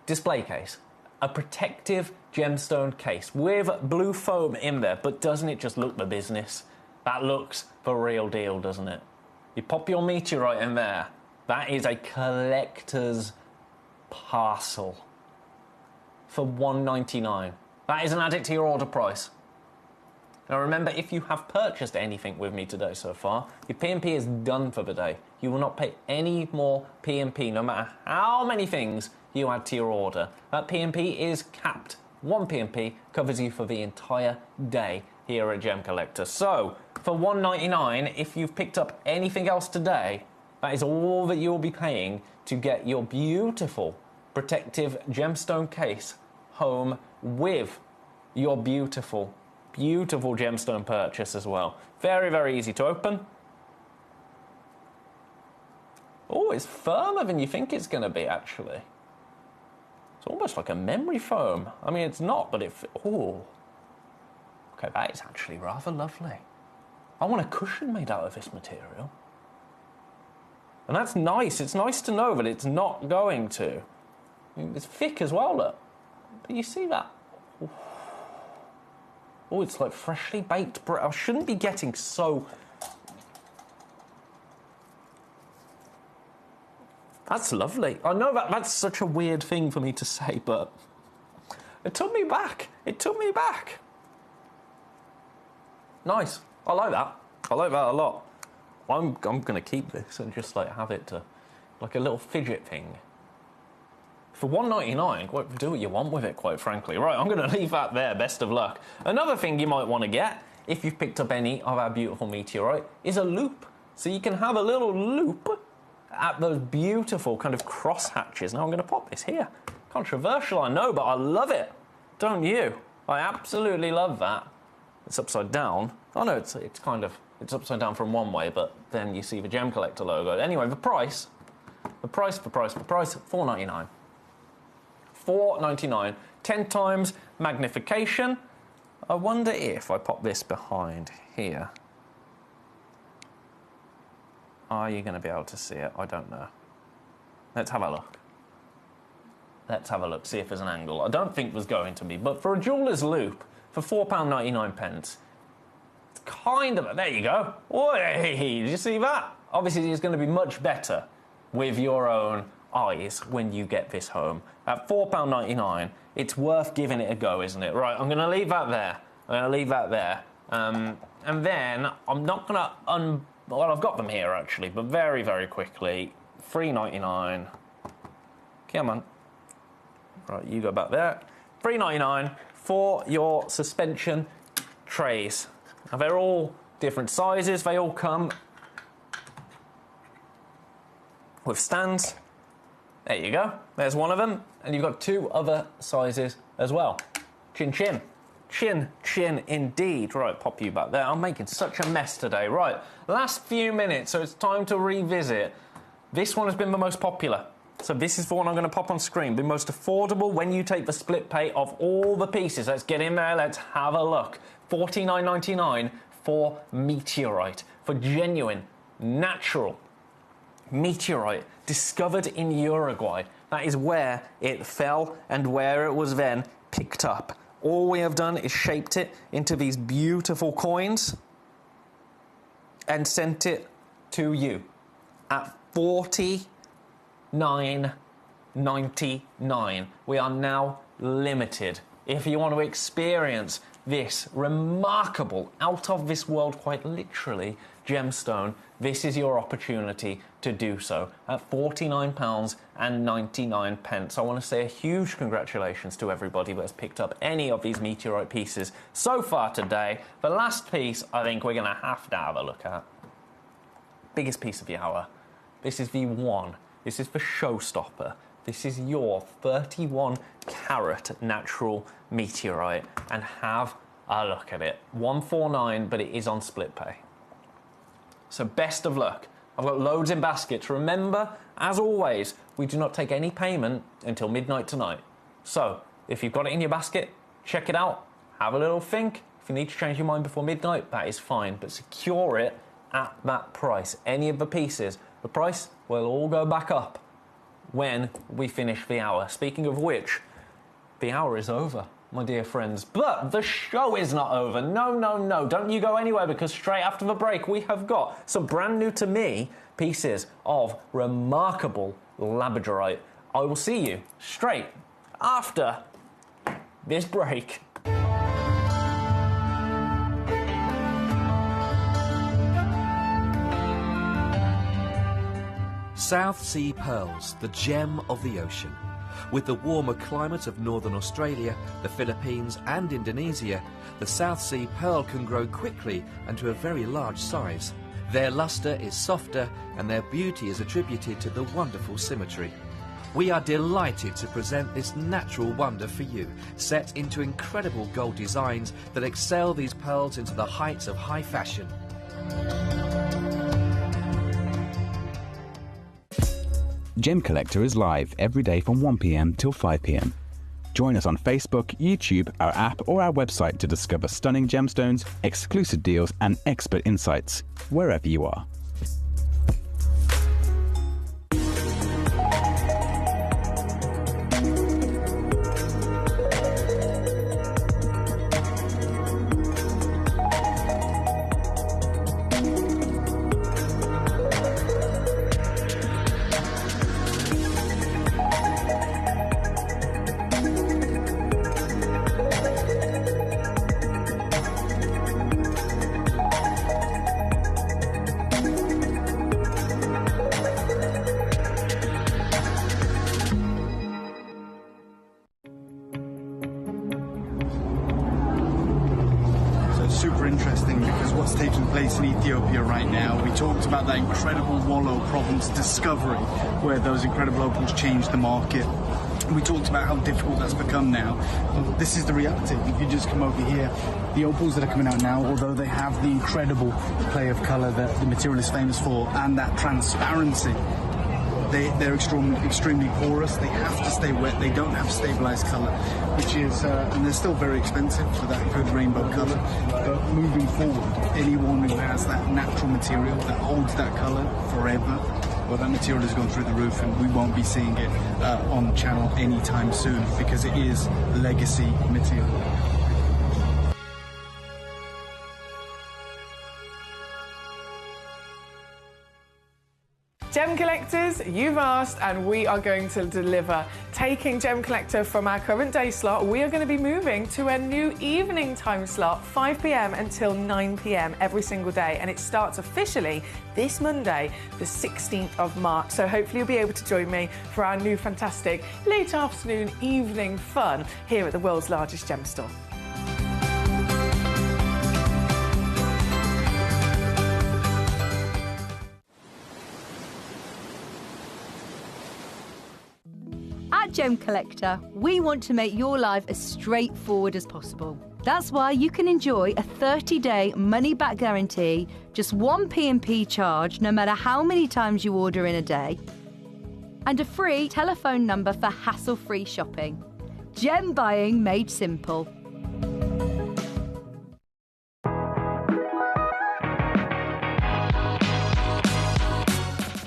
display case, a protective gemstone case with blue foam in there, but doesn't it just look the business? That looks the real deal, doesn't it? You pop your meteorite in there, that is a collector's parcel for $1.99. That isn't added to your order price. Now remember, if you have purchased anything with me today so far, your P&P is done for the day. You will not pay any more P&P, no matter how many things you add to your order. That P&P is capped. One P&P covers you for the entire day here at Gemcollector. So, for $1.99, if you've picked up anything else today, that is all that you'll be paying to get your beautiful protective gemstone case home with your beautiful gemstone purchase as well. Very, very easy to open. Oh, it's firmer than you think it's going to be, actually. It's almost like a memory foam. I mean, it's not, but oh. Okay, that is actually rather lovely. I want a cushion made out of this material. And that's nice. It's nice to know that it's not going to. I mean, it's thick as well, look. But you see that? Oh, it's like freshly baked bread. I shouldn't be getting so... That's lovely. I know that's such a weird thing for me to say, but it took me back. It took me back. Nice. I like that. I like that a lot. I'm going to keep this and just like have it to, like a little fidget thing. For $1.99, do what you want with it, quite frankly. Right, I'm going to leave that there. Best of luck. Another thing you might want to get, if you've picked up any of our beautiful meteorite, is a loop. So you can have a little loop at those beautiful kind of cross hatches. Now I'm going to pop this here. Controversial, I know, but I love it. Don't you? I absolutely love that. It's upside down. Oh no, it's upside down from one way, but then you see the Gemcollector logo. Anyway, the price, $4.99. $4.99. 10 times magnification. I wonder if I pop this behind here. Are you going to be able to see it? I don't know. Let's have a look. Let's have a look, see if there's an angle. I don't think there's going to be, but for a jeweller's loop, for £4.99, it's kind of... There you go. Oi, did you see that? Obviously, it's going to be much better with your own eyes when you get this home. At £4.99, it's worth giving it a go, isn't it? Right, I'm going to leave that there. And then I'm not going to... Well, I've got them here, actually, but very, very quickly. $3.99. Come on. Right, you go back there. $3.99 for your suspension trays. Now, they're all different sizes. They all come with stands. There you go. There's one of them. And you've got 2 other sizes as well. Chin, chin. Chin, chin indeed. Right, pop you back there. I'm making such a mess today. Right, last few minutes, so it's time to revisit. This one has been the most popular. So this is the one I'm going to pop on screen. The most affordable when you take the split pay of all the pieces. Let's get in there. Let's have a look. $49.99 for meteorite. For genuine, natural meteorite discovered in Uruguay. That is where it fell and where it was then picked up. All we have done is shaped it into these beautiful coins and sent it to you at $49.99. We are now limited. If you want to experience this remarkable, out of this world, quite literally, gemstone, this is your opportunity to do so at £49.99. I want to say a huge congratulations to everybody that has picked up any of these meteorite pieces so far today. The last piece I think we're going to have a look at. Biggest piece of the hour. This is the one. This is the showstopper. This is your 31 carat natural meteorite, and have a look at it. $149, but it is on split pay. So best of luck. I've got loads in baskets. Remember, as always, we do not take any payment until midnight tonight. So if you've got it in your basket, check it out. Have a little think. If you need to change your mind before midnight, that is fine. But secure it at that price. Any of the pieces, the price will all go back up when we finish the hour. Speaking of which, the hour is over, my dear friends. But the show is not over. No, no, no. Don't you go anywhere, because straight after the break, we have got some brand new to me pieces of remarkable labradorite. I will see you straight after this break. South Sea pearls, the gem of the ocean. With the warmer climate of northern Australia, the Philippines and Indonesia, the South Sea pearl can grow quickly and to a very large size. Their luster is softer and their beauty is attributed to the wonderful symmetry. We are delighted to present this natural wonder for you, set into incredible gold designs that excel these pearls into the heights of high fashion. Gemcollector is live every day from 1 p.m. till 5 p.m. Join us on Facebook, YouTube, our app or our website to discover stunning gemstones, exclusive deals and expert insights wherever you are. Ethiopia right now. We talked about that incredible Wallow Province discovery, where those incredible opals changed the market. We talked about how difficult that's become now. Well, this is the reality. If you just come over here, the opals that are coming out now, although they have the incredible play of colour that the material is famous for, and that transparency, they're extremely porous. They have to stay wet. They don't have stabilized color, which is, and they're still very expensive for that good rainbow color. But moving forward, anyone who has that natural material that holds that color forever, well, that material has gone through the roof, and we won't be seeing it on the channel anytime soon, because it is legacy material. Gem collectors, you've asked and we are going to deliver. Taking Gem Collector from our current day slot, we are going to be moving to a new evening time slot, 5 p.m. until 9 p.m. every single day, and it starts officially this Monday, the 16th of March. So hopefully you'll be able to join me for our new fantastic late afternoon evening fun here at the world's largest gem store. At Gem Collector, we want to make your life as straightforward as possible. That's why you can enjoy a 30-day money-back guarantee, just one P&P charge no matter how many times you order in a day, and a free telephone number for hassle-free shopping. Gem buying made simple.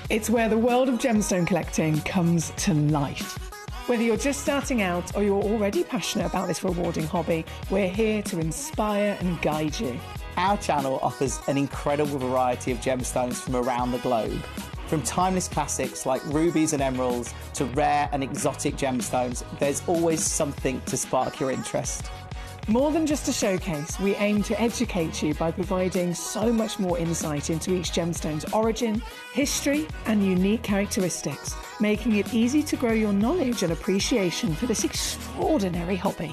It's where the world of gemstone collecting comes to life. Whether you're just starting out or you're already passionate about this rewarding hobby, we're here to inspire and guide you. Our channel offers an incredible variety of gemstones from around the globe. From timeless classics like rubies and emeralds to rare and exotic gemstones, there's always something to spark your interest. More than just a showcase, we aim to educate you by providing so much more insight into each gemstone's origin, history, and unique characteristics, making it easy to grow your knowledge and appreciation for this extraordinary hobby.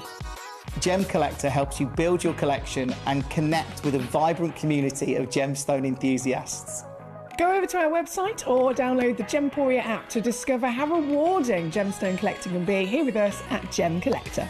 Gem Collector helps you build your collection and connect with a vibrant community of gemstone enthusiasts. Go over to our website or download the Gemporia app to discover how rewarding gemstone collecting can be here with us at Gem Collector.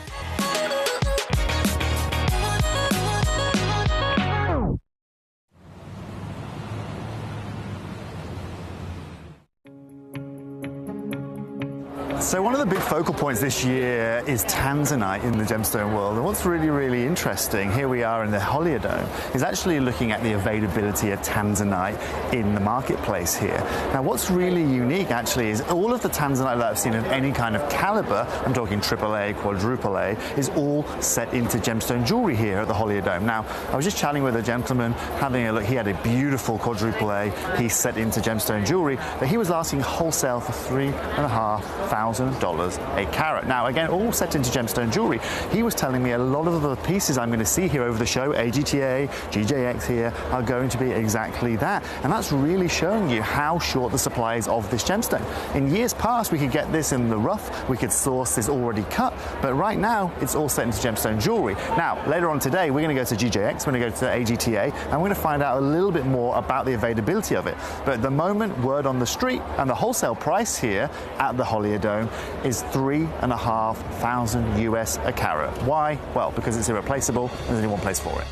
So one of the big focal points this year is Tanzanite in the gemstone world. And what's really, really interesting, here we are in the Holiodome, is actually looking at the availability of Tanzanite in the marketplace here. Now what's really unique actually is all of the Tanzanite that I've seen of any kind of caliber, I'm talking AAA, quadruple A, is all set into gemstone jewelry here at the Holiodome. Now, I was just chatting with a gentleman, having a look, he had a beautiful quadruple A, he's set into gemstone jewelry, but he was asking wholesale for $3,500 a carat. Now, again, all set into gemstone jewelry. He was telling me a lot of the pieces I'm going to see here over the show, AGTA, GJX here, are going to be exactly that. And that's really showing you how short the supply is of this gemstone. In years past, we could get this in the rough, we could source this already cut, but right now, it's all set into gemstone jewelry. Now, later on today, we're going to go to GJX, we're going to go to AGTA, and we're going to find out a little bit more about the availability of it. But at the moment, word on the street, and the wholesale price here at the Holiodome is $3,500 US a carat. Why? Well, because it's irreplaceable and there's only one place for it.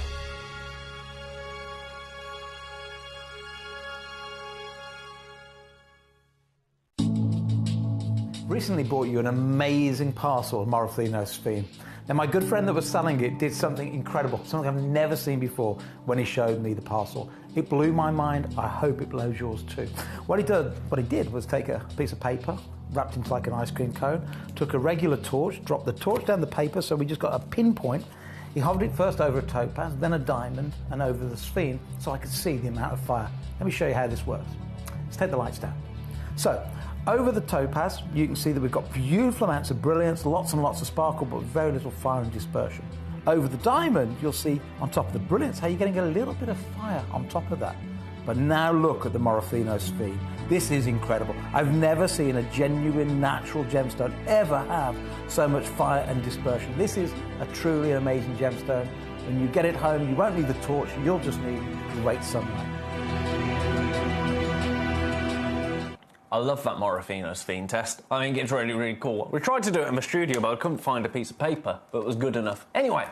Recently bought you an amazing parcel of Morofino sphene. Now my good friend that was selling it did something incredible, something I've never seen before when he showed me the parcel. It blew my mind. I hope it blows yours too. What he did was take a piece of paper, wrapped into like an ice cream cone, took a regular torch, dropped the torch down the paper so we just got a pinpoint. He hovered it first over a topaz, then a diamond, and over the sphene so I could see the amount of fire. Let me show you how this works. Let's take the lights down. So, over the topaz, you can see that we've got beautiful amounts of brilliance, lots and lots of sparkle, but very little fire and dispersion. Over the diamond, you'll see on top of the brilliance how you're getting a little bit of fire on top of that. But now look at the Morofino sphene. This is incredible. I've never seen a genuine natural gemstone ever have so much fire and dispersion. This is a truly amazing gemstone. When you get it home, you won't need the torch, you'll just need great sunlight. I love that Morofino sphen test. I think it's really, really cool. We tried to do it in the studio, but I couldn't find a piece of paper that was good enough. Anyway,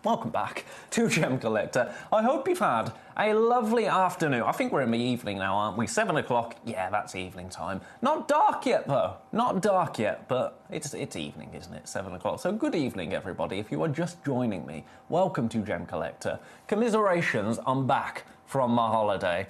welcome back to Gem Collector. I hope you've had a lovely afternoon. I think we're in the evening now, aren't we? 7 o'clock. Yeah, that's evening time. Not dark yet, though. Not dark yet, but it's evening, isn't it? 7 o'clock. So good evening, everybody. If you are just joining me, welcome to Gem Collector. Commiserations, I'm back from my holiday.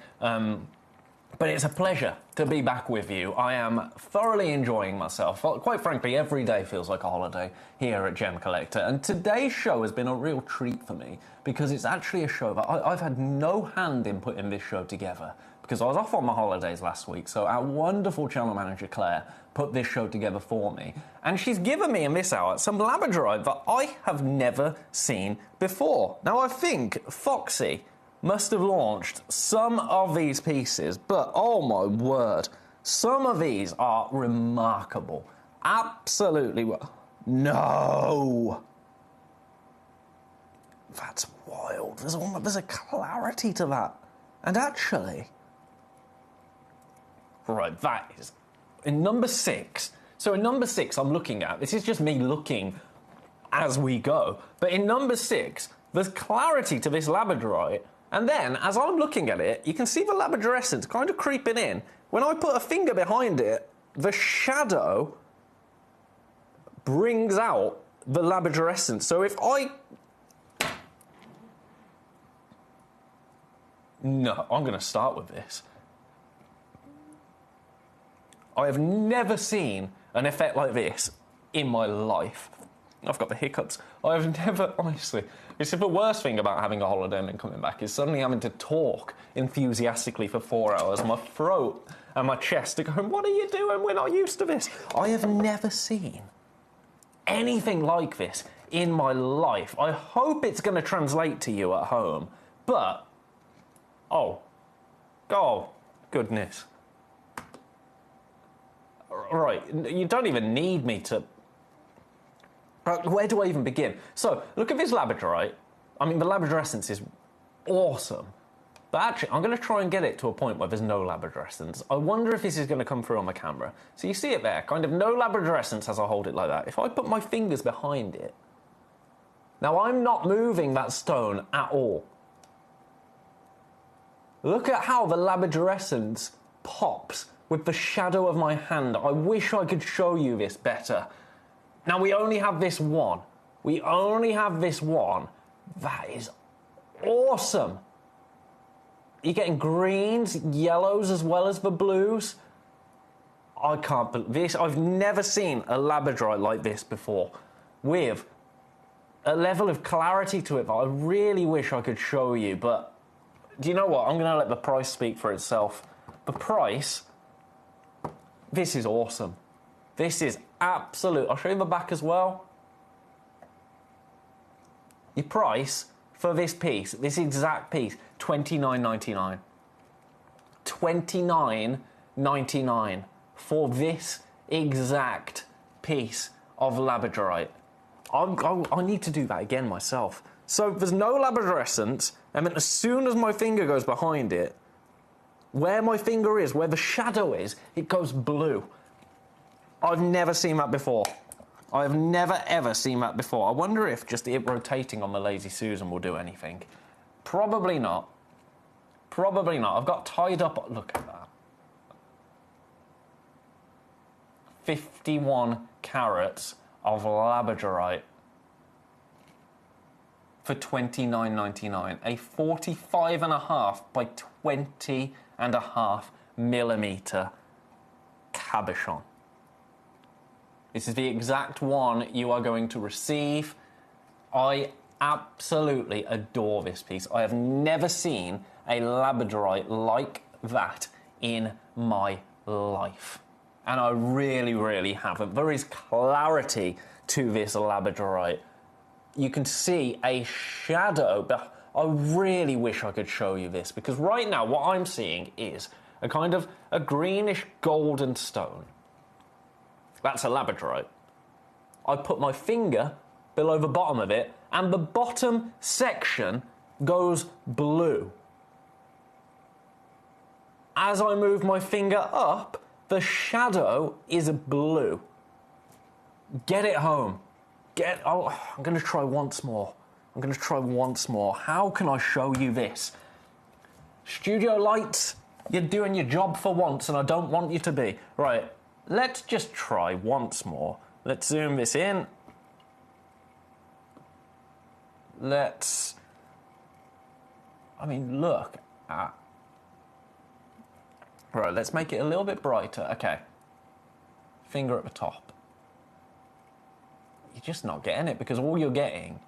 But it's a pleasure to be back with you. I am thoroughly enjoying myself. Quite frankly, every day feels like a holiday here at Gem Collector. And today's show has been a real treat for me because it's actually a show that I've had no hand in putting this show together because I was off on my holidays last week. So our wonderful channel manager, Claire, put this show together for me. And she's given me in this hour some labradorite that I have never seen before. Now, I think Foxy must have launched some of these pieces, but oh my word, some of these are remarkable. Absolutely. No! That's wild. There's a clarity to that. And actually, right, that is in number 6. So in number 6, I'm looking at, this is just me looking as we go, but in number 6, there's clarity to this labradorite. And then, as I'm looking at it, you can see the labradorescence kind of creeping in. When I put a finger behind it, the shadow brings out the labradorescence. So if I... No, I'm going to start with this. I have never seen an effect like this in my life. I've got the hiccups. I've never, honestly... It's the worst thing about having a holiday and then coming back is suddenly having to talk enthusiastically for 4 hours. My throat and my chest are going, what are you doing? We're not used to this. I have never seen anything like this in my life. I hope it's going to translate to you at home. But, oh, goodness. Right, you don't even need me to... Where do I even begin? So, look at this labradorite. I mean, the labradorescence is awesome. But actually, I'm going to try and get it to a point where there's no labradorescence. I wonder if this is going to come through on the camera. So you see it there, kind of no labradorescence as I hold it like that. If I put my fingers behind it... Now, I'm not moving that stone at all. Look at how the labradorescence pops with the shadow of my hand. I wish I could show you this better. Now, we only have this one. We only have this one. That is awesome. You're getting greens, yellows, as well as the blues. I can't believe this. I've never seen a labradorite like this before, with a level of clarity to it that I really wish I could show you. But do you know what? I'm going to let the price speak for itself. The price, this is awesome. This is absolute. I'll show you the back as well. Your price for this piece, this exact piece, $29.99. $29.99 for this exact piece of labradorite. I need to do that again myself. So there's no labradorescence, and then as soon as my finger goes behind it, where my finger is, where the shadow is, it goes blue. I've never seen that before. I've never, ever seen that before. I wonder if just it rotating on the Lazy Susan will do anything. Probably not. Probably not. I've got tied up... Look at that. 51 carats of labradorite for $29.99. A 45.5 by 20.5 millimetre cabochon. This is the exact one you are going to receive. I absolutely adore this piece. I have never seen a labradorite like that in my life. And I really, really haven't. There is clarity to this labradorite. You can see a shadow. I really wish I could show you this, because right now what I'm seeing is a kind of a greenish golden stone. That's a labradorite. I put my finger below the bottom of it, and the bottom section goes blue. As I move my finger up, The shadow is blue. Get it home. I'm going to try once more. How can I show you this? Studio lights, you're doing your job for once, and I don't want you to be. Right, let's just try once more. Let's zoom this in. Look at... Right, let's make it a little bit brighter. Okay. Finger at the top. You're just not getting it, because all you're getting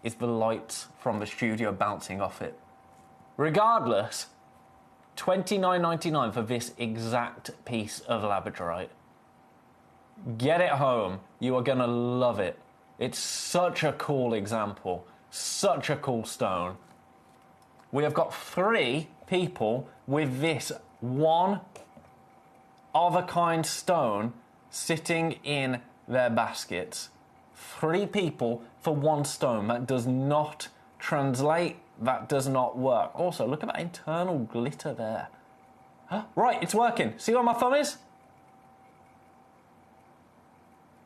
is the light from the studio bouncing off it. Regardless, $29.99 for this exact piece of labradorite. Get it home. You are going to love it. It's such a cool example. Such a cool stone. We have got 3 people with this one of a kind stone sitting in their baskets. 3 people for one stone. That does not translate. That does not work. Also, look at that internal glitter there. Right, it's working. See where my thumb is?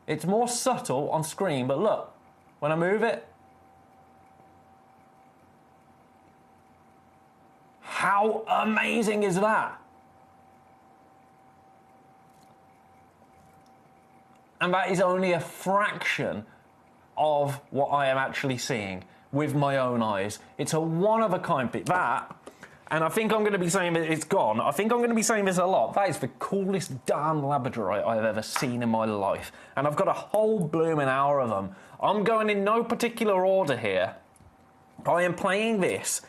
It's more subtle on screen, but look, when I move it, how amazing is that? And that is only a fraction of what I am actually seeing with my own eyes. It's a one-of-a-kind bit. That, and I think I'm going to be saying that it's gone. I think I'm going to be saying this a lot. That is the coolest damn labradorite I've ever seen in my life. And I've got a whole blooming hour of them. I'm going in no particular order here. I am playing this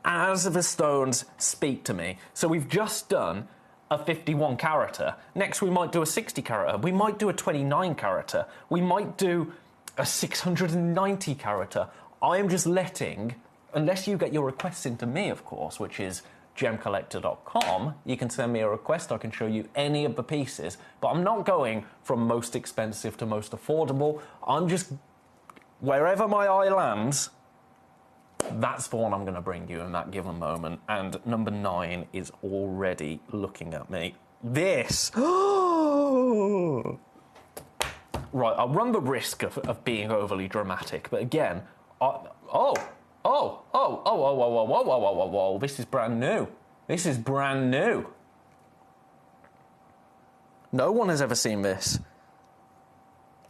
as the stones speak to me. So we've just done a 51 character. Next we might do a 60 character. We might do a 29 character. We might do a 690 character. I am just letting, unless you get your requests into me, of course, which is gemcollector.com, you can send me a request, I can show you any of the pieces, but I'm not going from most expensive to most affordable. I'm just, wherever my eye lands, that's the one I'm going to bring you in that given moment. And number 9 is already looking at me. This! Right, I'll run the risk of being overly dramatic, but again, whoa, this is brand new. This is brand new. No one has ever seen this.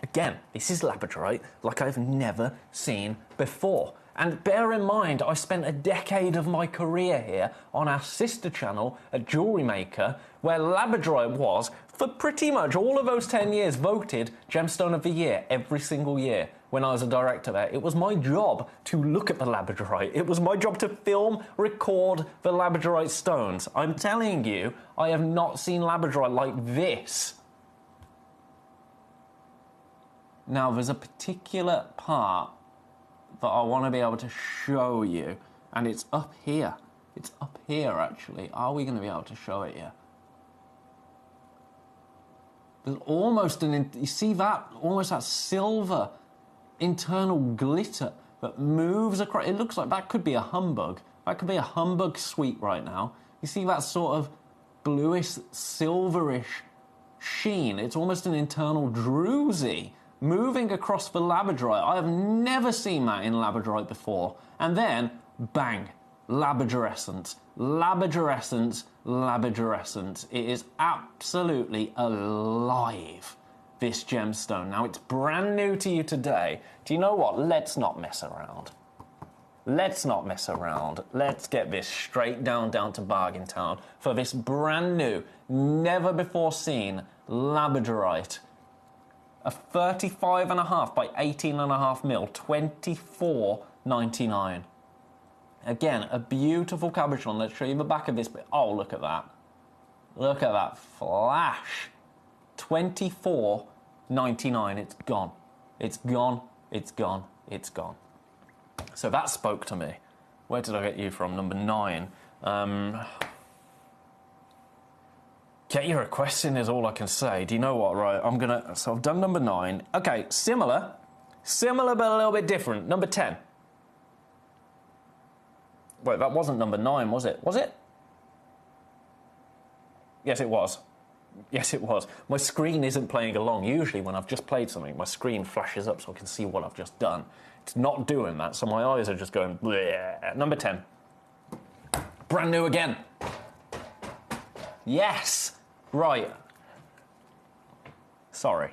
Again, this is labradorite like I've never seen before. And bear in mind, I spent a decade of my career here on our sister channel at Jewellery Maker, where labradorite was, for pretty much all of those 10 years, voted Gemstone of the Year every single year. When I was a director there, it was my job to look at the labradorite. It was my job to film, record the labradorite stones. I'm telling you, I have not seen labradorite like this. Now, there's a particular part that I want to be able to show you, and it's up here. It's up here, actually. Are we going to be able to show it here? There's almost you see that? Almost that silver internal glitter that moves across. It looks like that could be a humbug. That could be a humbug suite right now. You see that sort of bluish, silverish sheen? It's almost an internal druzy moving across the labradorite. I have never seen that in labradorite before. And then, bang, labradorescence, labradorescence, labradorescence. It is absolutely alive, this gemstone. Now, it's brand new to you today. Do you know what? Let's not mess around. Let's not mess around. Let's get this straight down to Bargain Town for this brand new, never before seen labradorite. A 35.5 by 18.5 mil, $24.99. Again, a beautiful cabochon. Let's show you the back of this bit. Oh, look at that. Look at that flash. $24.99. It's gone. It's gone. It's gone. It's gone. So that spoke to me. Where did I get you from? Number 9. Get your requests in is all I can say. Do you know what, right? So I've done number 9. Okay, similar but a little bit different. Number 10. Wait, that wasn't number 9, was it? Was it? Yes, it was. Yes, it was. My screen isn't playing along. Usually when I've just played something, my screen flashes up so I can see what I've just done. It's not doing that, so my eyes are just going bleh. Number 10. Brand new again. Yes! Right. Sorry.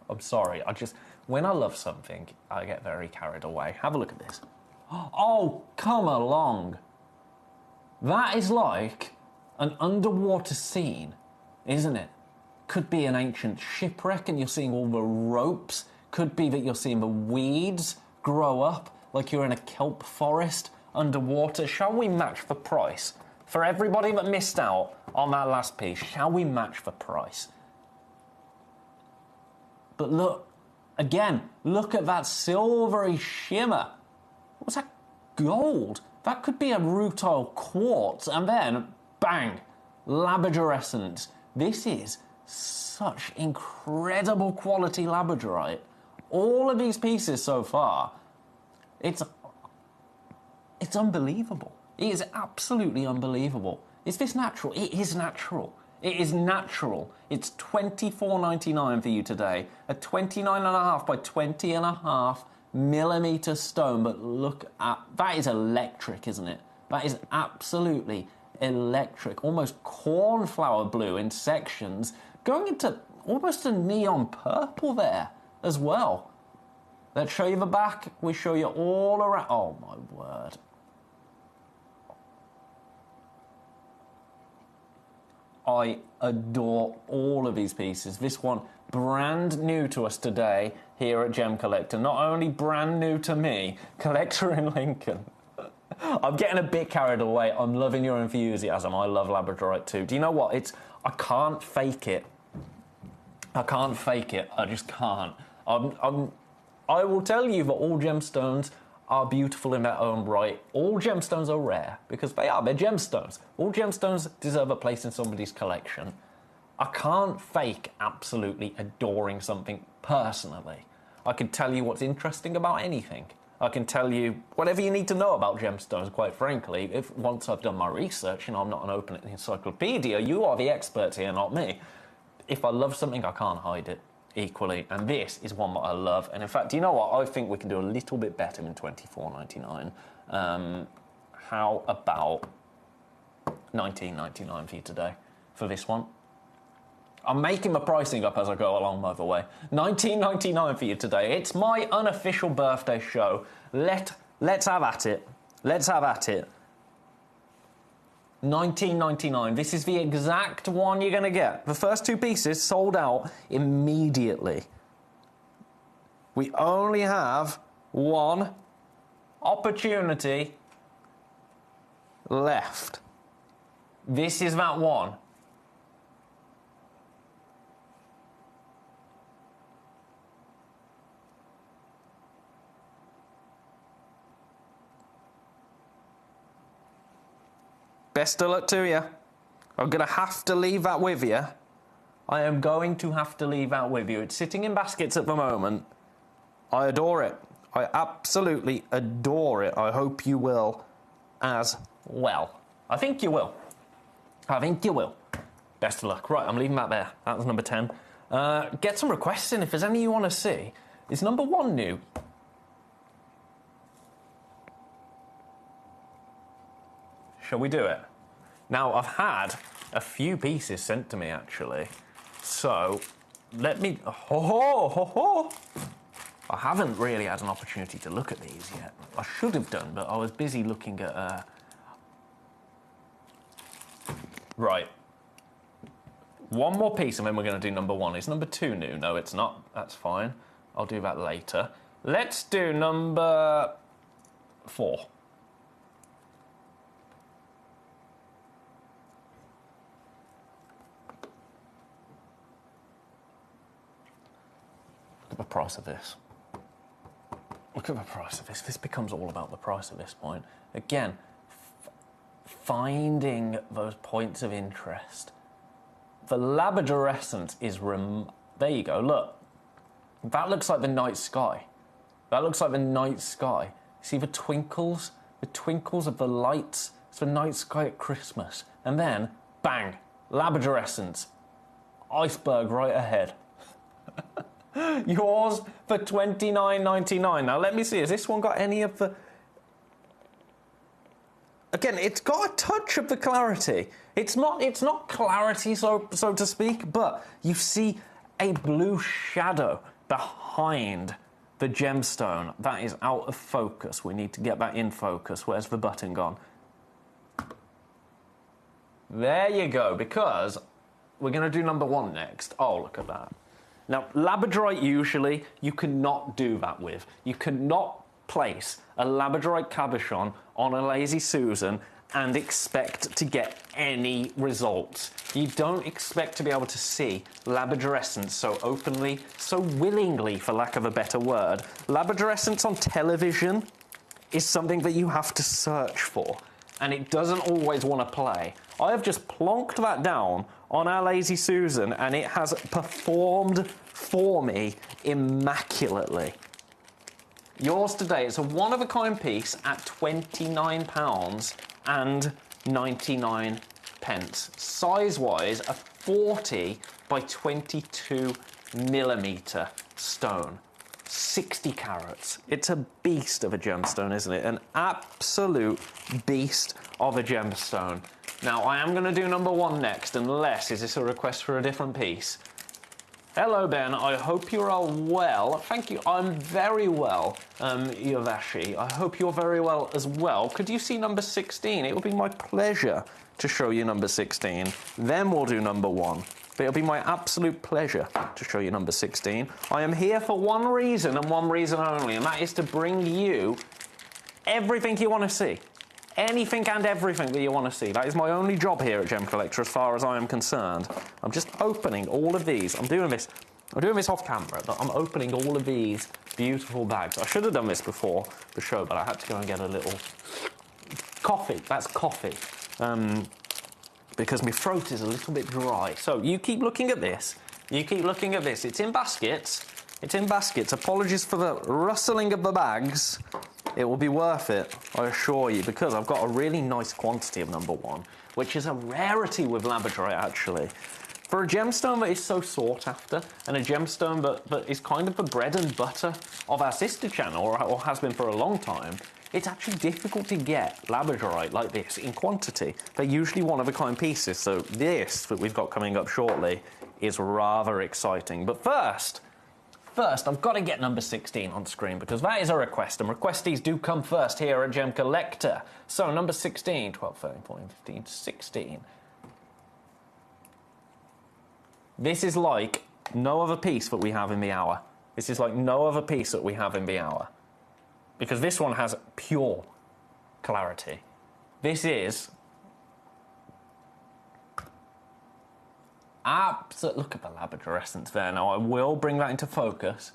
I'm sorry. When I love something, I get very carried away. Have a look at this. Oh, come along. That is like an underwater scene, isn't it? Could be an ancient shipwreck and you're seeing all the ropes. Could be that you're seeing the weeds grow up like you're in a kelp forest underwater. Shall we match the price? For everybody that missed out on that last piece, shall we match the price? But look, again, look at that silvery shimmer. What's that? Gold. That could be a rutile quartz. And then, bang, labradorescent. This is such incredible quality labradorite. All of these pieces so far, it's unbelievable. It is absolutely unbelievable. Is this natural? It is natural. It is natural. It's $24.99 for you today. A 29.5 by 20.5 millimeter stone. But look at that, is electric, isn't it? That is absolutely electric. Almost cornflower blue in sections, going into almost a neon purple there as well. Let's show you the back. We show you all around. Oh my word. I adore all of these pieces. This one, brand new to us today here at Gemcollector. Not only brand new to me, collector in Lincoln. I'm getting a bit carried away. I'm loving your enthusiasm. I love labradorite too. Do you know what? I can't fake it. I can't fake it. I just can't. I will tell you that all gemstones are beautiful in their own right. All gemstones are rare, because they're gemstones. All gemstones deserve a place in somebody's collection. I can't fake absolutely adoring something personally. I can tell you what's interesting about anything. I can tell you whatever you need to know about gemstones, quite frankly. If once I've done my research, I'm not an open encyclopedia, you are the experts here, not me. If I love something, I can't hide it. Equally, and this is one that I love. And in fact, do you know what? I think we can do a little bit better than $24.99. How about $19.99 for you today for this one? I'm making my pricing up as I go along, by the way. $19.99 for you today. It's my unofficial birthday show. Let's have at it. Let's have at it. $19.99. This is the exact one you're going to get. The first two pieces sold out immediately. We only have one opportunity left. This is that one. Best of luck to you. I'm going to have to leave that with you. I am going to have to leave that with you. It's sitting in baskets at the moment. I adore it. I absolutely adore it. I hope you will as well. I think you will. I think you will. Best of luck. Right, I'm leaving that there. That was number 10. Get some requests in if there's any you want to see. Is number 1 new? Shall we do it? Now, I've had a few pieces sent to me, actually. So, let me... I haven't really had an opportunity to look at these yet. I should have done, but I was busy looking at... Right. One more piece, and then we're going to do number 1. Is number 2 new? No, it's not. That's fine. I'll do that later. Let's do number 4. The price of this. Look at the price of this. This becomes all about the price at this point. Again, finding those points of interest. The labradorescent is... There you go, look. That looks like the night sky. That looks like the night sky. See the twinkles? The twinkles of the lights? It's the night sky at Christmas. And then, bang, Labradorescence. Iceberg right ahead. Yours for $29.99. Now, let me see. Has this one got any of the... Again, it's got a touch of the clarity. It's not clarity, so to speak, but you see a blue shadow behind the gemstone. That is out of focus. We need to get that in focus. Where's the button gone? There you go, because we're going to do number 1 next. Oh, look at that. Now, labradorite usually you cannot do that with. You cannot place a labradorite cabochon on a Lazy Susan and expect to get any results. You don't expect to be able to see labradorescence so openly, so willingly, for lack of a better word. Labradorescence on television is something that you have to search for, and it doesn't always want to play. I have just plonked that down on our Lazy Susan, and it has performed for me immaculately. Yours today is a one-of-a-kind piece at £29.99. Size-wise, a 40 by 22 millimetre stone. 60 carats. It's a beast of a gemstone, isn't it? An absolute beast of a gemstone. Now, I am going to do number 1 next, unless, is this a request for a different piece? Hello, Ben. I hope you're all well. Thank you. I'm very well, Yovashi. I hope you're very well as well. Could you see number 16? It will be my pleasure to show you number 16. Then we'll do number 1. But it'll be my absolute pleasure to show you number 16. I am here for one reason and one reason only, and that is to bring you everything you want to see. Anything and everything that you want to see. That is my only job here at Gemcollector as far as I am concerned. I'm just opening all of these. I'm doing this off camera, but I'm opening all of these beautiful bags. I should have done this before the show, but I had to go and get a little coffee. That's coffee. Because my throat is a little bit dry. So you keep looking at this. You keep looking at this. It's in baskets. It's in baskets. Apologies for the rustling of the bags. It will be worth it, I assure you, because I've got a really nice quantity of number 1, which is a rarity with labradorite, actually. For a gemstone that is so sought after, and a gemstone that is kind of the bread and butter of our sister channel, or has been for a long time, it's actually difficult to get labradorite like this in quantity. They're usually one-of-a-kind pieces, so this that we've got coming up shortly is rather exciting. But first, I've got to get number 16 on screen, because that is a request, and requestees do come first here at Gemcollector. So, number 16, 12, 13, 14, 15, 16. This is like no other piece that we have in the hour. This is like no other piece that we have in the hour. Because this one has pure clarity. This is... look at the labradorescence there. Now, I will bring that into focus.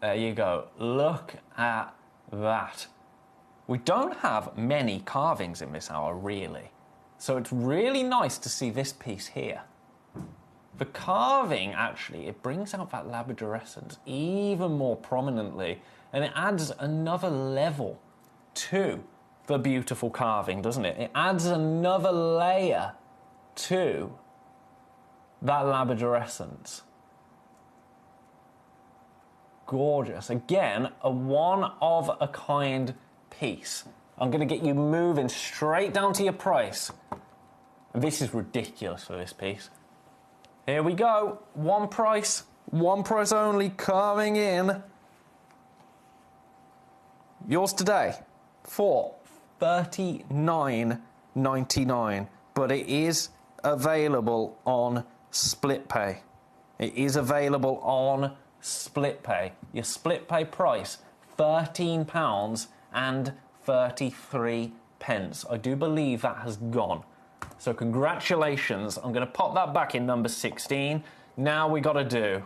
There you go. Look at that. We don't have many carvings in this hour, really. So it's really nice to see this piece here. The carving, actually, it brings out that labradorescence even more prominently, and it adds another level to the beautiful carving, doesn't it? It adds another layer to that labradorescence. Gorgeous. Again, a one-of-a-kind piece. I'm going to get you moving straight down to your price. This is ridiculous for this piece. Here we go. One price only, carving in. Yours today for $39.99, but it is available on split pay. It is available on split pay. Your split pay price, £13.33. I do believe that has gone. So congratulations. I'm going to pop that back in number 16. Now we got to do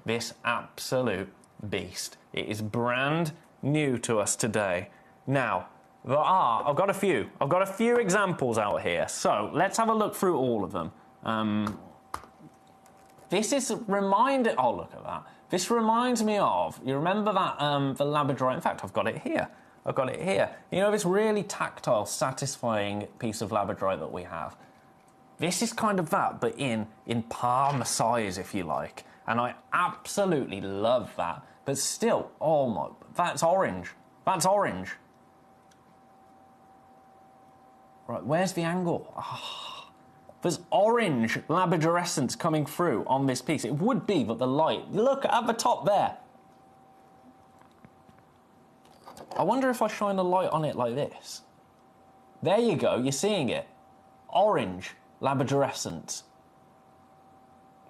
this absolute beast. It is brand new to us today. Now, I've got a few examples out here. So let's have a look through all of them. This is reminded. Oh, look at that. This reminds me of. You remember that the labradorite? In fact, I've got it here. I've got it here. You know, this really tactile, satisfying piece of labradorite that we have. This is kind of that, but in palm size, if you like. And I absolutely love that. But still, oh my, that's orange. That's orange. Right, where's the angle? Oh, there's orange labradorescence coming through on this piece. It would be, but the light, look at the top there. I wonder if I shine a light on it like this. There you go, you're seeing it. Orange labradorescence.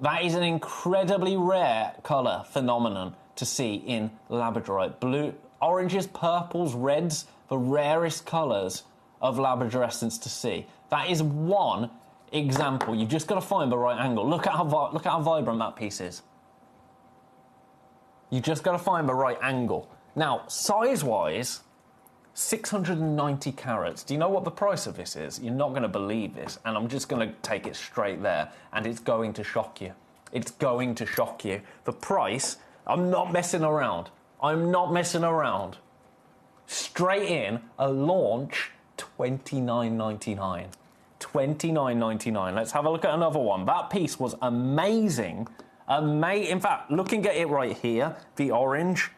That is an incredibly rare colour phenomenon to see in labradorite. Blue, oranges, purples, reds, the rarest colours of labradorescence to see. That is one example. You've just got to find the right angle. Look at how vibrant that piece is. You've just got to find the right angle. Now, size-wise, 690 carats. Do you know what the price of this is? You're not going to believe this, and I'm just going to take it straight there, and it's going to shock you. It's going to shock you. The price, I'm not messing around. I'm not messing around. Straight in, a launch, $29.99. $29.99. Let's have a look at another one. That piece was amazing. In fact, looking at it right here, the orange,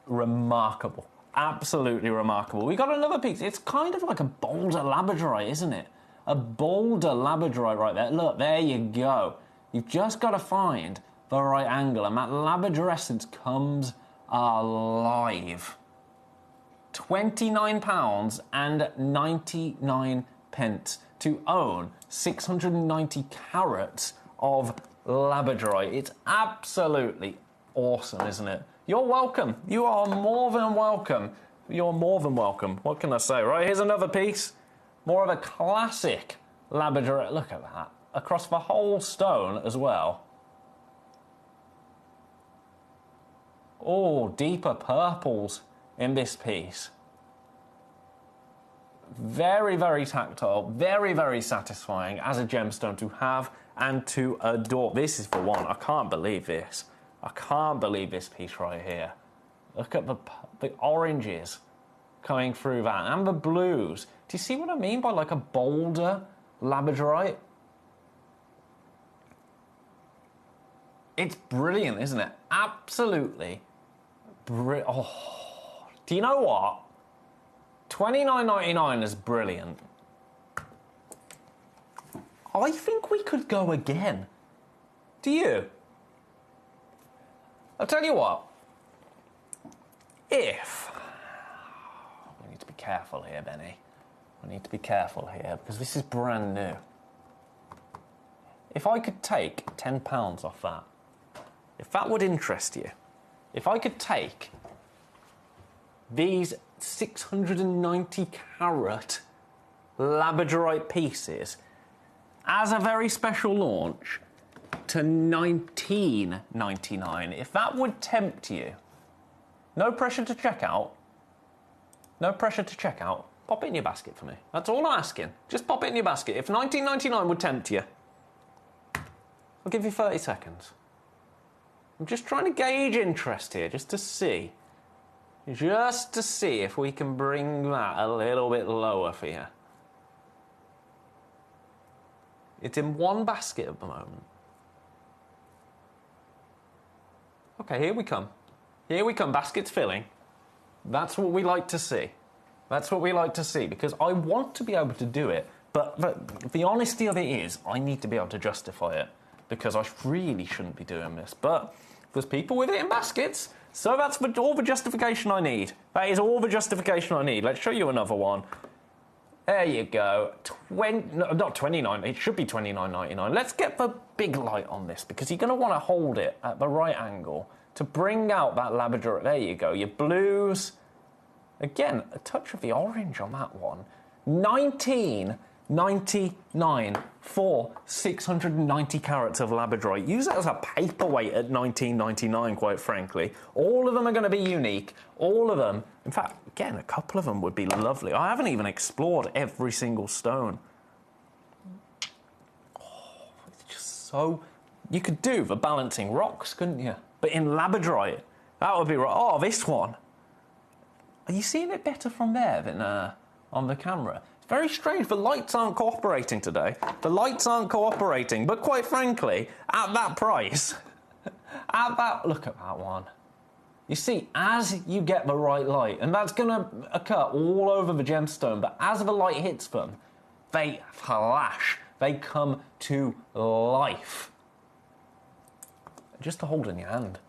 remarkable. Absolutely remarkable. We got another piece. It's kind of like a boulder labradorite, isn't it? A boulder labradorite right there. Look, there you go. You've just got to find the right angle, and that labradorescence comes alive. £29 and 99 pence to own 690 carats of labradorite. It's absolutely awesome, isn't it? You're welcome. You are more than welcome. You're more than welcome. What can I say? Right, here's another piece. More of a classic labradorite. Look at that. Across the whole stone as well. Oh, deeper purples in this piece. Very, very tactile. Very, very satisfying as a gemstone to have and to adore. This is the one. I can't believe this. I can't believe this piece right here. Look at the oranges coming through that, and the blues. Do you see what I mean by like a bolder labradorite? It's brilliant, isn't it? Absolutely brilliant. Oh, do you know what? $29.99 is brilliant. I think we could go again. Do you? I'll tell you what, if... We need to be careful here, Benny. We need to be careful here, because this is brand new. If I could take £10 off that, if that would interest you, if I could take these 690 carat labradorite pieces as a very special launch to $19.99. If that would tempt you, no pressure to check out. No pressure to check out. Pop it in your basket for me. That's all I'm asking. Just pop it in your basket. If $19.99 would tempt you, I'll give you 30 seconds. I'm just trying to gauge interest here, just to see. Just to see if we can bring that a little bit lower for you. It's in one basket at the moment. Okay, here we come. Here we come, basket's filling. That's what we like to see. That's what we like to see, because I want to be able to do it, but the honesty of it is, I need to be able to justify it, because I really shouldn't be doing this. But there's people with it in baskets, so that's all the justification I need. That is all the justification I need. Let's show you another one. There you go. No, not 29. It should be $29.99. Let's get the big light on this, because you're going to want to hold it at the right angle to bring out that labradorite. There you go. Your blues. Again, a touch of the orange on that one. $19.99 for 690 carats of labradorite. Use that as a paperweight at $19.99, quite frankly. All of them are going to be unique. All of them. In fact, again, a couple of them would be lovely. I haven't even explored every single stone. Oh, it's just so... You could do the balancing rocks, couldn't you? But in labradorite, that would be right. Oh, this one. Are you seeing it better from there than on the camera? It's very strange. The lights aren't cooperating today. The lights aren't cooperating. But quite frankly, at that price, look at that one. You see, as you get the right light, and that's going to occur all over the gemstone, but as the light hits them, they flash. They come to life. Just to hold in your hand.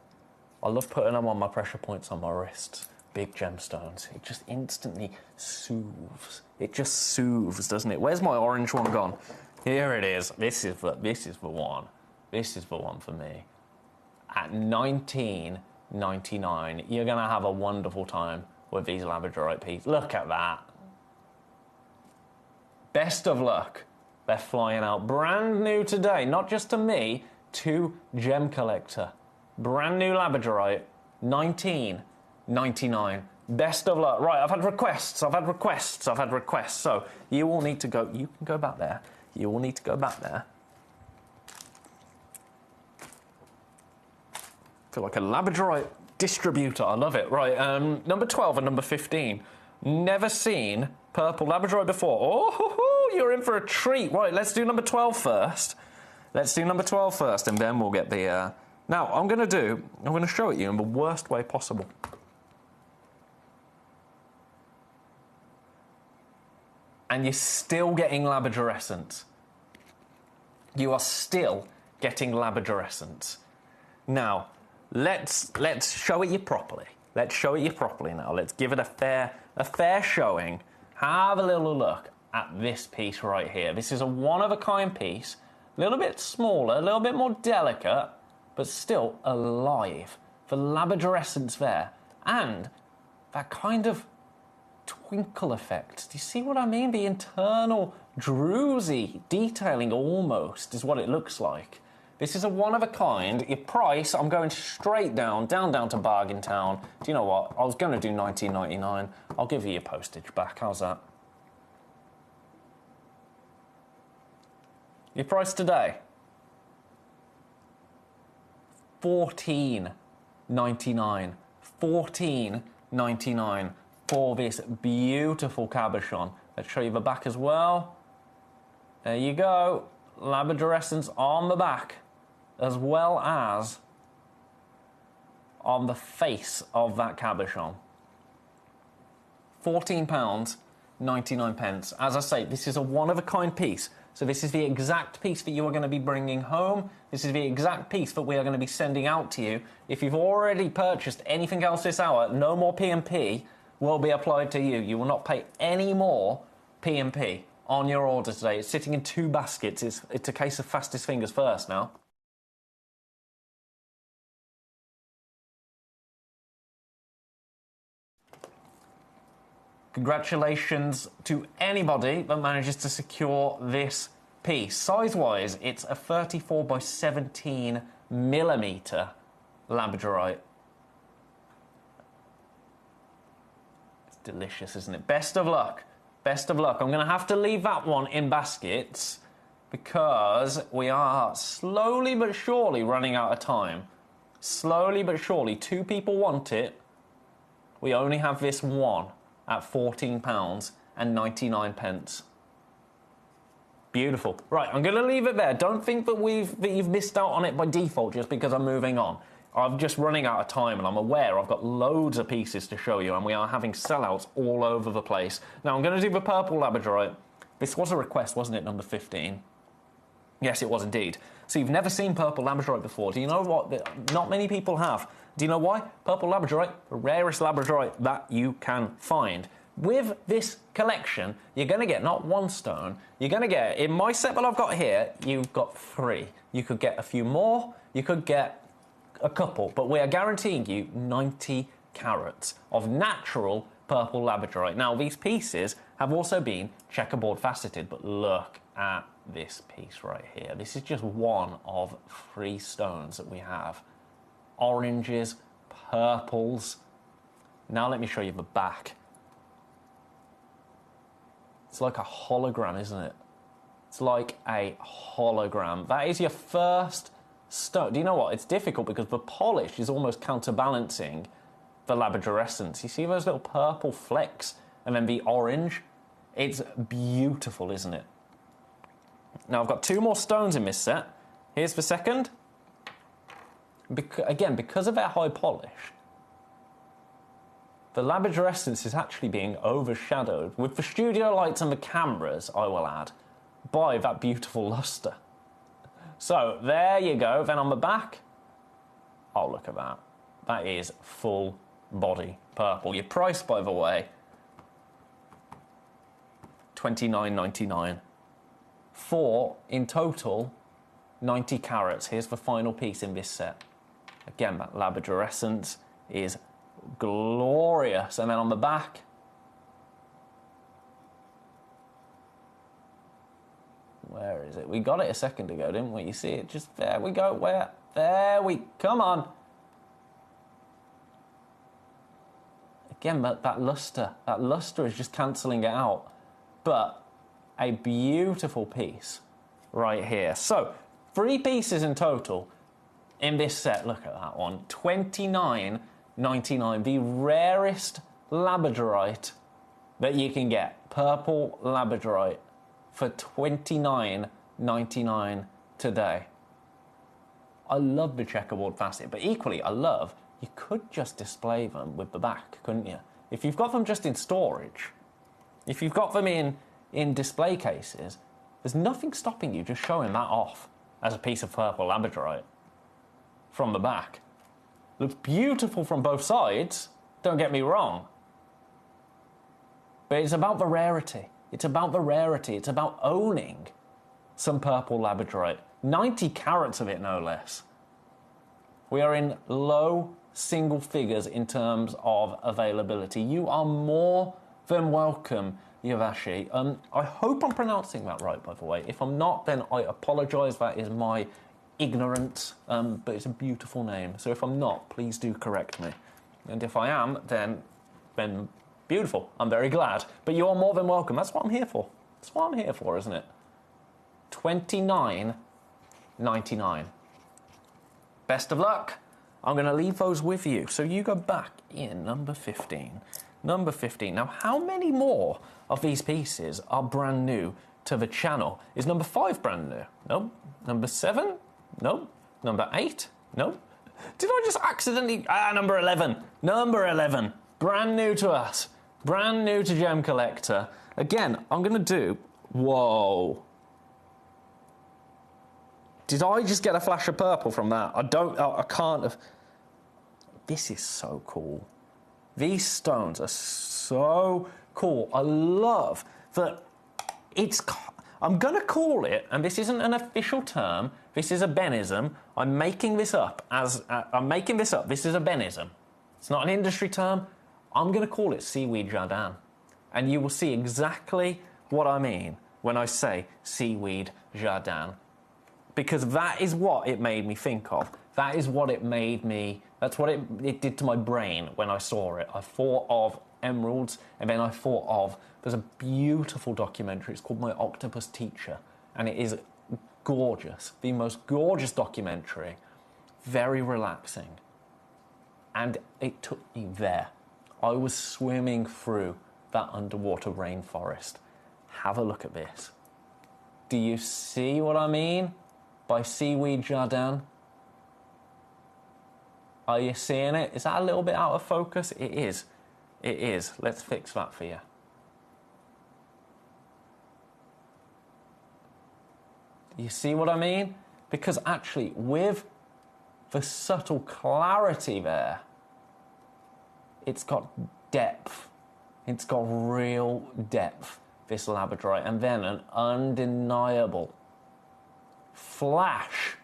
I love putting them on my pressure points on my wrists. Big gemstones. It just instantly soothes. It just soothes, doesn't it? Where's my orange one gone? Here it is. This is the one. This is the one for me. At $19.99, you're going to have a wonderful time with these labradorite pieces. Look at that. Best of luck. They're flying out brand new today, not just to me, to Gemcollector. Brand new labradorite, $19.99. Best of luck. Right, I've had requests. So you all need to go. You can go back there. You all need to go back there. Feel like a labradorite distributor. I love it. Right, number 12 and number 15. Never seen purple labradorite before. Oh, you're in for a treat. Right, let's do number 12 first. And then we'll get the... Now, I'm going to show it you in the worst way possible. And you're still getting labradorescent. You are still getting labradorescent. Now, let's show it you properly. Let's show it you properly now. Let's give it a fair showing. Have a little look at this piece right here. This is a one-of-a-kind piece. A little bit smaller, a little bit more delicate, but still alive. The labradorescence there. And that kind of twinkle effect. Do you see what I mean? The internal druzy detailing almost is what it looks like. This is a one-of-a-kind. Your price, I'm going straight down to Bargain Town. Do you know what? I was going to do $19.99. I'll give you your postage back. How's that? Your price today? $14.99. $14.99 for this beautiful cabochon. Let's show you the back as well. There you go. Labradorescence on the back, as well as on the face of that cabochon. £14.99. As I say, this is a one-of-a-kind piece. So this is the exact piece that you are going to be bringing home. This is the exact piece that we are going to be sending out to you. If you've already purchased anything else this hour, no more P&P will be applied to you. You will not pay any more P&P on your order today. It's sitting in 2 baskets. It's a case of fastest fingers first now. Congratulations to anybody that manages to secure this piece. Size-wise, it's a 34 by 17 millimeter labradorite. It's delicious, isn't it? Best of luck. Best of luck. I'm going to have to leave that one in baskets because we are slowly but surely running out of time. Slowly but surely. 2 people want it. We only have this one at £14.99. Beautiful. Right, I'm going to leave it there. Don't think that you've missed out on it by default just because I'm moving on. I'm just running out of time, and I'm aware I've got loads of pieces to show you, and we are having sellouts all over the place. Now, I'm going to do the purple labradorite. This was a request, wasn't it, number 15? Yes, it was indeed. So you've never seen purple labradorite before. Do you know what? Not many people have. Do you know why? Purple labradorite, the rarest labradorite that you can find. With this collection, you're going to get not 1 stone. You're going to get, in my set that I've got here, you've got 3. You could get a few more. You could get a couple. But we are guaranteeing you 90 carats of natural purple labradorite. Now, these pieces have also been checkerboard faceted, but look at this piece right here. This is just one of 3 stones that we have. Oranges, purples. Now let me show you the back. It's like a hologram, isn't it? It's like a hologram. That is your first stone. Do you know what? It's difficult because the polish is almost counterbalancing the Labradorescence. You see those little purple flecks and then the orange? It's beautiful, isn't it? Now, I've got 2 more stones in this set. Here's the second. Again, because of their high polish, the Labradorescence is actually being overshadowed, with the studio lights and the cameras, I will add, by that beautiful luster. So, there you go. Then on the back, oh, look at that. That is full body purple. Your price, by the way, $29.99. For, in total, 90 carats. Here's the final piece in this set. Again, that Labradorescence is glorious. And then on the back, where is it? We got it a second ago, didn't we? You see it? Just there we go. Where? There we... Come on. Again, that luster. That luster is just cancelling it out. But a beautiful piece right here. So, 3 pieces in total in this set. Look at that one. $29.99. The rarest labradorite that you can get. Purple labradorite for $29.99 today. I love the checkerboard facet, but equally I love, you could just display them with the back, couldn't you? If you've got them just in storage, if you've got them in display cases, there's nothing stopping you just showing that off as a piece of purple labradorite from the back. Looks beautiful from both sides, don't get me wrong. But it's about the rarity. It's about the rarity. It's about owning some purple labradorite. 90 carats of it, no less. We are in low single figures in terms of availability. You are more than welcome, Yavashi. I hope I'm pronouncing that right, by the way. If I'm not, then I apologise. That is my ignorance, but it's a beautiful name. So if I'm not, please do correct me. And if I am, then beautiful. I'm very glad. But you are more than welcome. That's what I'm here for. That's what I'm here for, isn't it? $29.99. Best of luck. I'm going to leave those with you. So you go back in number 15. Number 15. Now, how many more of these pieces are brand new to the channel? Is number 5 brand new? Nope. Number 7? Nope. Number 8? Nope. Did I just accidentally... number 11. Number 11. Brand new to us. Brand new to Gemcollector. Again, I'm going to do... Whoa. Did I just get a flash of purple from that? I can't have... This is so cool. These stones are so cool. I love that it's... I'm going to call it, and this isn't an official term, this is a Benism. I'm making this up as... This is a Benism. It's not an industry term. I'm going to call it seaweed jardin. And you will see exactly what I mean when I say seaweed jardin. Because that is what it made me think of. That is what it made me... That's what it did to my brain when I saw it. I thought of emeralds, and then I thought of... There's a beautiful documentary. It's called My Octopus Teacher. And it is gorgeous. The most gorgeous documentary. Very relaxing. And it took me there. I was swimming through that underwater rainforest. Have a look at this. Do you see what I mean by seaweed jardin? Are you seeing it? Is that a little bit out of focus? It is. It is. Let's fix that for you. You see what I mean? Because actually, with the subtle clarity there, it's got depth. It's got real depth, this labradorite. And then an undeniable flash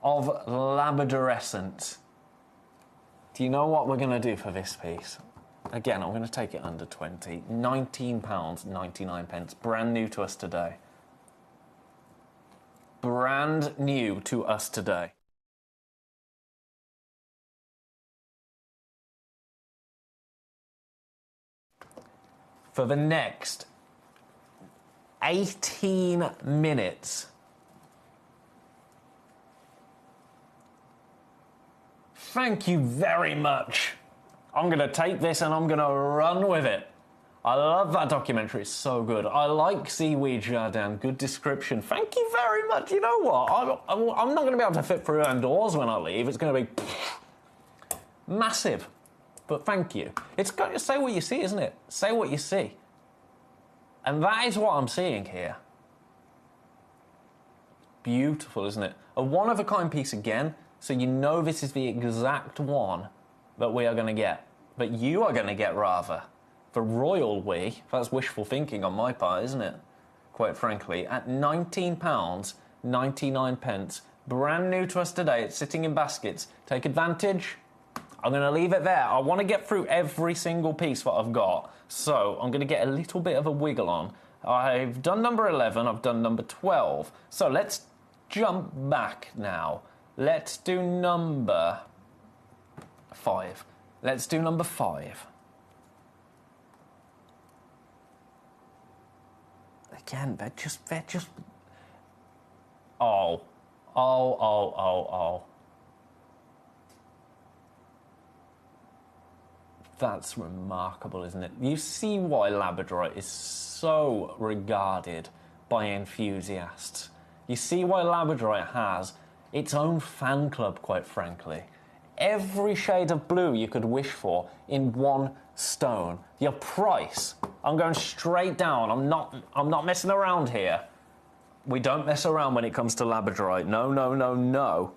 of labradorescence. Do you know what we're going to do for this piece? Again, I'm going to take it under 20. £19.99. Brand new to us today. Brand new to us today. For the next 18 minutes, thank you very much I'm going to take this and I'm going to run with it. I love that documentary. It's so good. I like Seaweed Jardin. Good description. Thank you very much. You know what? I'm not going to be able to fit through indoors when I leave. It's going to be massive. But thank you. It's got to say what you see, isn't it? Say what you see. And that is what I'm seeing here. Beautiful, isn't it? A one-of-a-kind piece again, so you know this is the exact one that we are going to get. That you are going to get, rather. The royal we. That's wishful thinking on my part, isn't it? Quite frankly. At £19.99. Brand new to us today. It's sitting in baskets. Take advantage. I'm going to leave it there. I want to get through every single piece that I've got. So I'm going to get a little bit of a wiggle on. I've done number 11. I've done number 12. So let's jump back now. Let's do number 5. Let's do number 5. Again, they're just... Oh. That's remarkable, isn't it? You see why labradorite is so regarded by enthusiasts. You see why labradorite has its own fan club, quite frankly. Every shade of blue you could wish for in one stone. Your price, I'm going straight down. I'm not messing around here. We don't mess around when it comes to labradorite. No, no, no, no.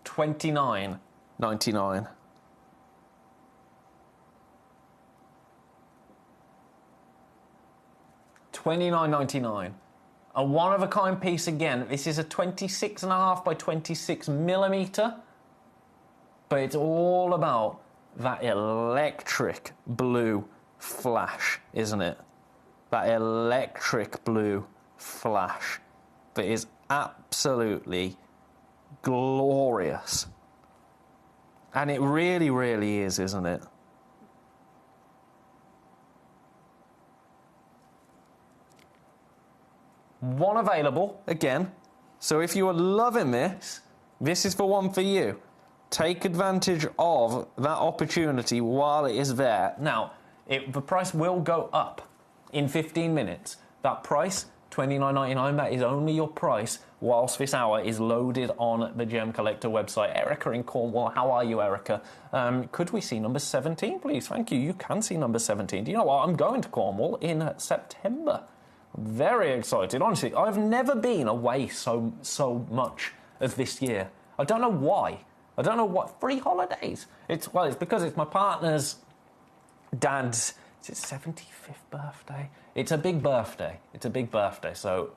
$29.99. $29.99. A one-of-a-kind piece again. This is a 26.5 by 26 millimetre, but it's all about that electric blue flash, isn't it? That electric blue flash that is absolutely glorious. And it really, really is, isn't it? One available, again. So if you are loving this, this is the one for you. Take advantage of that opportunity while it is there. Now, the price will go up in 15 minutes. That price, $29.99, that is only your price whilst this hour is loaded on the Gemcollector website. Erica in Cornwall, how are you, Erica? Could we see number 17, please? Thank you. You can see number 17. Do you know what? I'm going to Cornwall in September. Very excited. Honestly, I've never been away so much as this year. I don't know why. I don't know what. Free holidays. It's because it's my partner's dad's. It's his 75th birthday. It's a big birthday. So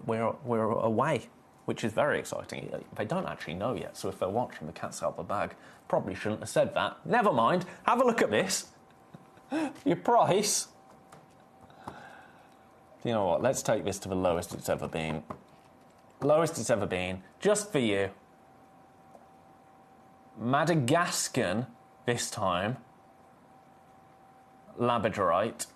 we're away, which is very exciting. They don't actually know yet. So if they're watching the cat's out the bag, probably shouldn't have said that. Never mind. Have a look at this. Your price. You know what, let's take this to the lowest it's ever been. Lowest it's ever been, just for you. Madagascan, this time. Labradorite.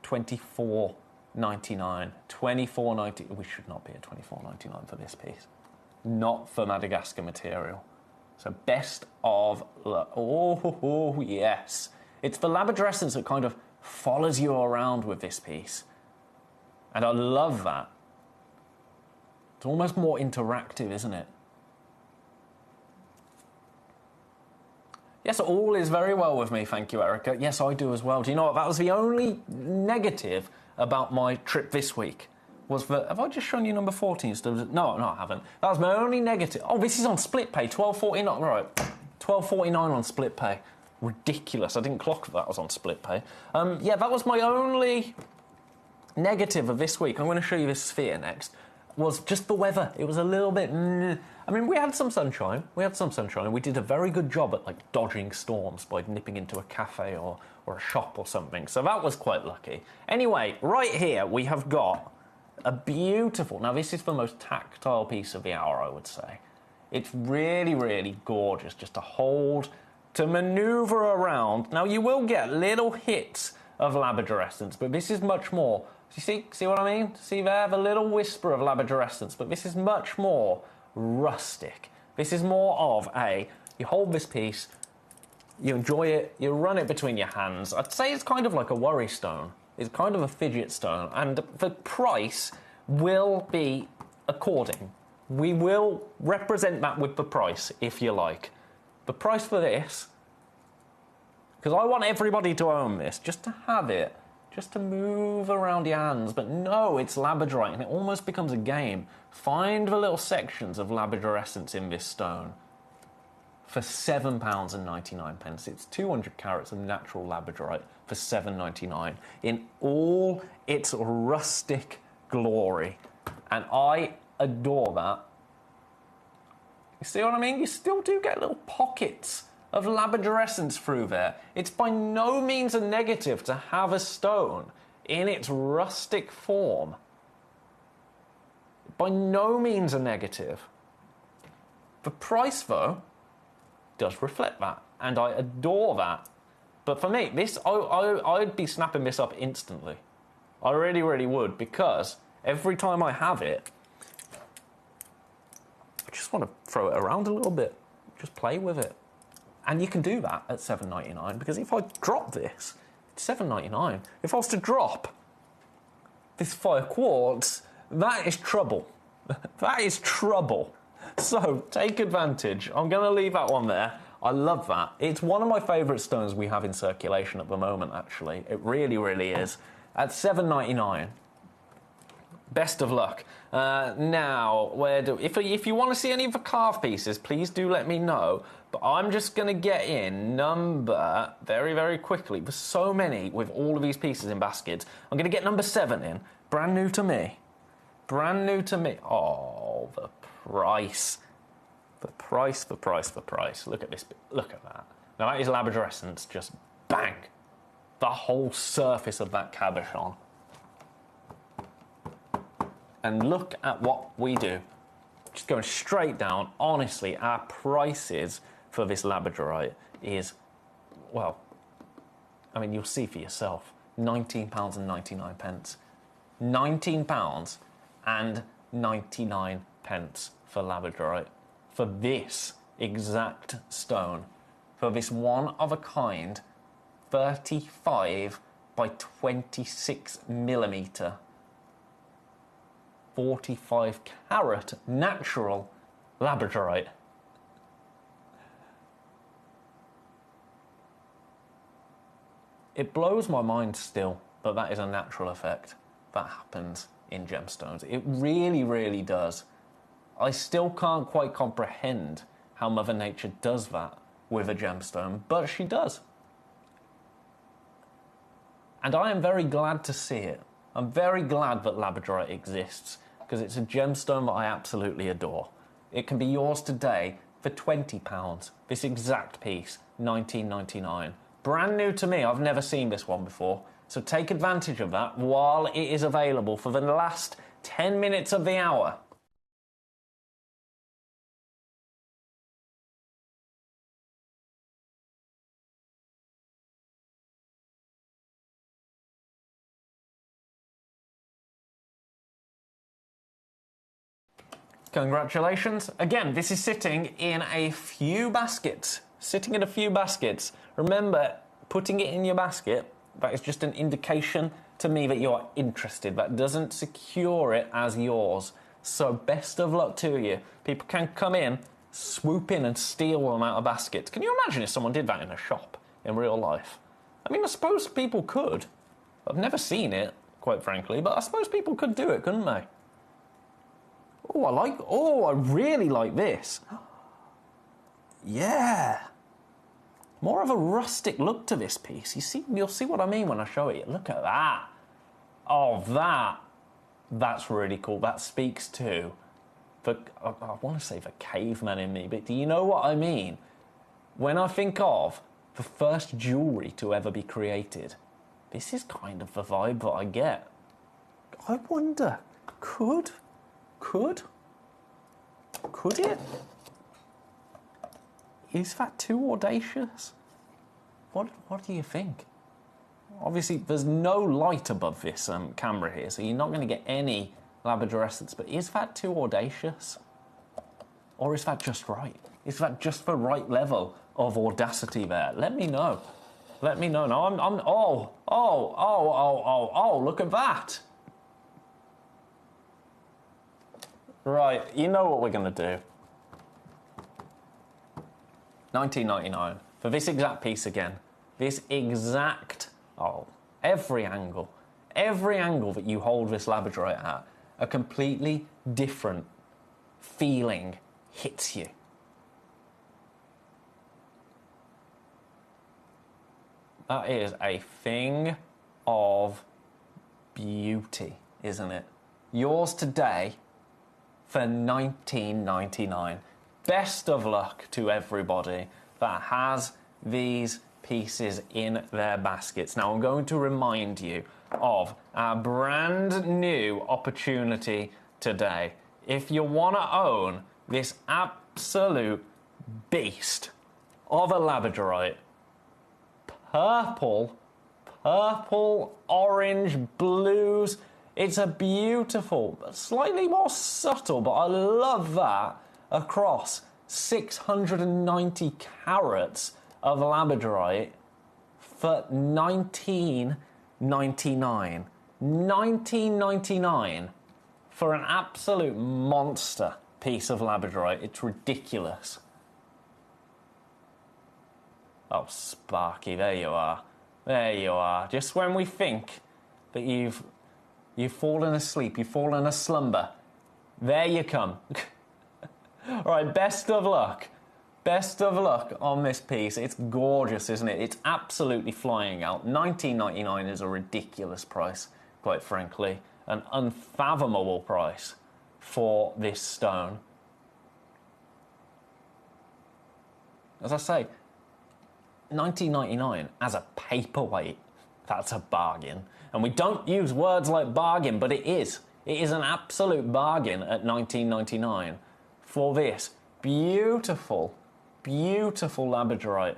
$24.99. $24.90. We should not be at $24.99 for this piece. Not for Madagascar material. So best of... Oh, yes. It's the labradorescence that kind of follows you around with this piece. And I love that. It's almost more interactive, isn't it? Yes, all is very well with me, thank you, Erica. Yes, I do as well. Do you know what? That was the only negative about my trip this week. Was that... Have I just shown you number 14? No, I haven't. That was my only negative. Oh, this is on split pay. $12.49. Right. $12.49 on split pay. Ridiculous. I didn't clock that was on split pay. Yeah, that was my only... negative of this week. I'm going to show you this sphere next. Was just the weather. It was a little bit... I mean, we had some sunshine. We did a very good job at, dodging storms by nipping into a cafe or a shop or something. So that was quite lucky. Anyway, right here we have got a beautiful... Now, this is the most tactile piece of the hour, I would say. It's really, really gorgeous just to hold, to manoeuvre around. Now, you will get little hits of labradorescence, but this is much more. See what I mean? See there, the little whisper of labradorescence, but this is much more rustic. This is more of you hold this piece, you enjoy it, you run it between your hands. I'd say it's kind of like a worry stone. It's kind of a fidget stone, and the price will be according. We will represent that with the price, if you like. The price for this, because I want everybody to own this, just to have it, just to move around your hands. But no, it's labradorite, and it almost becomes a game. Find the little sections of labradorescence in this stone for £7.99. It's 200 carats of natural labradorite for £7.99 in all its rustic glory. And I adore that. You see what I mean? You still do get little pockets of labradorescence through there. It's by no means a negative to have a stone in its rustic form. By no means a negative. The price, though, does reflect that, and I adore that. But for me, this I'd be snapping this up instantly. I really, really would, because every time I have it, I just want to throw it around a little bit, just play with it. And you can do that at $7.99, because if I drop this, it's $7.99. If I was to drop this 5 quarts, that is trouble. That is trouble. So take advantage. I'm going to leave that one there. I love that. It's one of my favourite stones we have in circulation at the moment, actually. It really, really is. At $7.99. Best of luck. Now, if you want to see any of the carved pieces, please do let me know. But I'm just going to get in number very, very quickly. There's so many with all of these pieces in baskets. I'm going to get number 7 in. Brand new to me. Brand new to me. Oh, the price. The price, the price, the price. Look at this. Look at that. Now, that is labradorescence. Just bang. The whole surface of that cabochon. And look at what we do. Just going straight down. Honestly, our prices for this labradorite is, well, I mean, you'll see for yourself. £19.99. £19.99 for labradorite. For this exact stone. For this one-of-a-kind 35 by 26 millimetre 45 carat natural labradorite. It blows my mind still that that is a natural effect that happens in gemstones. It really, really does. I still can't quite comprehend how Mother Nature does that with a gemstone, but she does. And I am very glad to see it. I'm very glad that labradorite exists, because it's a gemstone that I absolutely adore. It can be yours today for £20. This exact piece, $19.99. Brand new to me. I've never seen this one before. So take advantage of that while it is available for the last 10 minutes of the hour. Congratulations. Again, this is sitting in a few baskets. Sitting in a few baskets. Remember, putting it in your basket, that is just an indication to me that you are interested. That doesn't secure it as yours. So best of luck to you. People can come in, swoop in and steal them out of baskets. Can you imagine if someone did that in a shop in real life? I mean, I suppose people could. I've never seen it, quite frankly, but I suppose people could do it, couldn't they? Oh, I really like this. Yeah. More of a rustic look to this piece. You'll see what I mean when I show it. Look at that. Oh, that's really cool. That speaks to I want to say the caveman in me, but do you know what I mean? When I think of the first jewellery to ever be created, this is kind of the vibe that I get. I wonder, could it? Is that too audacious? What do you think? Obviously, there's no light above this camera here, so you're not going to get any Labrador essence. But is that too audacious? Or is that just right? Is that just the right level of audacity there? Let me know. Let me know. No, look at that. Right, you know what we're going to do. $19.99 for this exact piece again. This exact, every angle that you hold this Labradorite at, a completely different feeling hits you. That is a thing of beauty, isn't it? Yours today for $19.99. Best of luck to everybody that has these pieces in their baskets. Now, I'm going to remind you of our brand new opportunity today. If you want to own this absolute beast of a Labradorite, purple, orange, blues. It's a beautiful, slightly more subtle, but I love that, across 690 carats of Labradorite for $19.99. $19.99 for an absolute monster piece of Labradorite. It's ridiculous. Oh, Sparky, there you are. There you are. Just when we think that you've fallen asleep, you've fallen a slumber, there you come. All right, best of luck. Best of luck on this piece. It's gorgeous, isn't it? It's absolutely flying out. $19.99 is a ridiculous price, quite frankly. An unfathomable price for this stone. As I say, $19.99 as a paperweight, that's a bargain. And we don't use words like bargain, but it is. It is an absolute bargain at $19.99 for this beautiful, beautiful Labradorite.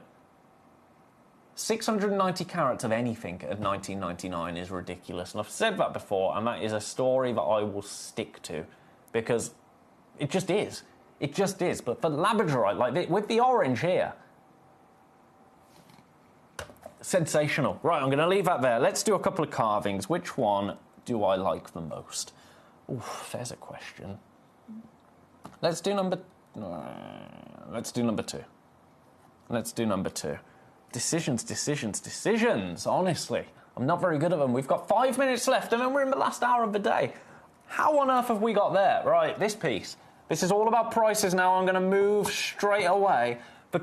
690 carats of anything at $19.99 is ridiculous. And I've said that before, and that is a story that I will stick to, because it just is. It just is. But for Labradorite, like this, with the orange here, sensational. Right, I'm going to leave that there. Let's do a couple of carvings. Which one do I like the most? Oof, there's a question. Let's do number two. Let's do number two. Decisions. Honestly, I'm not very good at them. We've got 5 minutes left, and then we're in the last hour of the day. How on earth have we got there? Right, this piece. This is all about prices now. I'm going to move straight away. The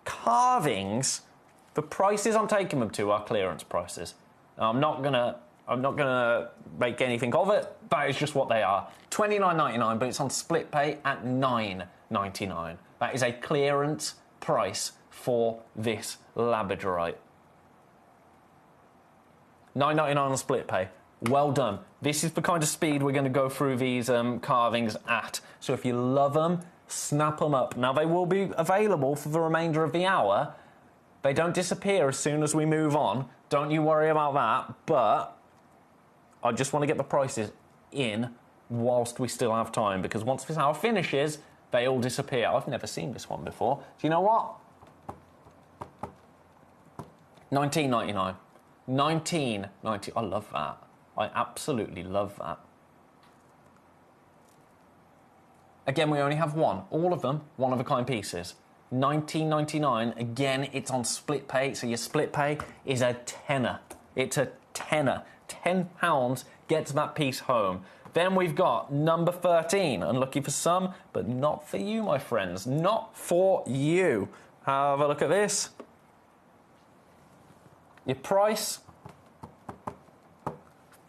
carvings, the prices I'm taking them to are clearance prices. Now, I'm not gonna make anything of it. That is just what they are. $29.99, but it's on split pay at $9.99. That is a clearance price for this Labradorite. $9.99 on split pay. Well done. This is the kind of speed we're going to go through these carvings at. So if you love them, snap them up. Now, they will be available for the remainder of the hour. They don't disappear as soon as we move on. Don't you worry about that. But I just want to get the prices in whilst we still have time, because once this hour finishes, they all disappear. I've never seen this one before. Do you know what? $19.99. $19.90. I love that. I absolutely love that. Again, we only have one. All of them, one-of-a-kind pieces. $19.99. Again, it's on split pay, so your split pay is a tenner. It's a tenner. £10 gets that piece home. Then we've got number 13. Unlucky for some, but not for you, my friends. Not for you. Have a look at this. Your price,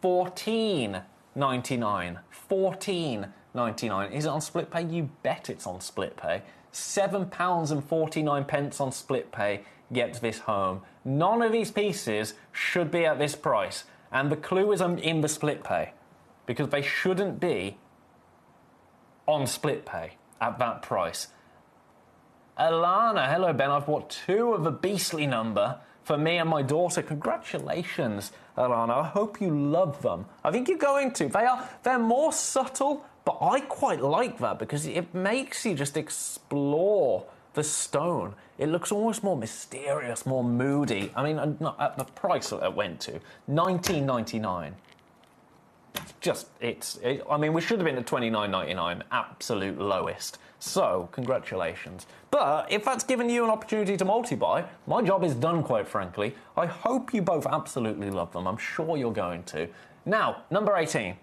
$14.99. $14.99. Is it on split pay? You bet it's on split pay. £7.49 on split pay gets this home. None of these pieces should be at this price. And the clue is in the split pay, because they shouldn't be on split pay at that price. Alana, hello Ben, I've bought two of the beastly number for me and my daughter. Congratulations, Alana. I hope you love them. I think you're going to. They're more subtle, but I quite like that because it makes you just explore the stone. It looks almost more mysterious, more moody. I mean, not at the price that it went to, $19.99. I mean, we should have been at $29.99, absolute lowest. So, congratulations. But if that's given you an opportunity to multi-buy, my job is done, quite frankly. I hope you both absolutely love them. I'm sure you're going to. Now, number 18.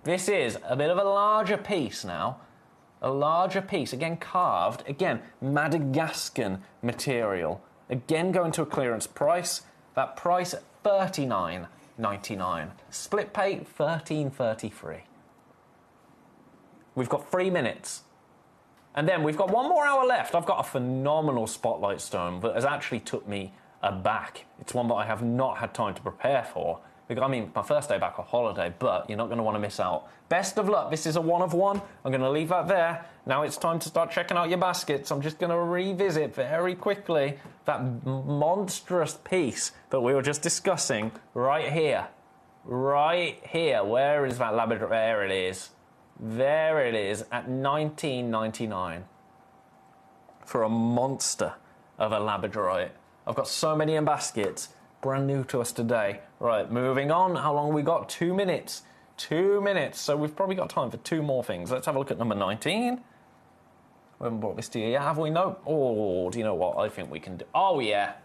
This is a bit of a larger piece now. A larger piece, again carved, again Madagascan material. Again going to a clearance price. That price $39.99. Split pay $13.33. We've got 3 minutes. And then we've got 1 more hour left. I've got a phenomenal spotlight stone that has actually took me aback. It's one that I have not had time to prepare for. I mean, my first day back on holiday, but you're not going to want to miss out. Best of luck. This is a 1 of 1. I'm going to leave that there. Now it's time to start checking out your baskets. I'm just going to revisit very quickly that monstrous piece that we were just discussing right here. Right here. Where is that Labrador? There it is. There it is at $19.99 for a monster of a Labradorite. I've got so many in baskets. Brand new to us today. Right, moving on. How long have we got? 2 minutes. 2 minutes. So we've probably got time for 2 more things. Let's have a look at number 19. We haven't brought this to you yet, have we? No. Oh, do you know what? I think we can do... Oh, yeah.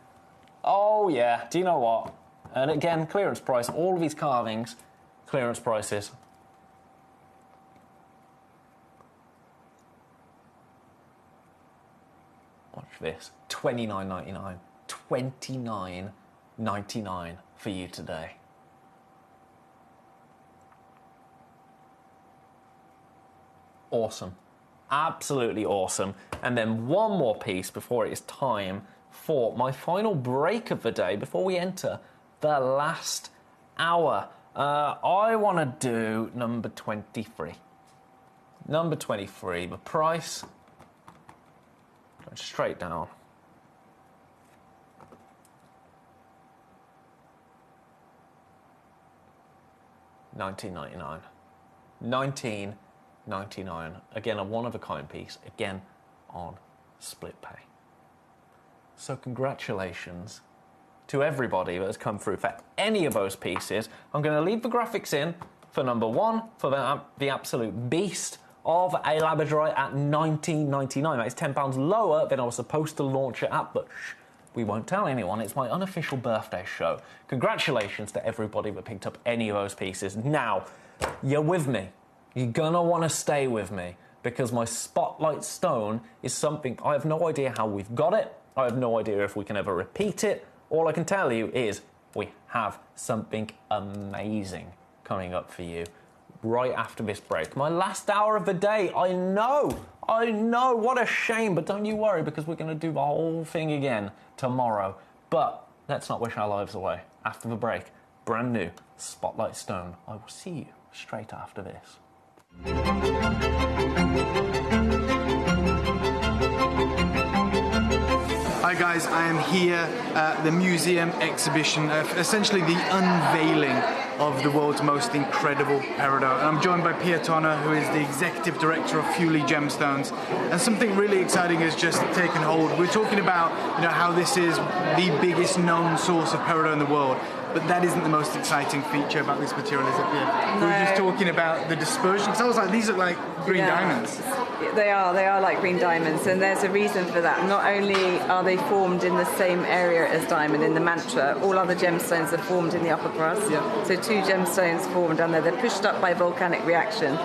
Oh, yeah. Do you know what? And again, clearance price. All of these carvings, clearance prices. Watch this. $29.99. $29.99 for you today. Awesome. Absolutely awesome. And then 1 more piece before it is time for my final break of the day, before we enter the last hour. I want to do number 23. Number 23. The price, going straight down. $19.99. $19.99. Again, a one-of-a-kind piece. Again, on split pay. So congratulations to everybody that has come through for any of those pieces. I'm going to leave the graphics in for number 1, for the absolute beast of a Labradorite at $19.99. That is £10 lower than I was supposed to launch it at, but we won't tell anyone. It's my unofficial birthday show. Congratulations to everybody that picked up any of those pieces. Now, you're with me. You're gonna want to stay with me because my spotlight stone is something... I have no idea how we've got it. I have no idea if we can ever repeat it. All I can tell you is we have something amazing coming up for you right after this break. My last hour of the day. I know, what a shame, but don't you worry because we're going to do the whole thing again tomorrow. But let's not wish our lives away. After the break, brand new Spotlight Stone. I will see you straight after this. Hi guys, I am here at the museum exhibition, essentially the unveiling of the world's most incredible peridot. And I'm joined by Pietona, who is the executive director of Fuli Gemstones. And something really exciting has just taken hold. We're talking about, how this is the biggest known source of peridot in the world. But that isn't the most exciting feature about this material, is it, Pia? No. We were just talking about the dispersion, because I was like, these look like green diamonds. They are like green diamonds, and there's a reason for that. Not only are they formed in the same area as diamond in the mantra, all other gemstones are formed in the upper crust. Yeah. So 2 gemstones formed down there. They're pushed up by volcanic action.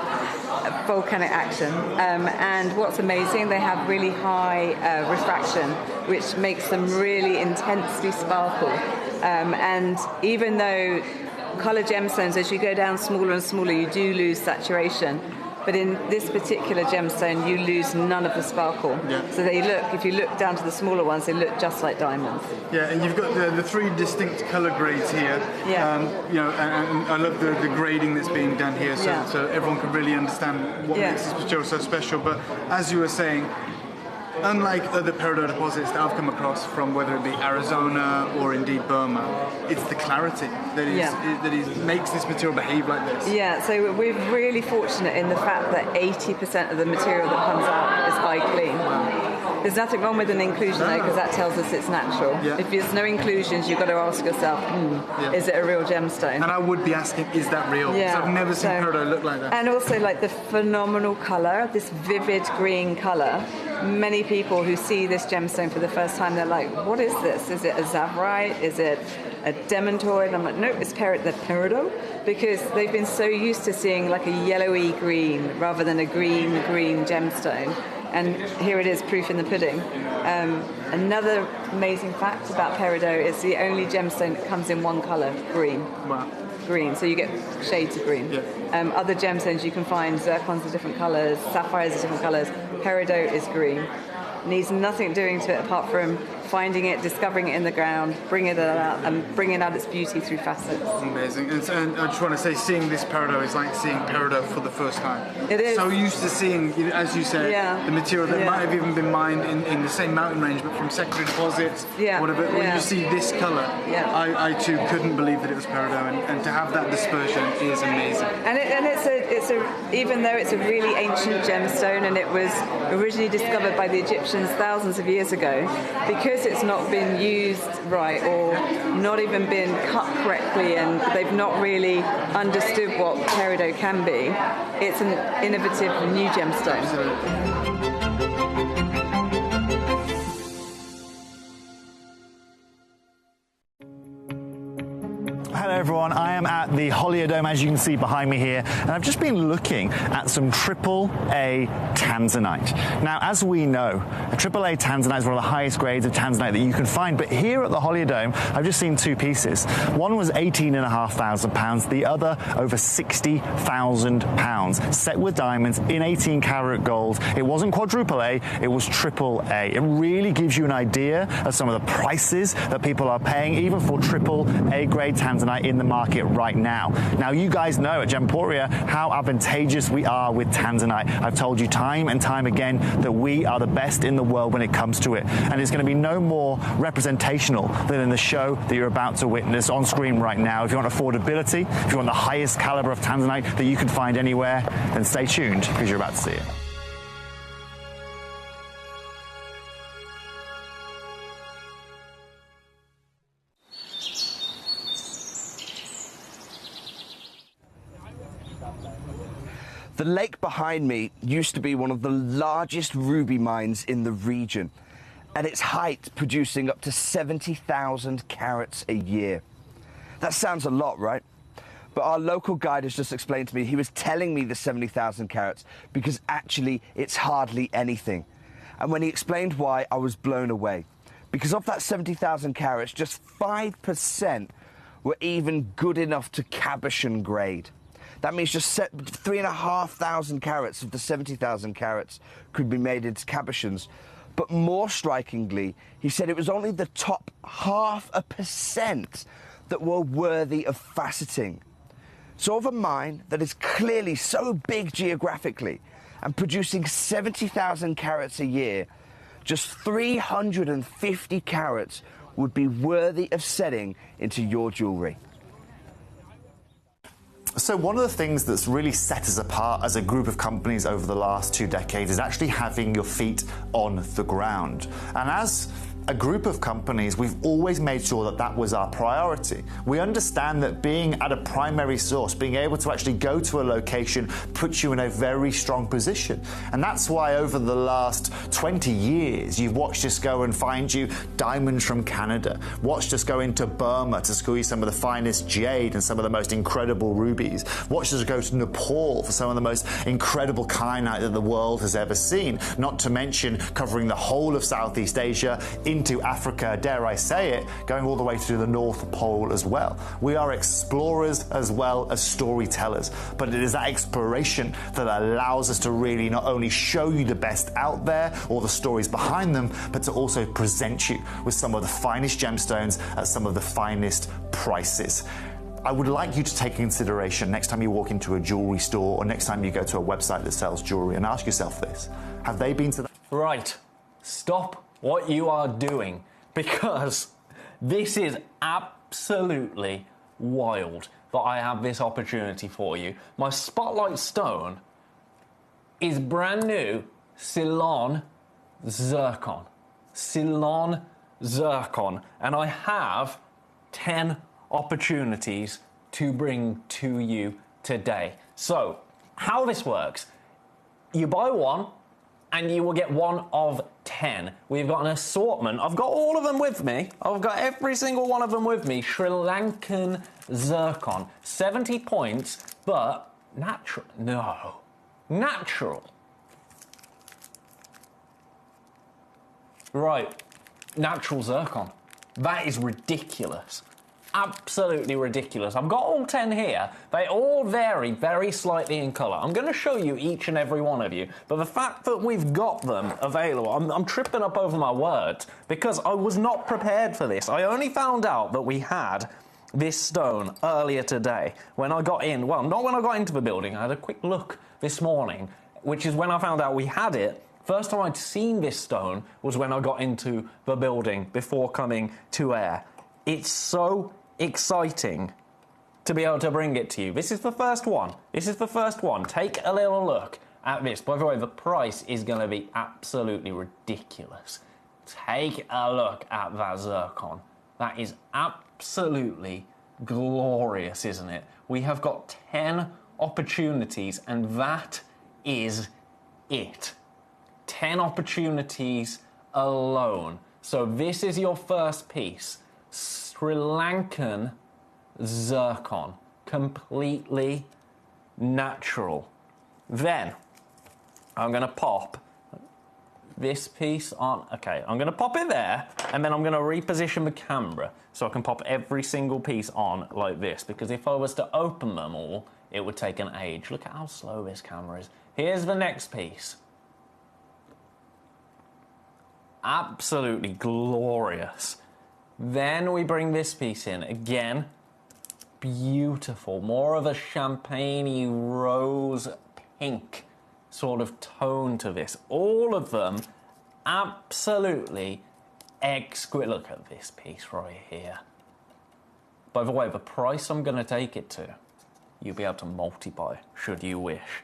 And what's amazing, they have really high refraction, which makes them really intensely sparkle. And even though colour gemstones, as you go down smaller and smaller, you do lose saturation. But in this particular gemstone, you lose none of the sparkle. Yeah. So if you look down to the smaller ones, they look just like diamonds. Yeah, and you've got the 3 distinct colour grades here. Yeah. And I love the grading that's being done here, so everyone can really understand what makes this material so special. But as you were saying, unlike other peridot deposits that I've come across from whether it be Arizona or indeed Burma, it's the clarity that makes this material behave like this. Yeah, so we're really fortunate in the fact that 80% of the material that comes out is eye clean. Wow. There's nothing wrong with an inclusion though, because that tells us it's natural. Yeah. If there's no inclusions, you've got to ask yourself, is it a real gemstone? And I would be asking, is that real? Because I've never seen peridot look like that. And also like the phenomenal colour, this vivid green colour. Many people who see this gemstone for the first time, they're like, what is this? Is it a Tsavorite? Is it a demantoid? I'm like, nope, it's the peridot, because they've been so used to seeing like a yellowy green rather than a green gemstone. And here it is, proof in the pudding. Another amazing fact about peridot, it's the only gemstone that comes in one colour, green. Wow. Green, so you get shades of green. Yeah. Other gemstones you can find, zircons are different colours, sapphires are different colours. Peridot is green. Needs nothing doing to it apart from finding it, discovering it in the ground, bringing it out, and bringing out its beauty through facets. Amazing. And I just want to say, seeing this peridot is like seeing peridot for the first time. It is. So used to seeing, as you said, the material that might have even been mined in the same mountain range, but from secondary deposits, whatever. When you see this colour, I too couldn't believe that it was peridot, and to have that dispersion is amazing. And it's a even though it's a really ancient gemstone, and it was originally discovered by the Egyptians thousands of years ago, because it's not been used right or not even been cut correctly, and they've not really understood what peridot can be, it's an innovative new gemstone. Hello everyone, I am at the Holiodome, as you can see behind me here, and I've just been looking at some AAA tanzanite. Now, as we know, a AAA tanzanite is one of the highest grades of tanzanite that you can find, but here at the Holiodome, I've just seen two pieces. One was £18,500, the other over £60,000, set with diamonds in 18 karat gold. It wasn't quadruple A, it was AAA. It really gives you an idea of some of the prices that people are paying, even for AAA grade tanzanite in the market right now. Now, you guys know at Gemporia how advantageous we are with tanzanite. I've told you time and time again that we are the best in the world when it comes to it, and it's going to be no more representational than in the show that you're about to witness on screen right now. If you want affordability, if you want the highest caliber of tanzanite that you can find anywhere, then stay tuned, because you're about to see it. The lake behind me used to be one of the largest ruby mines in the region, at its height producing up to 70,000 carats a year. That sounds a lot, right? But our local guide has just explained to me, he was telling me the 70,000 carats because actually it's hardly anything. And when he explained why, I was blown away. Because of that 70,000 carats, just 5% were even good enough to cabochon grade. That means just 3,500 carats of the 70,000 carats could be made into cabochons. But more strikingly, he said it was only the top 0.5% that were worthy of faceting. So of a mine that is clearly so big geographically and producing 70,000 carats a year, just 350 carats would be worthy of setting into your jewellery. So one of the things that's really set us apart as a group of companies over the last 2 decades is actually having your feet on the ground. And as a group of companies, we've always made sure that that was our priority. We understand that being at a primary source, being able to actually go to a location, puts you in a very strong position. And that's why over the last 20 years, you've watched us go and find you diamonds from Canada, watched us go into Burma to score you some of the finest jade and some of the most incredible rubies, watched us go to Nepal for some of the most incredible kyanite that the world has ever seen, not to mention covering the whole of Southeast Asia, into Africa, dare I say it, going all the way to the North Pole as well. We are explorers as well as storytellers, but it is that exploration that allows us to really not only show you the best out there or the stories behind them, but to also present you with some of the finest gemstones at some of the finest prices. I would like you to take consideration next time you walk into a jewelry store or next time you go to a website that sells jewelry and ask yourself this: have they been to that? Right. stop what you are doing, because this is absolutely wild that I have this opportunity for you. My Spotlight Stone is brand new Ceylon Zircon. Ceylon Zircon. And I have 10 opportunities to bring to you today. So, how this works, you buy one and you will get one of 10. We've got an assortment. I've got all of them with me. I've got every single one of them with me. Sri Lankan Zircon. 70 points, but natural. No. Natural. Right. Natural Zircon. That is ridiculous. Absolutely ridiculous. I've got all 10 here. They all vary very slightly in colour. I'm going to show you each and every one of you, but the fact that we've got them available, I'm tripping up over my words because I was not prepared for this. I only found out that we had this stone earlier today when I got in. Well, not when I got into the building. I had a quick look this morning, which is when I found out we had it. First time I'd seen this stone was when I got into the building before coming to air. It's so exciting to be able to bring it to you. This is the first one. This is the first one. Take a little look at this. By the way, the price is going to be absolutely ridiculous. Take a look at that zircon. That is absolutely glorious, isn't it? We have got 10 opportunities, and that is it. 10 opportunities alone. So this is your first piece. Sri Lankan Zircon. Completely natural. Then, I'm going to pop this piece on. Okay, I'm going to pop it there, and then I'm going to reposition the camera so I can pop every single piece on like this, because if I was to open them all, it would take an age. Look at how slow this camera is. Here's the next piece. Absolutely glorious. Then we bring this piece in. Again, beautiful. More of a champagne-y rose pink sort of tone to this. All of them absolutely exquisite. Look at this piece right here. By the way, the price I'm going to take it to, you'll be able to multiply should you wish.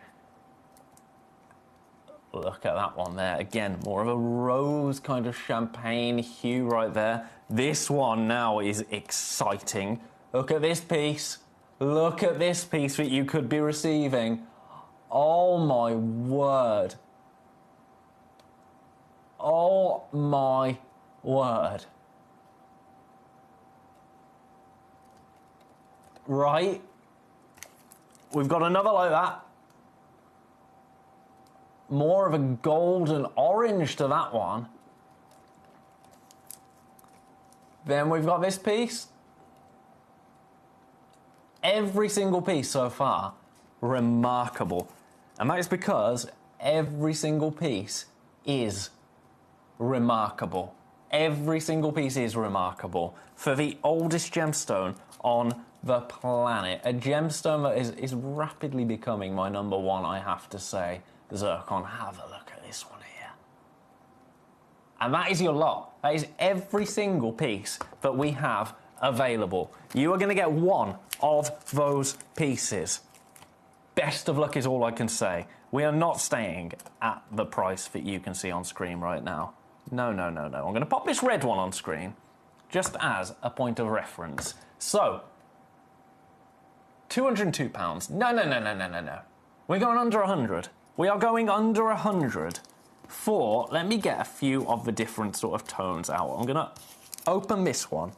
Look at that one there. Again, more of a rose kind of champagne hue right there. This one now is exciting. Look at this piece. Look at this piece that you could be receiving. Oh my word. Oh my word. Right. We've got another like that. More of a golden orange to that one. Then we've got this piece. Every single piece so far, remarkable. And that is because every single piece is remarkable. Every single piece is remarkable. For the oldest gemstone on the planet. A gemstone that is rapidly becoming my number one, I have to say. Zircon, have a look at this one here. And that is your lot. That is every single piece that we have available. You are going to get one of those pieces. Best of luck is all I can say. We are not staying at the price that you can see on screen right now. No, no, no, no. I'm going to pop this red one on screen just as a point of reference. So, £202. No, no, no, no, no, no, no. We're going under 100. We are going under 100 for, let me get a few of the different sort of tones out. I'm going to open this one.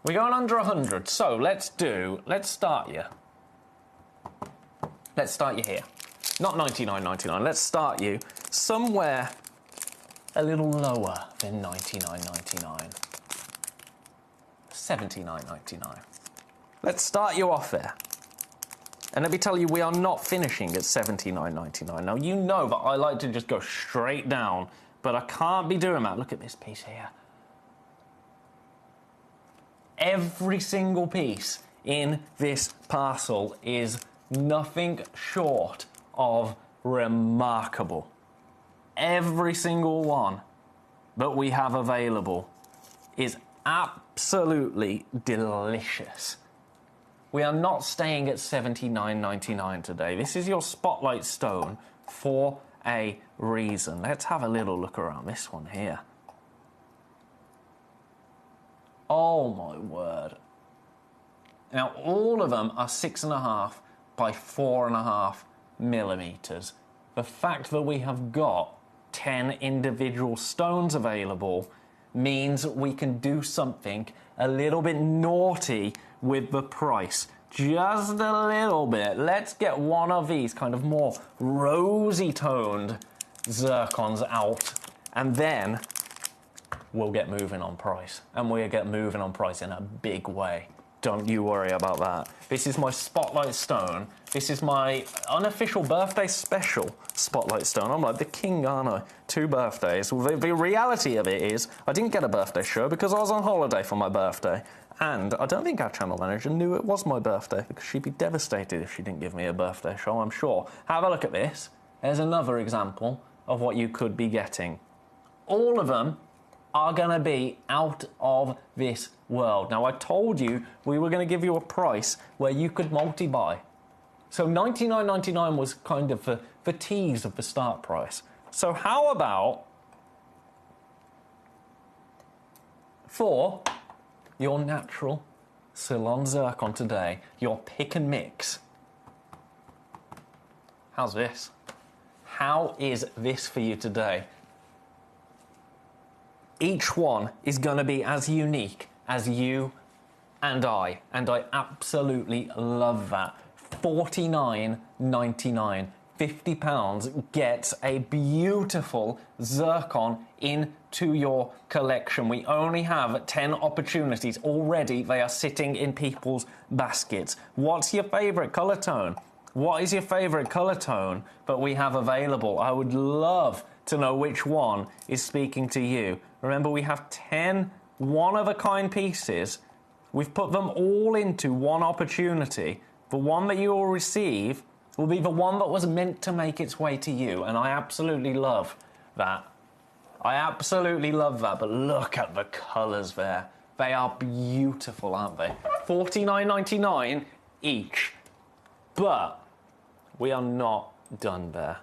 We're going under 100, so let's start you. Let's start you here. Not 99.99, let's start you somewhere a little lower than 99.99. 79.99. Let's start you off there. And let me tell you, we are not finishing at $79.99. Now, you know that I like to just go straight down, but I can't be doing that. Look at this piece here. Every single piece in this parcel is nothing short of remarkable. Every single one that we have available is absolutely delicious. We are not staying at $79.99 today. This is your spotlight stone for a reason. Let's have a little look around this one here. Oh my word. Now, all of them are 6.5 by 4.5 millimeters. The fact that we have got 10 individual stones available means we can do something a little bit naughty with the price. Just a little bit. Let's get one of these kind of more rosy toned zircons out, and then we'll get moving on price. And we'll get moving on price in a big way. Don't you worry about that. This is my spotlight stone. This is my unofficial birthday special spotlight stone. I'm like the king, aren't I? 2 birthdays. Well, the reality of it is I didn't get a birthday show because I was on holiday for my birthday. And I don't think our channel manager knew it was my birthday because she'd be devastated if she didn't give me a birthday show, I'm sure. Have a look at this. There's another example of what you could be getting. All of them are going to be out of this world. Now, I told you we were going to give you a price where you could multi-buy. So $99.99 was kind of the tease of the start price. So how about for your natural Ceylon zircon today, your pick and mix? How's this? How is this for you today? Each one is going to be as unique as you and I absolutely love that. $49.99, £50 gets a beautiful zircon into your collection. We only have 10 opportunities. Already they are sitting in people's baskets. What's your favourite colour tone? What is your favourite colour tone that we have available? I would love to know which one is speaking to you. Remember, we have 10 one-of-a-kind pieces. We've put them all into one opportunity. The one that you will receive will be the one that was meant to make its way to you, and I absolutely love that. I absolutely love that, but look at the colours there. They are beautiful, aren't they? $49.99 each. But we are not done there.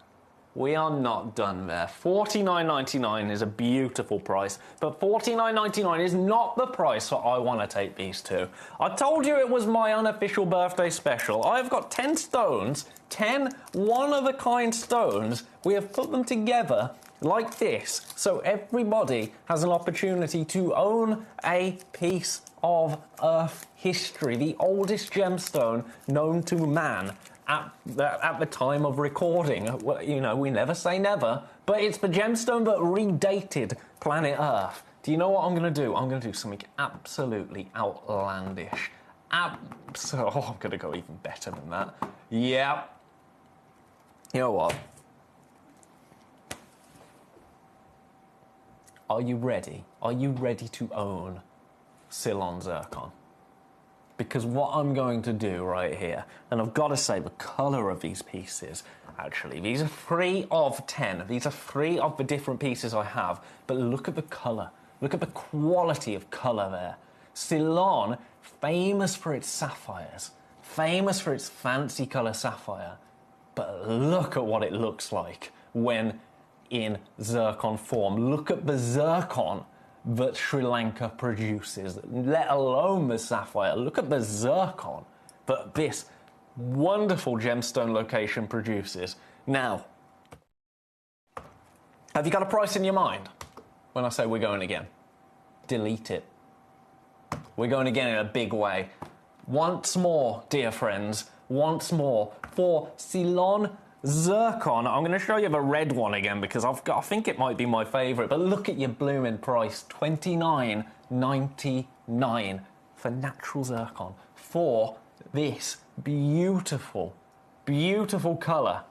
We are not done there. $49.99 is a beautiful price, but $49.99 is not the price that I want to take these to. I told you it was my unofficial birthday special. I've got 10 stones, 10 one-of-a-kind stones. We have put them together like this, so everybody has an opportunity to own a piece of Earth history, the oldest gemstone known to man. At the time of recording. You know, we never say never, but it's the gemstone that redated planet Earth. Do you know what I'm going to do? I'm going to do something absolutely outlandish. I'm going to go even better than that. Yeah. You know what? Are you ready? Are you ready to own Ceylon zircon? Because what I'm going to do right here, and I've got to say the colour of these pieces, actually, these are 3 of 10. These are 3 of the different pieces I have, but look at the colour. Look at the quality of colour there. Ceylon, famous for its sapphires, famous for its fancy colour sapphire, but look at what it looks like when in zircon form. Look at the zircon that Sri Lanka produces, let alone the sapphire. Look at the zircon that this wonderful gemstone location produces. Now, have you got a price in your mind when I say we're going again? Delete it. We're going again in a big way. Once more, dear friends, once more, for Ceylon zircon. I'm going to show you the red one again because I think it might be my favourite, but look at your blooming price, $29.99 for natural zircon for this beautiful, beautiful colour.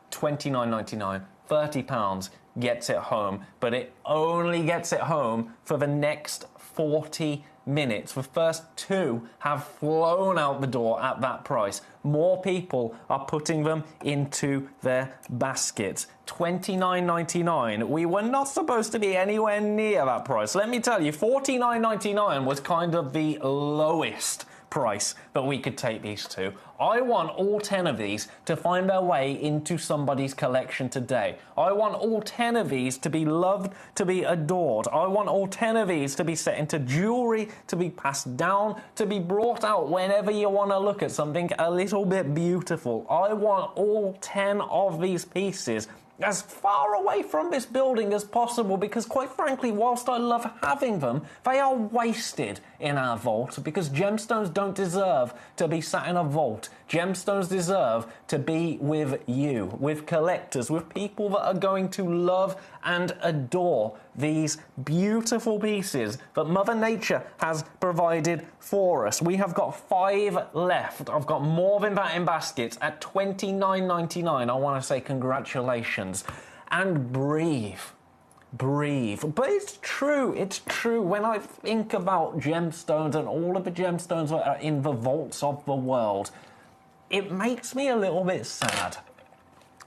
$29.99, £30 gets it home, but it only gets it home for the next 40 minutes. The first 2 have flown out the door at that price. More people are putting them into their baskets. $29.99. We were not supposed to be anywhere near that price. Let me tell you, $49.99 was kind of the lowest price that we could take these to. I want all 10 of these to find their way into somebody's collection today. I want all 10 of these to be loved, to be adored. I want all 10 of these to be set into jewellery, to be passed down, to be brought out whenever you want to look at something a little bit beautiful. I want all 10 of these pieces as far away from this building as possible, because quite frankly, whilst I love having them, they are wasted in our vault, because gemstones don't deserve to be sat in a vault. Gemstones deserve to be with you, with collectors, with people that are going to love and adore these beautiful pieces that Mother Nature has provided for us. We have got 5 left. I've got more than that in baskets at $29.99. I want to say congratulations. And breathe. But it's true. When I think about gemstones and all of the gemstones that are in the vaults of the world, it makes me a little bit sad.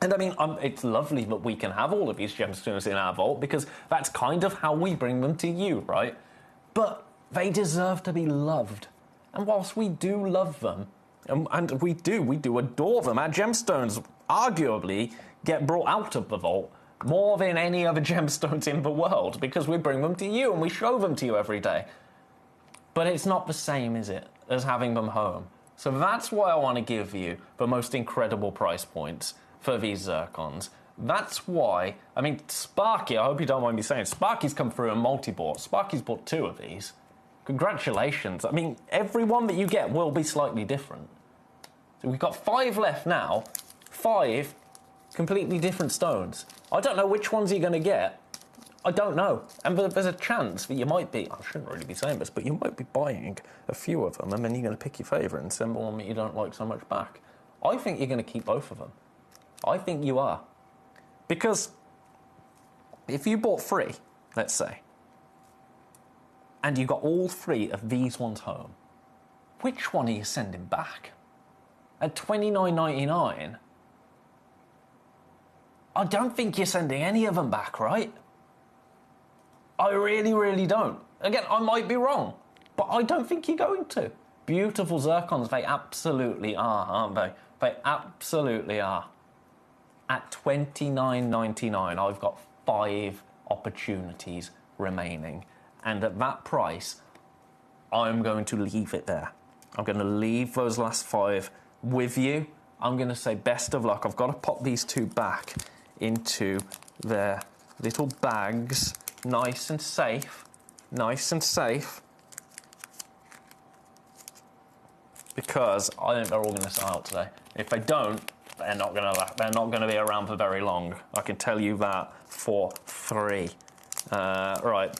And I mean, it's lovely that we can have all of these gemstones in our vault, because that's kind of how we bring them to you, right? But they deserve to be loved. And whilst we do love them, and we do adore them, our gemstones arguably get brought out of the vault more than any other gemstones in the world, because we bring them to you and we show them to you every day. But it's not the same, is it, as having them home? So that's why I want to give you the most incredible price points for these zircons. That's why, I mean, Sparky, I hope you don't mind me saying, Sparky's come through and multi-bought. Sparky's bought 2 of these. Congratulations. I mean, every one that you get will be slightly different. So we've got 5 left now. 5 completely different stones. I don't know which ones you're going to get. I don't know. And there's a chance that you might be, I shouldn't really be saying this, but you might be buying a few of them and then you're going to pick your favourite and send one that you don't like so much back. I think you're going to keep both of them. I think you are. Because if you bought 3, let's say, and you got all 3 of these ones home, which one are you sending back? At $29.99, I don't think you're sending any of them back, right? I really, really don't. Again, I might be wrong, but I don't think you're going to. Beautiful zircons, they absolutely are, aren't they? They absolutely are. At $29.99, I've got 5 opportunities remaining. And at that price, I'm going to leave it there. I'm going to leave those last 5 with you. I'm going to say best of luck. I've got to pop these 2 back into their little bags. Nice and safe. Nice and safe. Because I think they're all going to sell out today. If they don't, they're not going to be around for very long. I can tell you that for free. Right,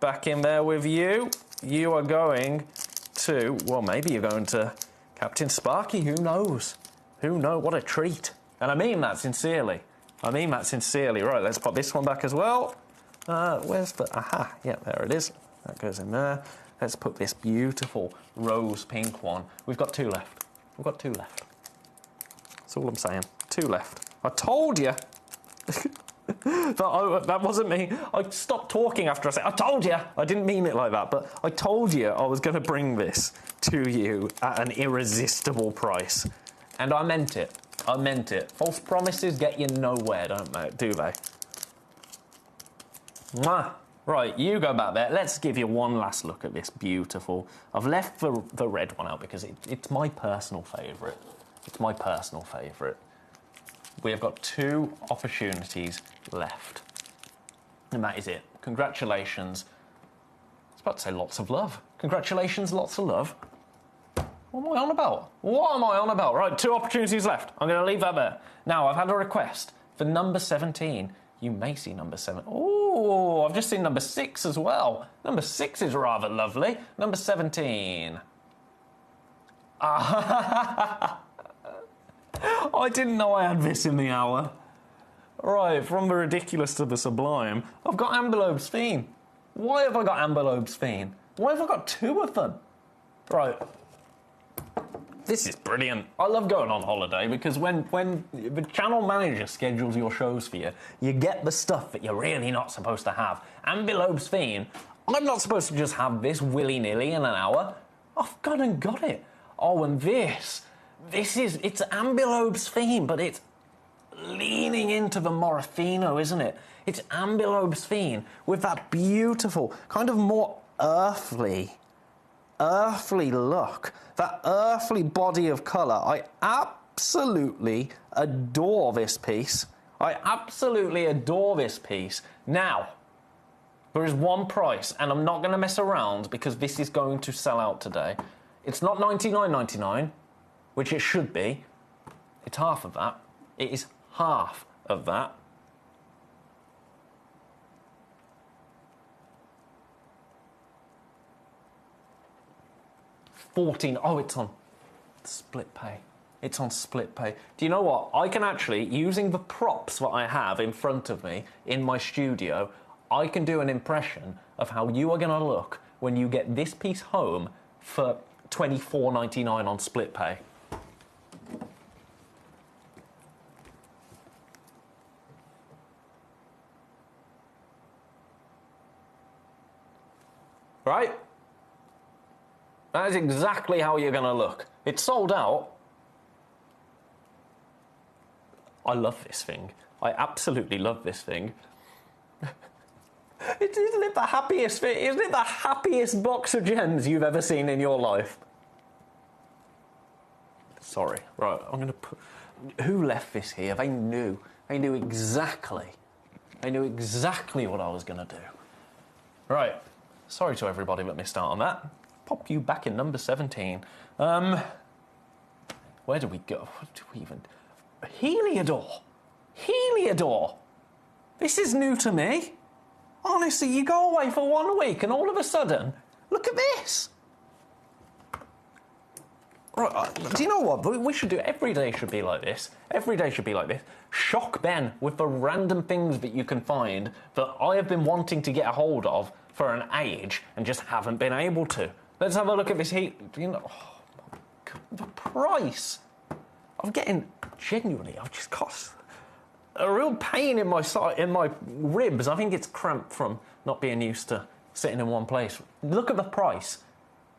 back in there with you. You are going to, well, maybe you're going to Captain Sparky. Who knows? Who knows? What a treat. And I mean that sincerely. I mean that sincerely. Right, let's pop this one back as well. Where's the... Aha, yeah, there it is. That goes in there. Let's put this beautiful rose pink one. We've got 2 left. We've got 2 left. That's all I'm saying. 2 left. I told you. That wasn't me. I stopped talking after I said, I told you. I didn't mean it like that, but I told you I was going to bring this to you at an irresistible price. And I meant it. I meant it. False promises get you nowhere, don't they? Do they? Mwah. Right, you go back there. Let's give you one last look at this beautiful... I've left the red one out because it's my personal favourite. It's my personal favourite. We have got 2 opportunities left. And that is it. Congratulations. I was about to say lots of love. Congratulations, lots of love. What am I on about? What am I on about? Right, 2 opportunities left. I'm going to leave that there. Now, I've had a request for number 17. You may see number 7. Oh, I've just seen number 6 as well. Number 6 is rather lovely. Number 17. I didn't know I had this in the hour. Right, from the ridiculous to the sublime, I've got Amberlobe's Fiend. Why have I got Amberlobe's Fiend? Why have I got 2 of them? Right. This is brilliant. I love going on holiday because when the channel manager schedules your shows for you, you get the stuff that you're really not supposed to have. Ambilobe's Fiend, I'm not supposed to just have this willy-nilly in an hour. I've gone and got it. Oh, and it's Ambilobe's Fiend, but it's leaning into the Morphino, isn't it? It's Ambilobe's Fiend with that beautiful, kind of more earthly look, that earthly body of colour. I absolutely adore this piece. Now, there is one price, and I'm not going to mess around because this is going to sell out today. It's not $99.99, which it should be. It's half of that. It is half of that. Oh, it's on split pay. It's on split pay. Do you know what? I can actually, using the props that I have in front of me in my studio, I can do an impression of how you are going to look when you get this piece home for $24.99 on split pay. Right? That is exactly how you're going to look. It's sold out. I love this thing. I absolutely love this thing. Isn't it the happiest thing? Isn't it the happiest box of gems you've ever seen in your life? Sorry. Right, I'm going to put... Who left this here? They knew. They knew exactly. They knew exactly what I was going to do. Right. Sorry to everybody that missed out on that. Pop you back in number 17. Where do we go? What do we even... Heliodor. Heliodor. This is new to me. Honestly, you go away for 1 week and all of a sudden, look at this. Right, do you know what? We should do... Every day should be like this. Every day should be like this. Shock Ben with the random things that you can find that I have been wanting to get a hold of for an age and just haven't been able to. Let's have a look at this heat. You know, oh my God, the price. I'm getting... Genuinely, I've just got a real pain in my side, in my ribs. I think it's cramped from not being used to sitting in one place. Look at the price.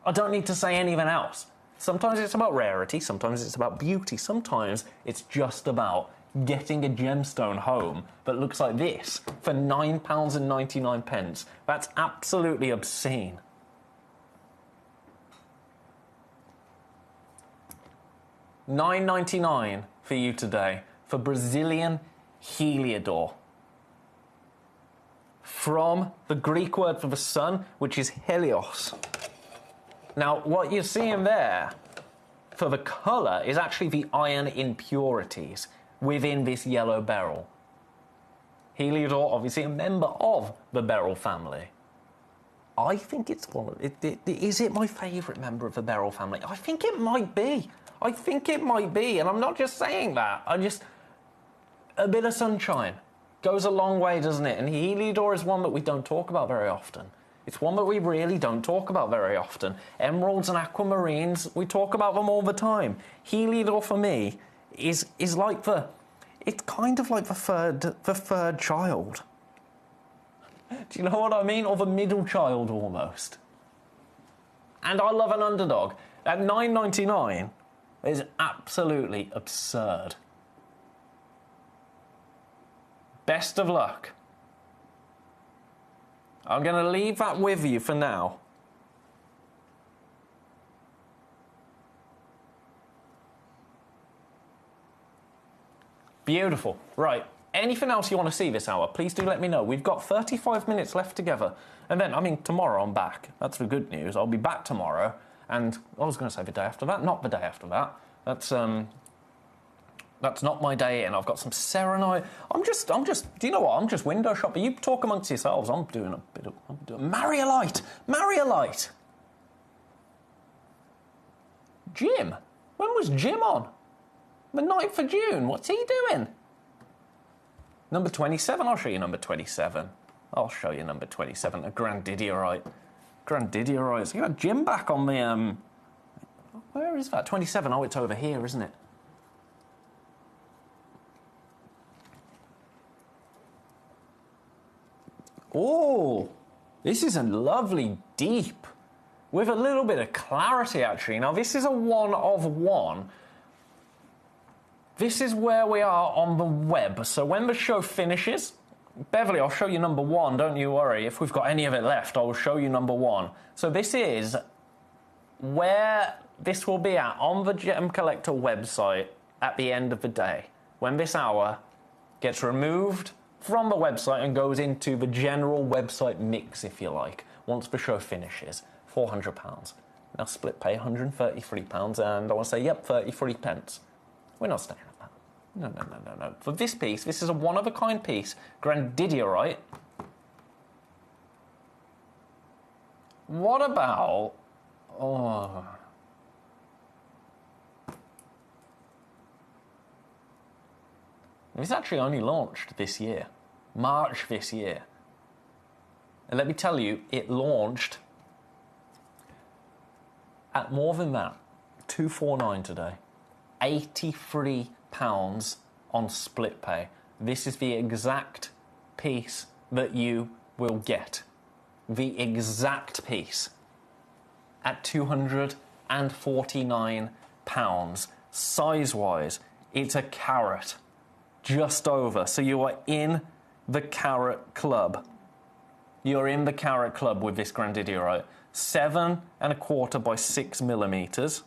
I don't need to say anything else. Sometimes it's about rarity, sometimes it's about beauty, sometimes it's just about getting a gemstone home that looks like this for £9.99. That's absolutely obscene. $9.99 for you today for Brazilian Heliodor. From the Greek word for the sun, which is Helios. Now, what you're seeing there for the colour is actually the iron impurities within this yellow beryl. Heliodor, obviously a member of the beryl family. I think it's one of... Is it my favourite member of the beryl family? I think it might be. I think it might be, and I'm not just saying that. A bit of sunshine goes a long way, doesn't it? And Heliodor is one that we don't talk about very often. It's one that we really don't talk about very often. Emeralds and aquamarines, we talk about them all the time. Heliodor for me is like it's kind of like the third child. Do you know what I mean? Or the middle child almost. And I love an underdog. At $9.99 is absolutely absurd. Best of luck. I'm going to leave that with you for now. Beautiful. Right. Anything else you want to see this hour, please do let me know. We've got 35 minutes left together. And then, tomorrow I'm back. That's the good news. I'll be back tomorrow. And I was going to say the day after that. Not the day after that. That's not my day, and I've got some serenite. I'm just. Do you know what? I'm just window shopping. You talk amongst yourselves. I'm doing Mariolite. Jim. When was Jim on? The 9th of June. What's he doing? Number 27. I'll show you number 27. A Grandidierite. Grandidierite. You got Jim back on the... where is that? 27. Oh, it's over here, isn't it? Oh, this is a lovely deep with a little bit of clarity, actually. Now, this is a 1 of 1. This is where we are on the web. So when the show finishes, Beverly, I'll show you number 1, don't you worry. If we've got any of it left, I will show you number 1. So this is where this will be at on the Gemcollector website at the end of the day, when this hour gets removed from the website and goes into the general website mix, if you like, once the show finishes. £400. Now split pay £133, and I want to say, yep, 33 pence. We're not staying at that. No, no, no, no, no. For this piece, this is a one-of-a-kind piece, Grandidierite. What about... oh... It's actually only launched this year, March this year. And let me tell you, it launched at more than that, £249 today, £83 on split pay. This is the exact piece that you will get. The exact piece at £249. Size-wise, it's a carat. Just over. So you are in the carat club. You're in the carat club with this Grandidierite. 7 1/4 by 6 millimeters.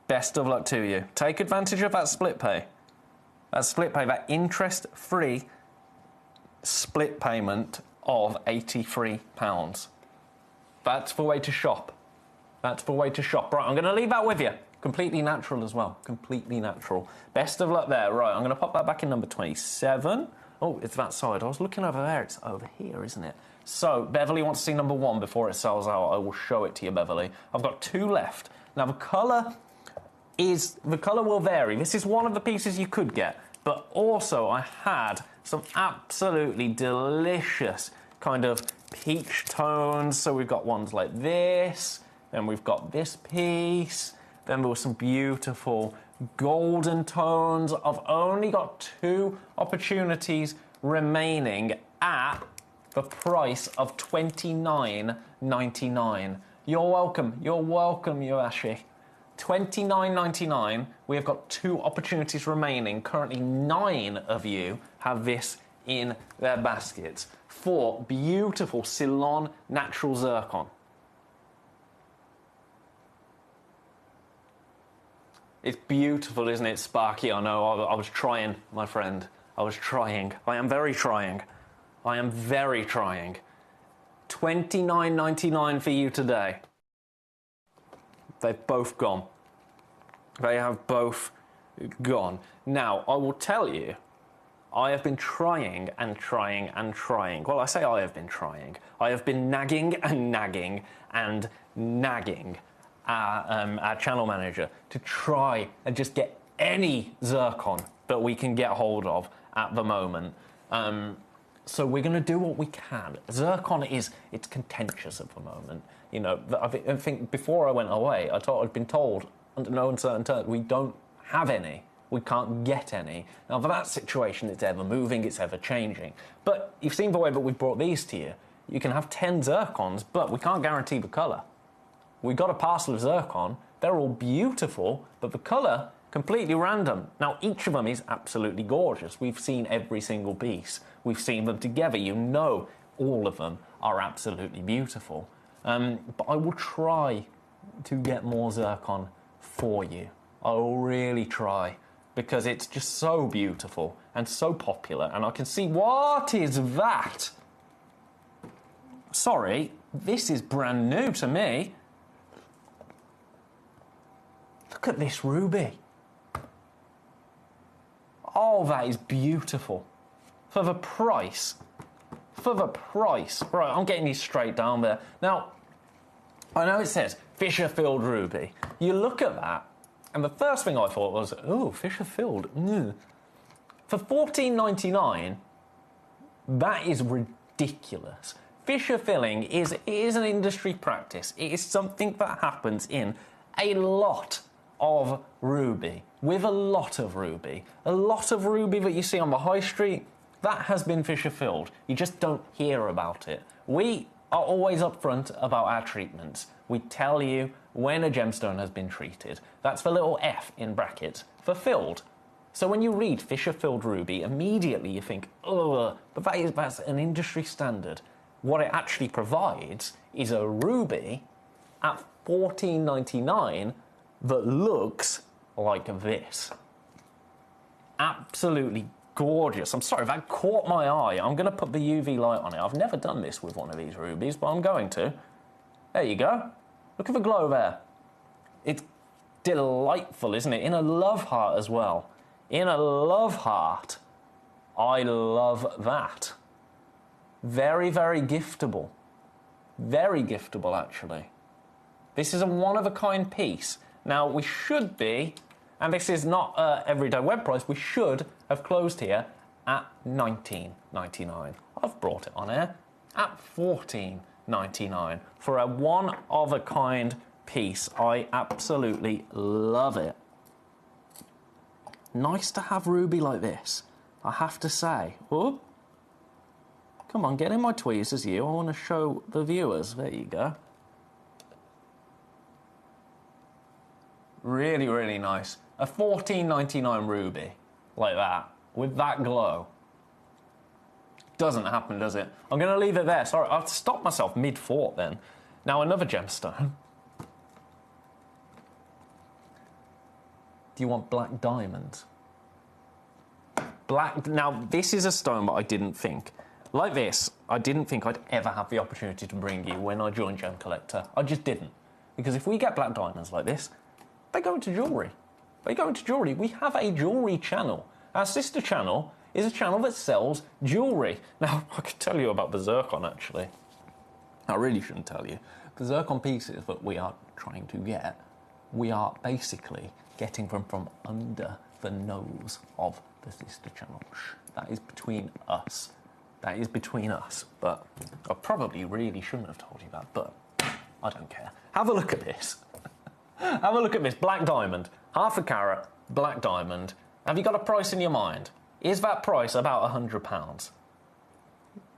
Best of luck to you. Take advantage of that split pay. That split pay, that interest-free split payment of £83. That's the way to shop. That's the way to shop. Right, I'm going to leave that with you. Completely natural as well. Completely natural. Best of luck there. Right, I'm going to pop that back in number 27. Oh, it's that side. I was looking over there. It's over here, isn't it? So, Beverly wants to see number 1 before it sells out. I will show it to you, Beverly. I've got 2 left. Now, the colour will vary. This is one of the pieces you could get. But also, I had some absolutely delicious kind of peach tones. So we've got ones like this. Then we've got this piece. Then there were some beautiful golden tones. I've only got 2 opportunities remaining at the price of $29.99. You're welcome. You're welcome, Yoashi. $29.99. We have got 2 opportunities remaining. Currently, 9 of you have this in their baskets for beautiful Ceylon natural zircon. It's beautiful, isn't it, Sparky? I know, I was trying, my friend. I was trying. I am very trying. I am very trying. $29.99 for you today. They've both gone. They have both gone. Now, I will tell you, I have been trying and trying and trying. Well, I say I have been trying. I have been nagging and nagging and nagging our channel manager to try and just get any zircon that we can get hold of at the moment. So we're going to do what we can. Zircon it's contentious at the moment. You know, I think before I went away, I'd been told under no uncertain terms we don't have any. We can't get any. Now, for that situation, it's ever moving, it's ever changing. But you've seen the way that we've brought these to you. You can have 10 zircons, but we can't guarantee the colour. We got a parcel of zircon. They're all beautiful, but the colour, completely random. Now, each of them is absolutely gorgeous. We've seen every single piece. We've seen them together. You know all of them are absolutely beautiful. But I will try to get more zircon for you. I will really try, because it's just so beautiful and so popular. And I can see, what is that? Sorry, this is brand new to me. Look at this ruby. Oh, that is beautiful. For the price. For the price. Right, I'm getting you straight down there. Now, I know it says Fisher-filled ruby. You look at that, and the first thing I thought was, oh, Fisher-filled. For $14.99, That is ridiculous. Fissure filling is an industry practice. It is something that happens in a lot of ruby, with a lot of ruby. A lot of ruby that you see on the high street, that has been fissure filled. You just don't hear about it. We are always upfront about our treatments. We tell you when a gemstone has been treated. That's the little F in brackets for filled. So when you read fissure-filled ruby, immediately you think, oh, but that's an industry standard. What it actually provides is a ruby at $14.99 that looks like this. Absolutely gorgeous. I'm sorry, that caught my eye. I'm going to put the UV light on it. I've never done this with one of these rubies, but I'm going to. There you go. Look at the glow there. It's delightful, isn't it? In a love heart as well. In a love heart. I love that. Very, very giftable. Very giftable, actually. This is a one-of-a-kind piece. Now, we should be, and this is not everyday web price, we should have closed here at $19.99. I've brought it on air at $14.99 for a one-of-a-kind piece. I absolutely love it. Nice to have ruby like this, I have to say. Whoop. Come on, get in my tweezers, you. I want to show the viewers. There you go. Really, really nice. A $14.99 ruby like that, with that glow. Doesn't happen, does it? I'm going to leave it there. Sorry, I've stopped myself mid-thought then. Now, another gemstone. Do you want black diamonds? Black. Now, this is a stone that I didn't think. Like this, I didn't think I'd ever have the opportunity to bring you when I joined Gemcollector. I just didn't. Because if we get black diamonds like this, they go into jewellery. They go into jewellery. We have a jewellery channel. Our sister channel is a channel that sells jewellery. Now, I could tell you about the zircon, actually. I really shouldn't tell you. The zircon pieces that we are trying to get, we are basically getting them from under the nose of the sister channel. That is between us. That is between us. But I probably really shouldn't have told you that, but I don't care. Have a look at this. Have a look at this. Black diamond. Half a carat, black diamond. Have you got a price in your mind? Is that price about £100?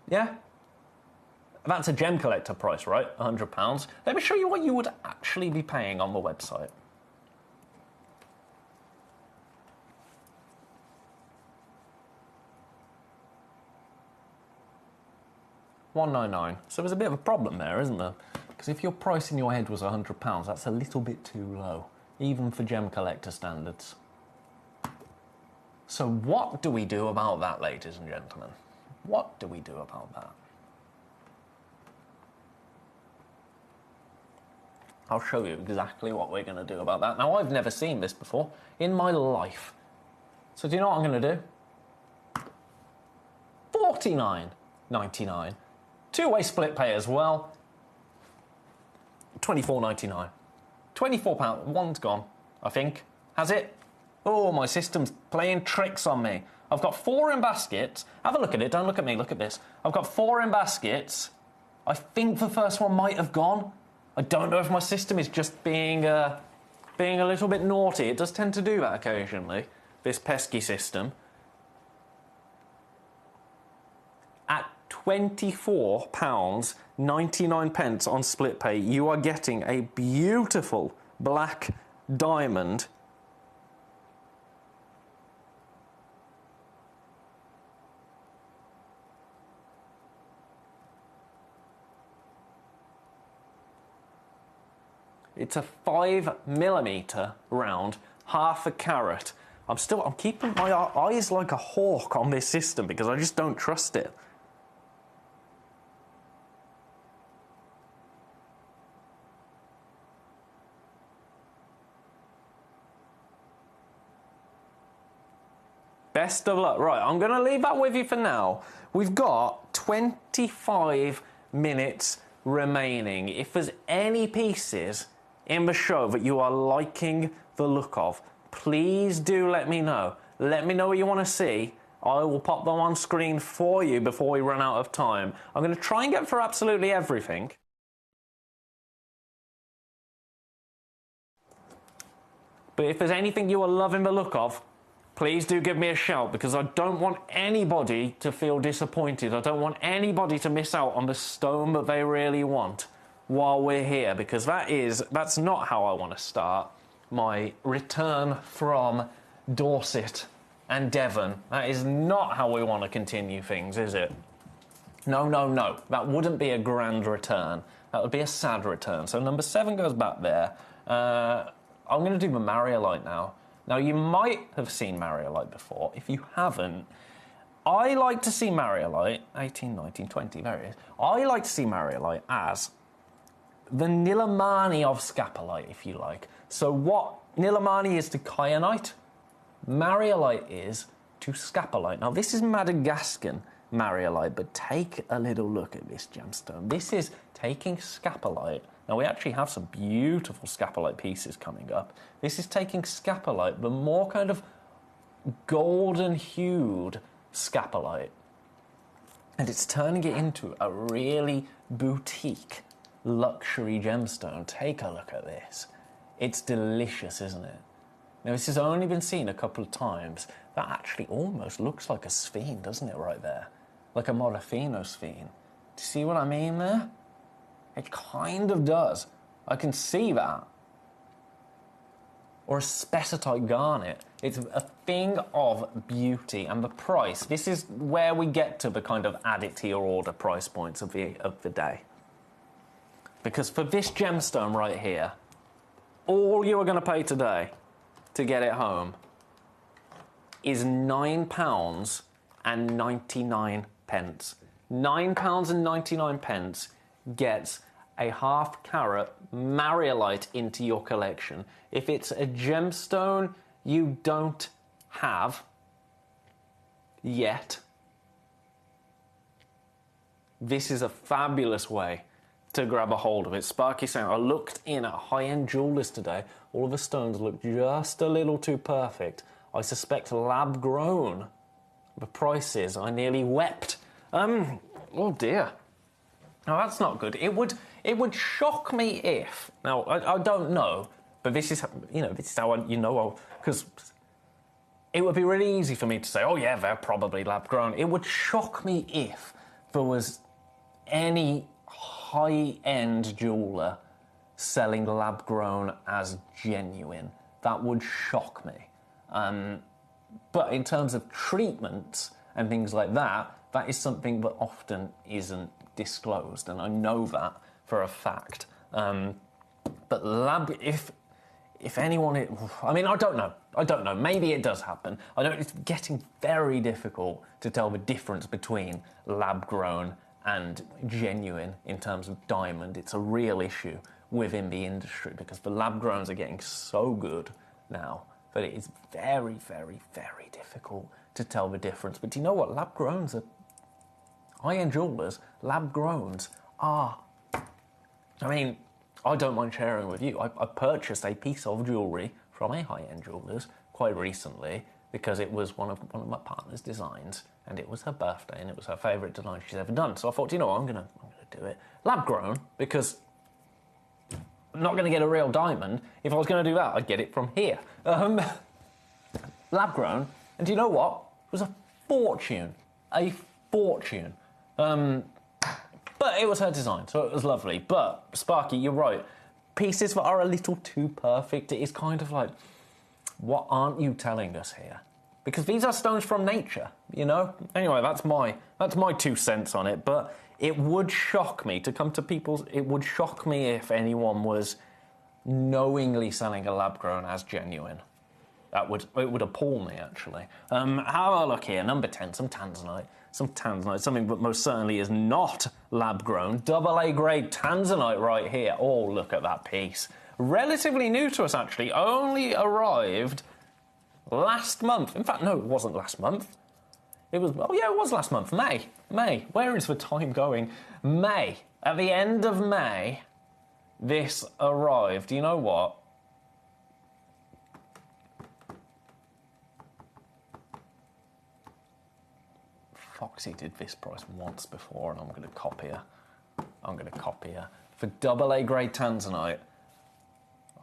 Yeah? That's a Gemcollector price, right? £100. Let me show you what you would actually be paying on the website. $199. So there's a bit of a problem there, isn't there? Because if your price in your head was £100, that's a little bit too low, even for Gemcollector standards. So what do we do about that, ladies and gentlemen? What do we do about that? I'll show you exactly what we're going to do about that. Now, I've never seen this before in my life. So do you know what I'm going to do? $49.99. Two-way split pay as well. $24.99. £24. One's gone, I think. Has it? Oh, my system's playing tricks on me. I've got 4 in baskets. Have a look at it. Don't look at me. Look at this. I've got 4 in baskets. I think the first one might have gone. I don't know if my system is just being a little bit naughty. It does tend to do that occasionally, this pesky system. At £24.99 on split pay, you are getting a beautiful black diamond. It's a 5mm round, half a carat. I'm keeping my eyes like a hawk on this system because I just don't trust it. Best of luck. Right, I'm going to leave that with you for now. We've got 25 minutes remaining. If there's any pieces in the show that you are liking the look of, please do let me know. Let me know what you want to see, I will pop them on screen for you before we run out of time. I'm going to try and get through absolutely everything. But if there's anything you are loving the look of, please do give me a shout, because I don't want anybody to feel disappointed. I don't want anybody to miss out on the stone that they really want while we're here, because that's not how I want to start my return from Dorset and Devon. That is not how we want to continue things, is it? No, no, no. That wouldn't be a grand return. That would be a sad return. So number 7 goes back there. I'm going to do the Mariolite now. Now, you might have seen Mariolite before. If you haven't, I like to see Mariolite, 18, 19, 20, there it is. I like to see Mariolite as the Nilamani of Scapolite, if you like. So what Nilamani is to Kyanite, Mariolite is to Scapolite. Now, this is Madagascan Mariolite, but take a little look at this gemstone. This is taking Scapolite. Now, we actually have some beautiful Scapolite pieces coming up. This is taking Scapolite, the more kind of golden-hued Scapolite, and it's turning it into a really boutique luxury gemstone. Take a look at this. It's delicious, isn't it? Now, this has only been seen a couple of times. That actually almost looks like a sphene, doesn't it, right there? Like a Morofino sphene. Do you see what I mean there? It kind of does. I can see that. Or a spessartite garnet. It's a thing of beauty. And the price, this is where we get to the kind of add it to your order price points of the day. Because for this gemstone right here, all you are going to pay today to get it home is £9.99. £9.99 gets a half-carat Mariolite into your collection. If it's a gemstone you don't have yet, this is a fabulous way to grab a hold of it. Sparky saying, I looked in at high-end jewellers today. All of the stones look just a little too perfect. I suspect lab-grown. The prices, I nearly wept. Oh dear. Now that's not good. It would shock me if, now I don't know, but this is, this is how because it would be really easy for me to say, oh yeah, they're probably lab-grown. It would shock me if there was any high-end jeweller selling lab-grown as genuine. That would shock me. But in terms of treatments and things like that, that is something that often isn't disclosed, and I know that for a fact. But if anyone, I mean, I don't know. Maybe it does happen. It's getting very difficult to tell the difference between lab-grown and genuine in terms of diamond. It's a real issue within the industry because the lab-growns are getting so good now that it is very, very, very difficult to tell the difference. But do you know what? Lab-growns are high-end jewellers. Lab-growns are, I mean, I don't mind sharing with you. I purchased a piece of jewellery from a high-end jeweller's quite recently because it was one of my partner's designs, and it was her birthday, and it was her favourite design she's ever done. So I thought, I'm gonna do it. Lab-grown, because I'm not gonna get a real diamond. If I was gonna do that, I'd get it from here. Lab-grown, and do you know what? It was a fortune. A fortune. But it was her design, so it was lovely. But, Sparky, you're right. Pieces that are a little too perfect, it is kind of like, what aren't you telling us here? Because these are stones from nature, Anyway, that's my 2 cents on it, but it would shock me to come to people's... It would shock me if anyone was knowingly selling a lab-grown as genuine. It would appall me, actually. Have a look here. Number 10, some tanzanite. Something that most certainly is not lab-grown. AA grade tanzanite right here. Oh, look at that piece. Relatively new to us, actually. Only arrived last month. In fact, no, it wasn't last month. It was, oh yeah, it was last month. May. Where is the time going? May. At the end of May, this arrived. You know what? Foxy did this price once before, and I'm going to copy her. I'm going to copy her. For AA grade tanzanite,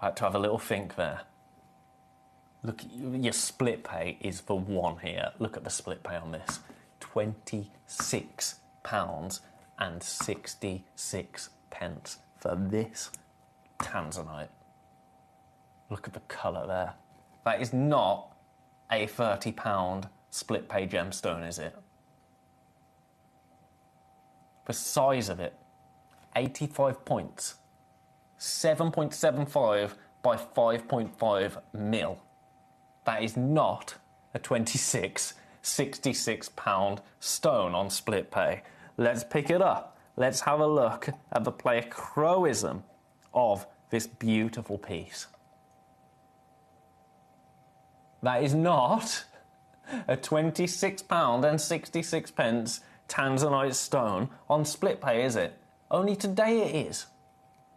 I had to have a little think there. Look, your split pay is for one here. Look at the split pay on this. £26.66 for this tanzanite. Look at the colour there. That is not a £30 split pay gemstone, is it? The size of it, 85 points, 7.75 by 5.5 mil. That is not a £26.66 stone on split pay. Let's pick it up. Let's have a look at the player Crowism of this beautiful piece. That is not a £26.66 tanzanite stone on split pay, is it? Only today it is.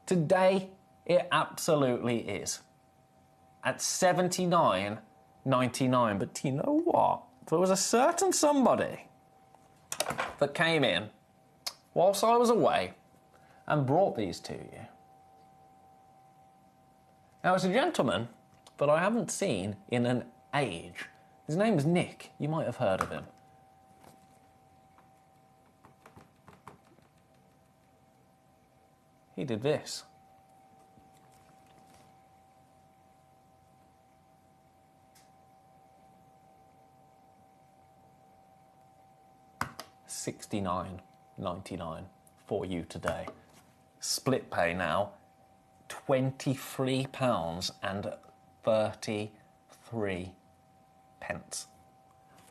Today it absolutely is. At $79.99. But do you know what? There was a certain somebody that came in whilst I was away and brought these to you. Now, it's a gentleman that I haven't seen in an age. His name is Nick. You might have heard of him. He did this. $69.99 for you today. Split pay now, £23.33.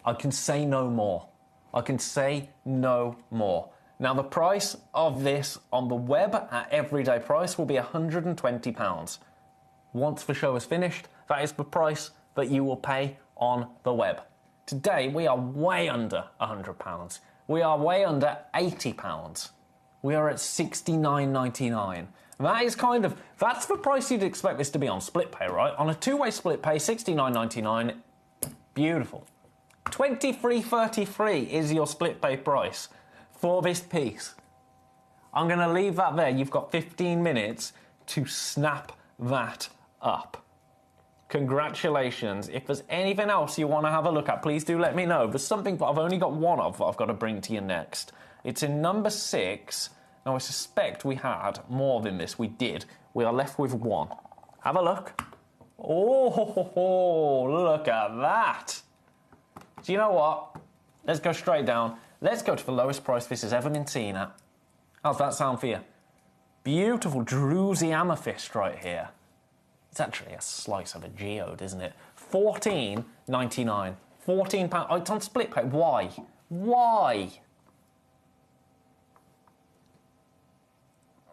I can say no more. I can say no more. Now, the price of this on the web at everyday price will be £120. Once the show is finished, that is the price that you will pay on the web. Today, we are way under £100. We are way under £80. We are at $69.99. That is that's the price you'd expect this to be on split pay, right? On a two-way split pay, $69.99, beautiful. $23.33 is your split pay price for this piece. I'm going to leave that there. You've got 15 minutes to snap that up. Congratulations. If there's anything else you want to have a look at, please do let me know. There's something that I've only got one of that I've got to bring to you next. It's in number 6. Now, I suspect we had more than this. We did. We are left with one. Have a look. Oh, look at that. Do you know what? Let's go straight down. Let's go to the lowest price this has ever been seen at. How's that sound for you? Beautiful druzy amethyst right here. It's actually a slice of a geode, isn't it? £14.99. £14. Oh, it's on split pay. Why? Why?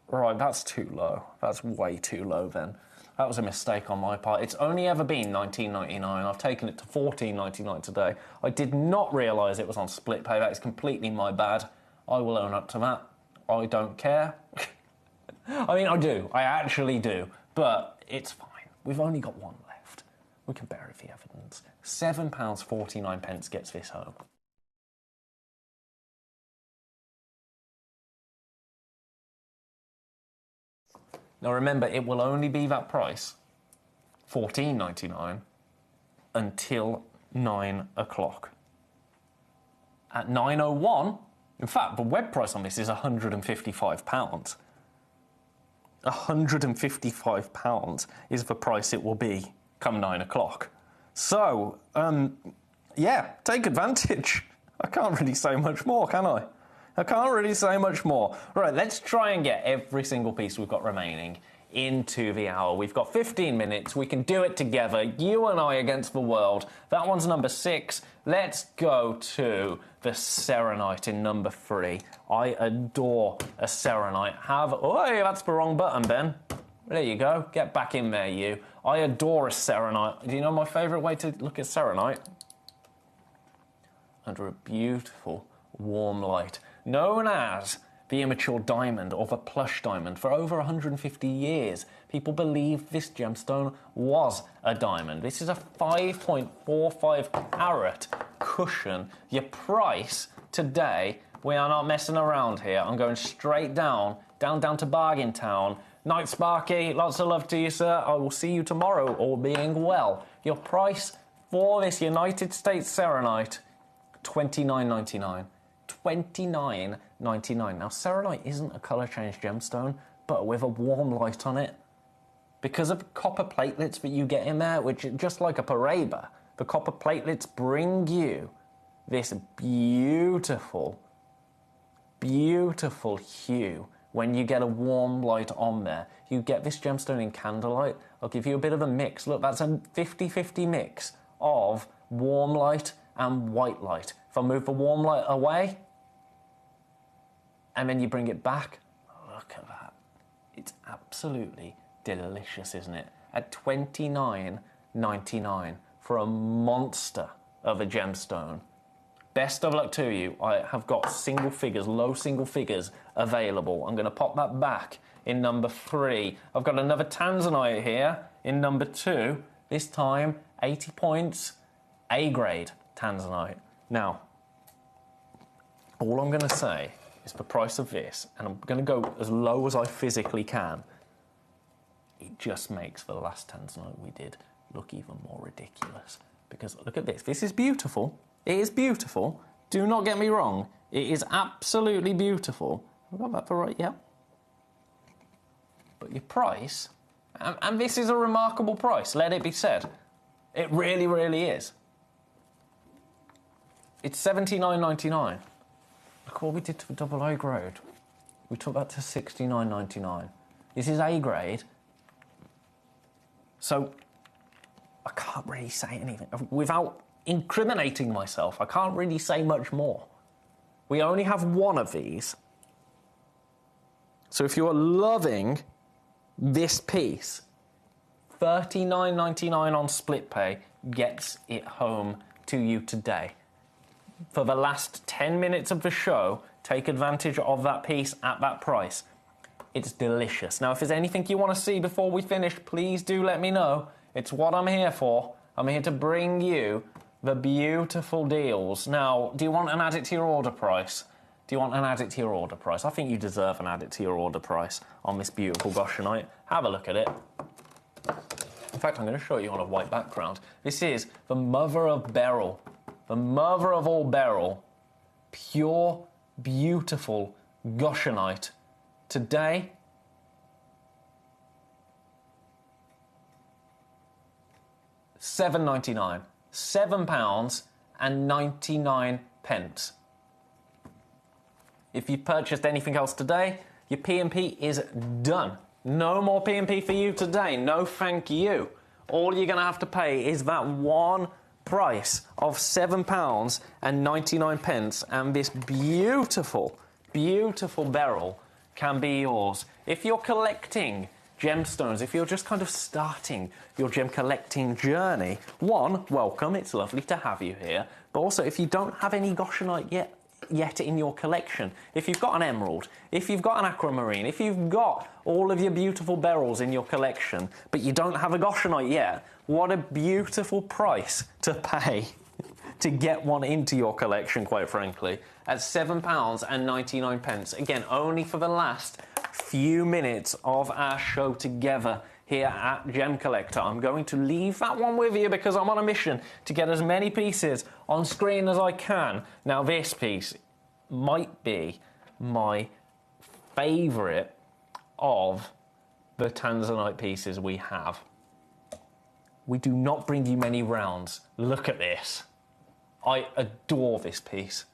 Right, that's too low. That's way too low then. That was a mistake on my part. It's only ever been $19.99. I've taken it to $14.99 today. I did not realise it was on split pay. That is completely my bad. I will own up to that. I don't care. I mean, I do. I actually do. But it's fine. We've only got one left. We can bury the evidence. £7.49 gets this home. Now remember, it will only be that price, $14.99, until 9 o'clock. At 9:01, in fact, the web price on this is £155. £155 is the price it will be come 9 o'clock. So, yeah, take advantage. I can't really say much more, can I? I can't really say much more. Right, let's try and get every single piece we've got remaining into the hour. We've got 15 minutes. We can do it together. You and I against the world. That one's number 6. Let's go to the Serenite in number 3. I adore a Serenite. Oh, that's the wrong button, Ben. There you go. Get back in there, you. I adore a Serenite. Do you know my favourite way to look at Serenite? Under a beautiful, warm light, known as the immature diamond or the plush diamond. For over 150 years, people believe this gemstone was a diamond. This is a 5.45 carat cushion. Your price today. We are not messing around here. I'm going straight down to Bargain Town. Night Sparky, lots of love to you, sir. I will see you tomorrow, all being well. Your price for this United States Serenite, $29.99. $29.99. Now, Serenite isn't a colour change gemstone, but with a warm light on it. Because of copper platelets that you get in there, which just like a Paraiba, the copper platelets bring you this beautiful, beautiful hue. When you get a warm light on there, you get this gemstone in candlelight. I'll give you a bit of a mix. Look, that's a 50-50 mix of warm light and white light. If I move the warm light away, and then you bring it back, look at that. It's absolutely delicious, isn't it? At $29.99 for a monster of a gemstone. Best of luck to you. I have got single figures, low single figures available. I'm going to pop that back in number 3. I've got another Tanzanite here in number 2. This time, 80 points, A-grade Tanzanite. Now, all I'm going to say is the price of this, and I'm going to go as low as I physically can. It just makes the last Tanzanite we did look even more ridiculous. Because look at this. This is beautiful. It is beautiful. Do not get me wrong. It is absolutely beautiful. Have I got that for right? Yeah. But your price, and this is a remarkable price, let it be said. It really, really is. It's $79.99. Look what we did to the double A grade. We took that to $69.99. This is A grade. So, I can't really say anything. Without incriminating myself, I can't really say much more. We only have one of these. So if you're loving this piece, $39.99 on split pay gets it home to you today. For the last 10 minutes of the show, take advantage of that piece at that price. It's delicious. Now, if there's anything you want to see before we finish, please do let me know. It's what I'm here for. I'm here to bring you the beautiful deals. Now, do you want an add it to your order price? Do you want an add it to your order price? I think you deserve an add it to your order price on this beautiful Goshenite. Have a look at it. In fact, I'm going to show you on a white background. This is the mother of beryl. The mother of all beryl. Pure, beautiful Goshenite. Today, $7.99. £7.99. If you purchased anything else today, your P&P is done. No more P&P for you today. No thank you. All you're going to have to pay is that one price of £7.99, and this beautiful, beautiful beryl can be yours. If you're collecting gemstones, if you're just kind of starting your gem collecting journey, one, welcome, it's lovely to have you here, but also if you don't have any Goshenite yet in your collection, if you've got an emerald, if you've got an aquamarine, if you've got all of your beautiful beryls in your collection, but you don't have a Goshenite yet, what a beautiful price to pay to get one into your collection, quite frankly, at £7.99. Again, only for the last few minutes of our show together here at Gemcollector. I'm going to leave that one with you because I'm on a mission to get as many pieces on screen as I can. Now, this piece might be my favourite of the Tanzanite pieces we have. We do not bring you many rounds. Look at this. I adore this piece.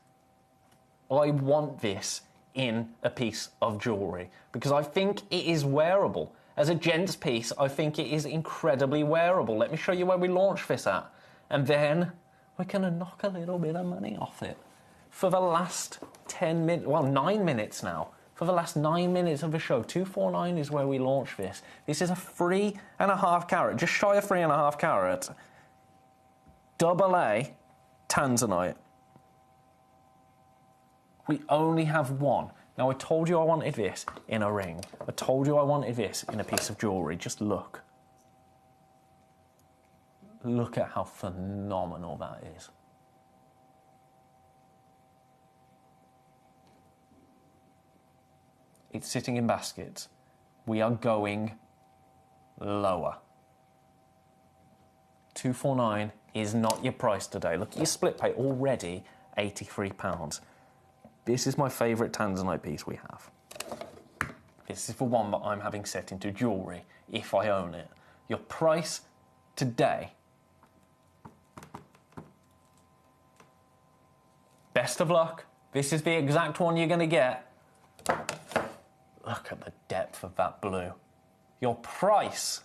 I want this in a piece of jewellery because I think it is wearable. As a gents piece, I think it is incredibly wearable. Let me show you where we launch this at. And then we're going to knock a little bit of money off it. For the last 10 minutes, well, 9 minutes now. For the last 9 minutes of the show, 249 is where we launch this. This is a 3.5 carat, just shy of 3.5 carat, double A Tanzanite. We only have one. Now, I told you I wanted this in a ring. I told you I wanted this in a piece of jewellery. Just look. Look at how phenomenal that is. It's sitting in baskets. We are going lower. £249 is not your price today. Look at your split pay, already £83. This is my favourite Tanzanite piece we have. This is the one that I'm having set into jewellery, if I own it. Your price today, best of luck. This is the exact one you're going to get. Look at the depth of that blue. Your price,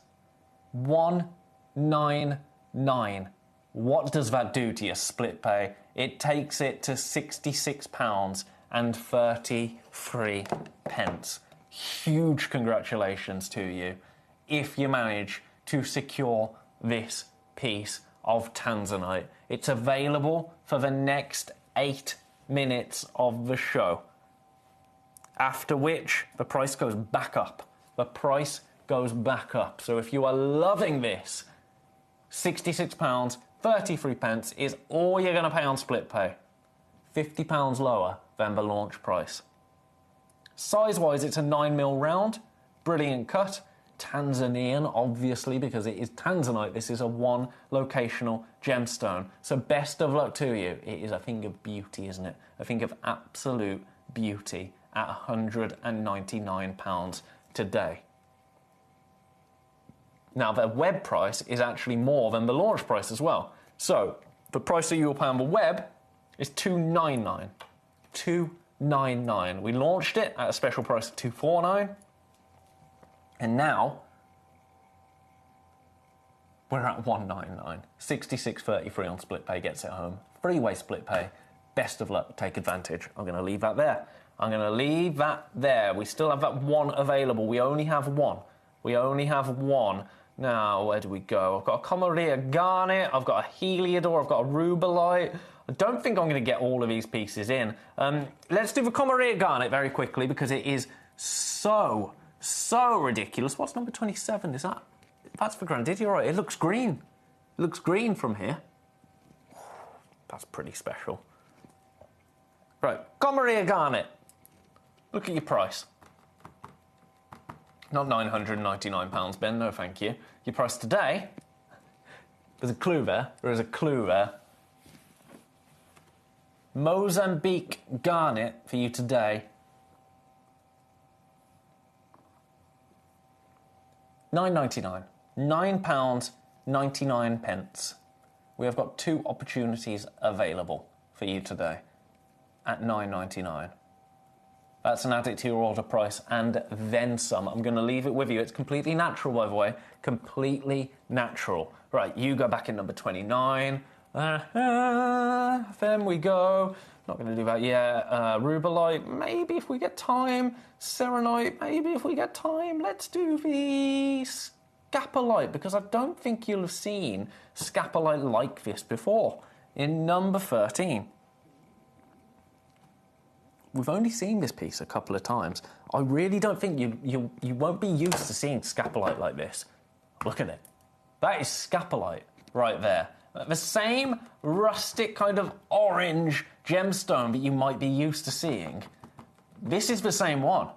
£199. What does that do to your split pay? It takes it to £66.33. Huge congratulations to you if you manage to secure this piece of Tanzanite. It's available for the next 8 minutes of the show, after which the price goes back up. The price goes back up. So if you are loving this, £66.33 is all you're going to pay on split pay. £50 lower than the launch price. Size-wise, it's a 9mm round. Brilliant cut. Tanzanian, obviously, because it is Tanzanite. This is a one-locational gemstone. So best of luck to you. It is a thing of beauty, isn't it? A thing of absolute beauty at £199 today. Now, the web price is actually more than the launch price as well. So the price that you will pay on the web is $299. $299. We launched it at a special price of $249. And now we're at $199. $66.33 on split pay gets it home. Freeway split pay. Best of luck. Take advantage. I'm going to leave that there. I'm going to leave that there. We still have that one available. We only have one. We only have one. Now, where do we go? I've got a Comaria Garnet. I've got a Heliodor. I've got a Rubellite. I don't think I'm going to get all of these pieces in. Let's do the Comaria Garnet very quickly because it is so ridiculous. What's number 27? Is that? That's for granted. You're right. It looks green. It looks green from here. That's pretty special. Right, Comaria Garnet. Look at your price. Not £999, Ben. No, thank you. Your price today. There's a clue there. There is a clue there. Mozambique Garnet for you today. £9.99. £9.99. We have got 2 opportunities available for you today at £9.99. That's an add it to your order price and then some. I'm going to leave it with you. It's completely natural, by the way. Completely natural. Right, you go back in number 29. Then we go. Not going to do that yet. Rubellite, maybe if we get time. Serenite, maybe if we get time. Let's do the Scapolite, because I don't think you'll have seen Scapolite like this before. In number 13. We've only seen this piece a couple of times. I really don't think you won't be used to seeing Scapolite like this. Look at it. That is Scapolite right there. The same rustic kind of orange gemstone that you might be used to seeing. This is the same one.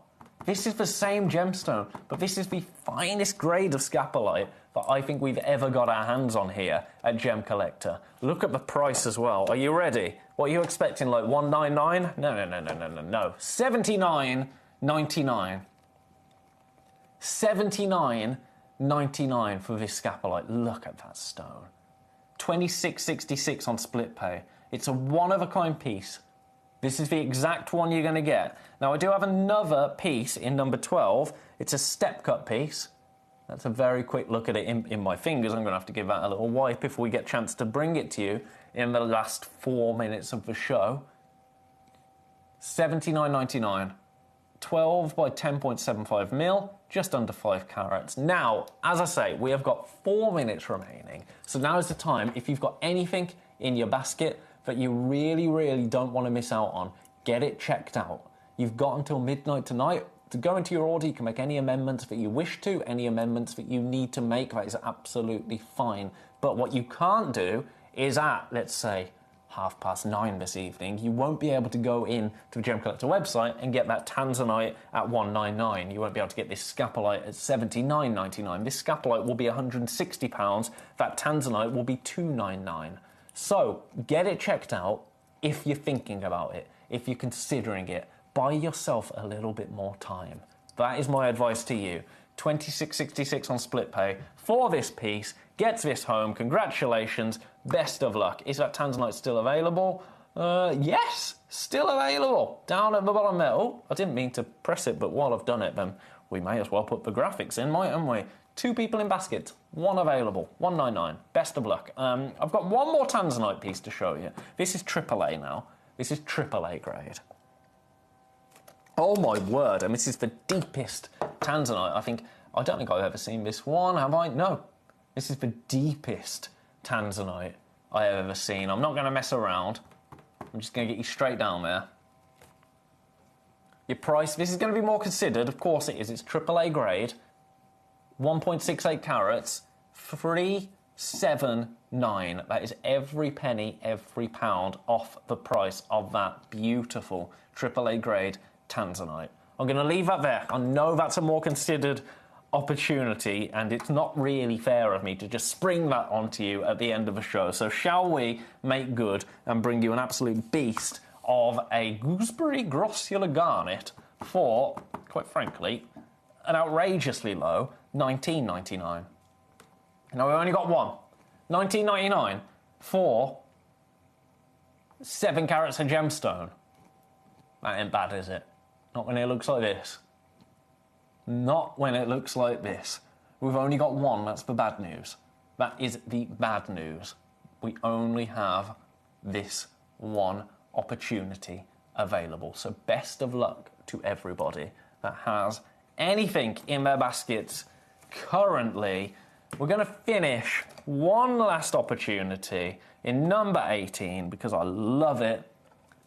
This is the same gemstone, but this is the finest grade of Scapolite that I think we've ever got our hands on here at Gemcollector. Look at the price as well. Are you ready? What are you expecting, like $199? No. $79.99. $79.99 for this Scapolite. Look at that stone. $26.66 on split pay. It's a one-of-a-kind piece. This is the exact one you're going to get. Now, I do have another piece in number 12. It's a step-cut piece. That's a very quick look at it in my fingers. I'm going to have to give that a little wipe if we get a chance to bring it to you in the last 4 minutes of the show. $79.99. 12 by 10.75 mil, just under 5 carats. Now, as I say, we have got 4 minutes remaining. So now is the time, if you've got anything in your basket that you really don't want to miss out on, get it checked out. You've got until midnight tonight to go into your order. You can make any amendments that you wish to, any amendments that you need to make. That is absolutely fine. But what you can't do is at, let's say, 9:30 this evening, you won't be able to go in to the Gemcollector website and get that tanzanite at $199. You won't be able to get this scapolite at $79.99. This scapolite will be £160. That tanzanite will be $299. So get it checked out if you're thinking about it, if you're considering it. Buy yourself a little bit more time. That is my advice to you. $26.66 on split pay for this piece. Gets this home. Congratulations. Best of luck. Is that tanzanite still available? Yes, still available. Down at the bottom there. Oh, I didn't mean to press it, but while I've done it, then we may as well put the graphics in, mightn't we? 2 people in baskets. 1 available. $199. Best of luck. I've got one more tanzanite piece to show you. This is AAA now. This is AAA grade. Oh my word, and this is the deepest tanzanite. I don't think I've ever seen this one, have I? No. This is the deepest tanzanite I have ever seen. I'm not going to mess around. I'm just going to get you straight down there. Your price, this is going to be more considered. Of course it is. It's AAA grade. 1.68 carats. $379. That is every penny, every pound off the price of that beautiful AAA grade tanzanite. I'm going to leave that there. I know that's a more considered opportunity, and it's not really fair of me to just spring that onto you at the end of the show. So shall we make good and bring you an absolute beast of a gooseberry grossular garnet for, quite frankly, an outrageously low $19.99. Now we've only got one. $19.99 for 7 carats of gemstone. That ain't bad, is it? Not when it looks like this. Not when it looks like this. We've only got one, that's the bad news. That is the bad news. We only have this one opportunity available. So best of luck to everybody that has anything in their baskets currently. We're going to finish one last opportunity in number 18 because I love it.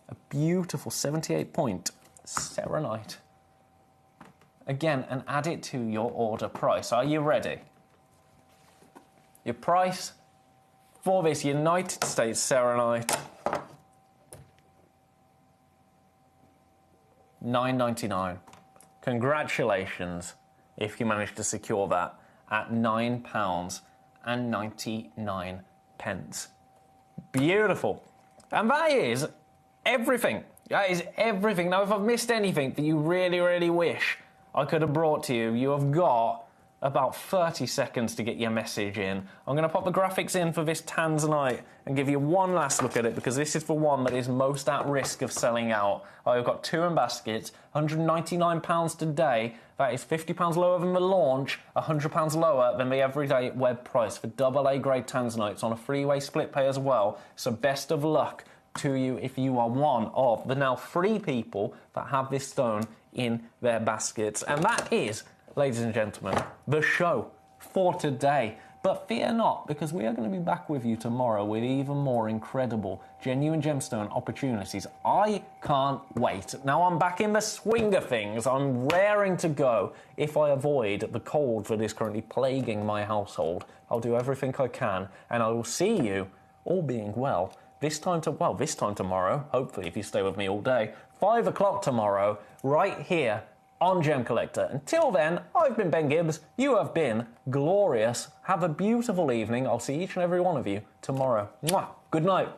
A beautiful 78-point serenite. Again, and add it to your order price. Are you ready? Your price for this United States serenite, $9.99. Congratulations if you managed to secure that at £9.99. Beautiful. And that is everything. That is everything. Now, if I've missed anything that you really, really wish I could have brought to you, you have got about 30 seconds to get your message in. I'm going to pop the graphics in for this tanzanite and give you one last look at it because this is the one that is most at risk of selling out. I've got 2 in baskets, £199 today. That is £50 lower than the launch, £100 lower than the everyday web price for AA grade tanzanites on a freeway split pay as well. So best of luck to you if you are one of the now 3 people that have this stone in their baskets. And that is, ladies and gentlemen, the show for today. But fear not, because we are going to be back with you tomorrow with even more incredible genuine gemstone opportunities. I can't wait. Now I'm back in the swing of things. I'm raring to go. If I avoid the cold that is currently plaguing my household, I'll do everything I can, and I will see you, all being well, this time tomorrow, hopefully if you stay with me all day, 5 o'clock tomorrow, right here on Gemcollector. Until then, I've been Ben Gibbs, you have been glorious. Have a beautiful evening. I'll see each and every one of you tomorrow. Mwah. Good night.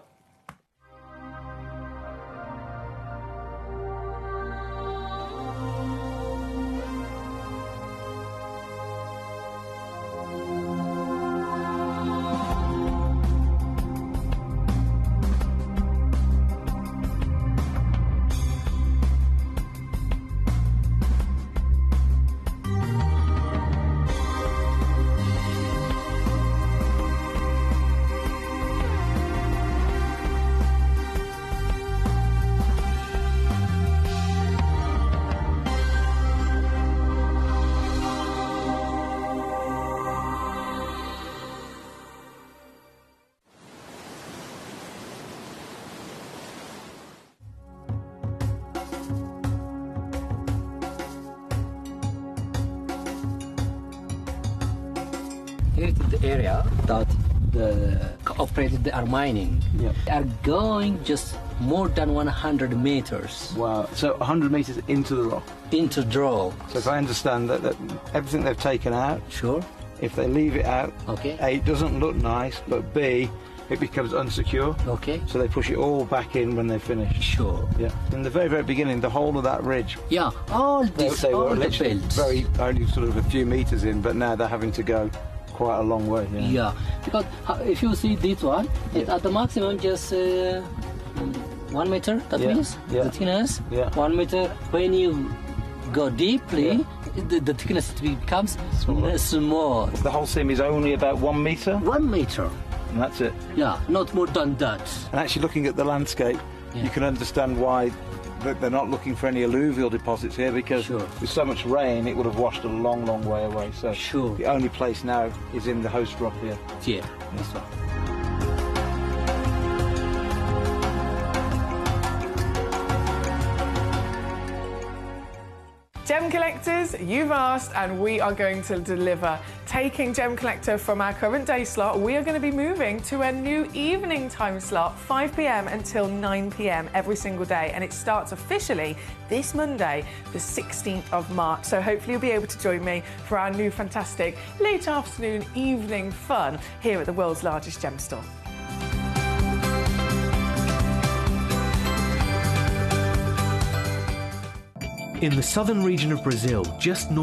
Here is the area that the operated are mining are going just more than 100 meters. Wow, so 100 meters into the rock? Into the rock. So if I understand that everything they've taken out, sure, if they leave it out, okay, A, it doesn't look nice, but B, it becomes unsecure. Okay. So they push it all back in when they finish. Sure. Yeah. In the very, very beginning, the whole of that ridge. Yeah, all this, they all were the literally belts. only sort of a few meters in, but now they're having to go quite a long way. Yeah, because if you see this one, it's at the maximum just 1 meter, that means the thickness, 1 meter. When you go deeply, the thickness becomes small. The whole seam is only about 1 meter? 1 meter. And that's it? Yeah, not more than that. And actually looking at the landscape, you can understand why they're not looking for any alluvial deposits here, because with so much rain it would have washed a long, long way away. So the only place now is in the host rock here. Yeah, this one. Gem collectors, you've asked and we are going to deliver. Taking Gem Collector from our current day slot, we are going to be moving to a new evening time slot, 5 p.m. until 9 p.m. every single day, and it starts officially this Monday, the 16th of March. So hopefully you'll be able to join me for our new fantastic late afternoon evening fun here at the world's largest gem store. In the southern region of Brazil, just north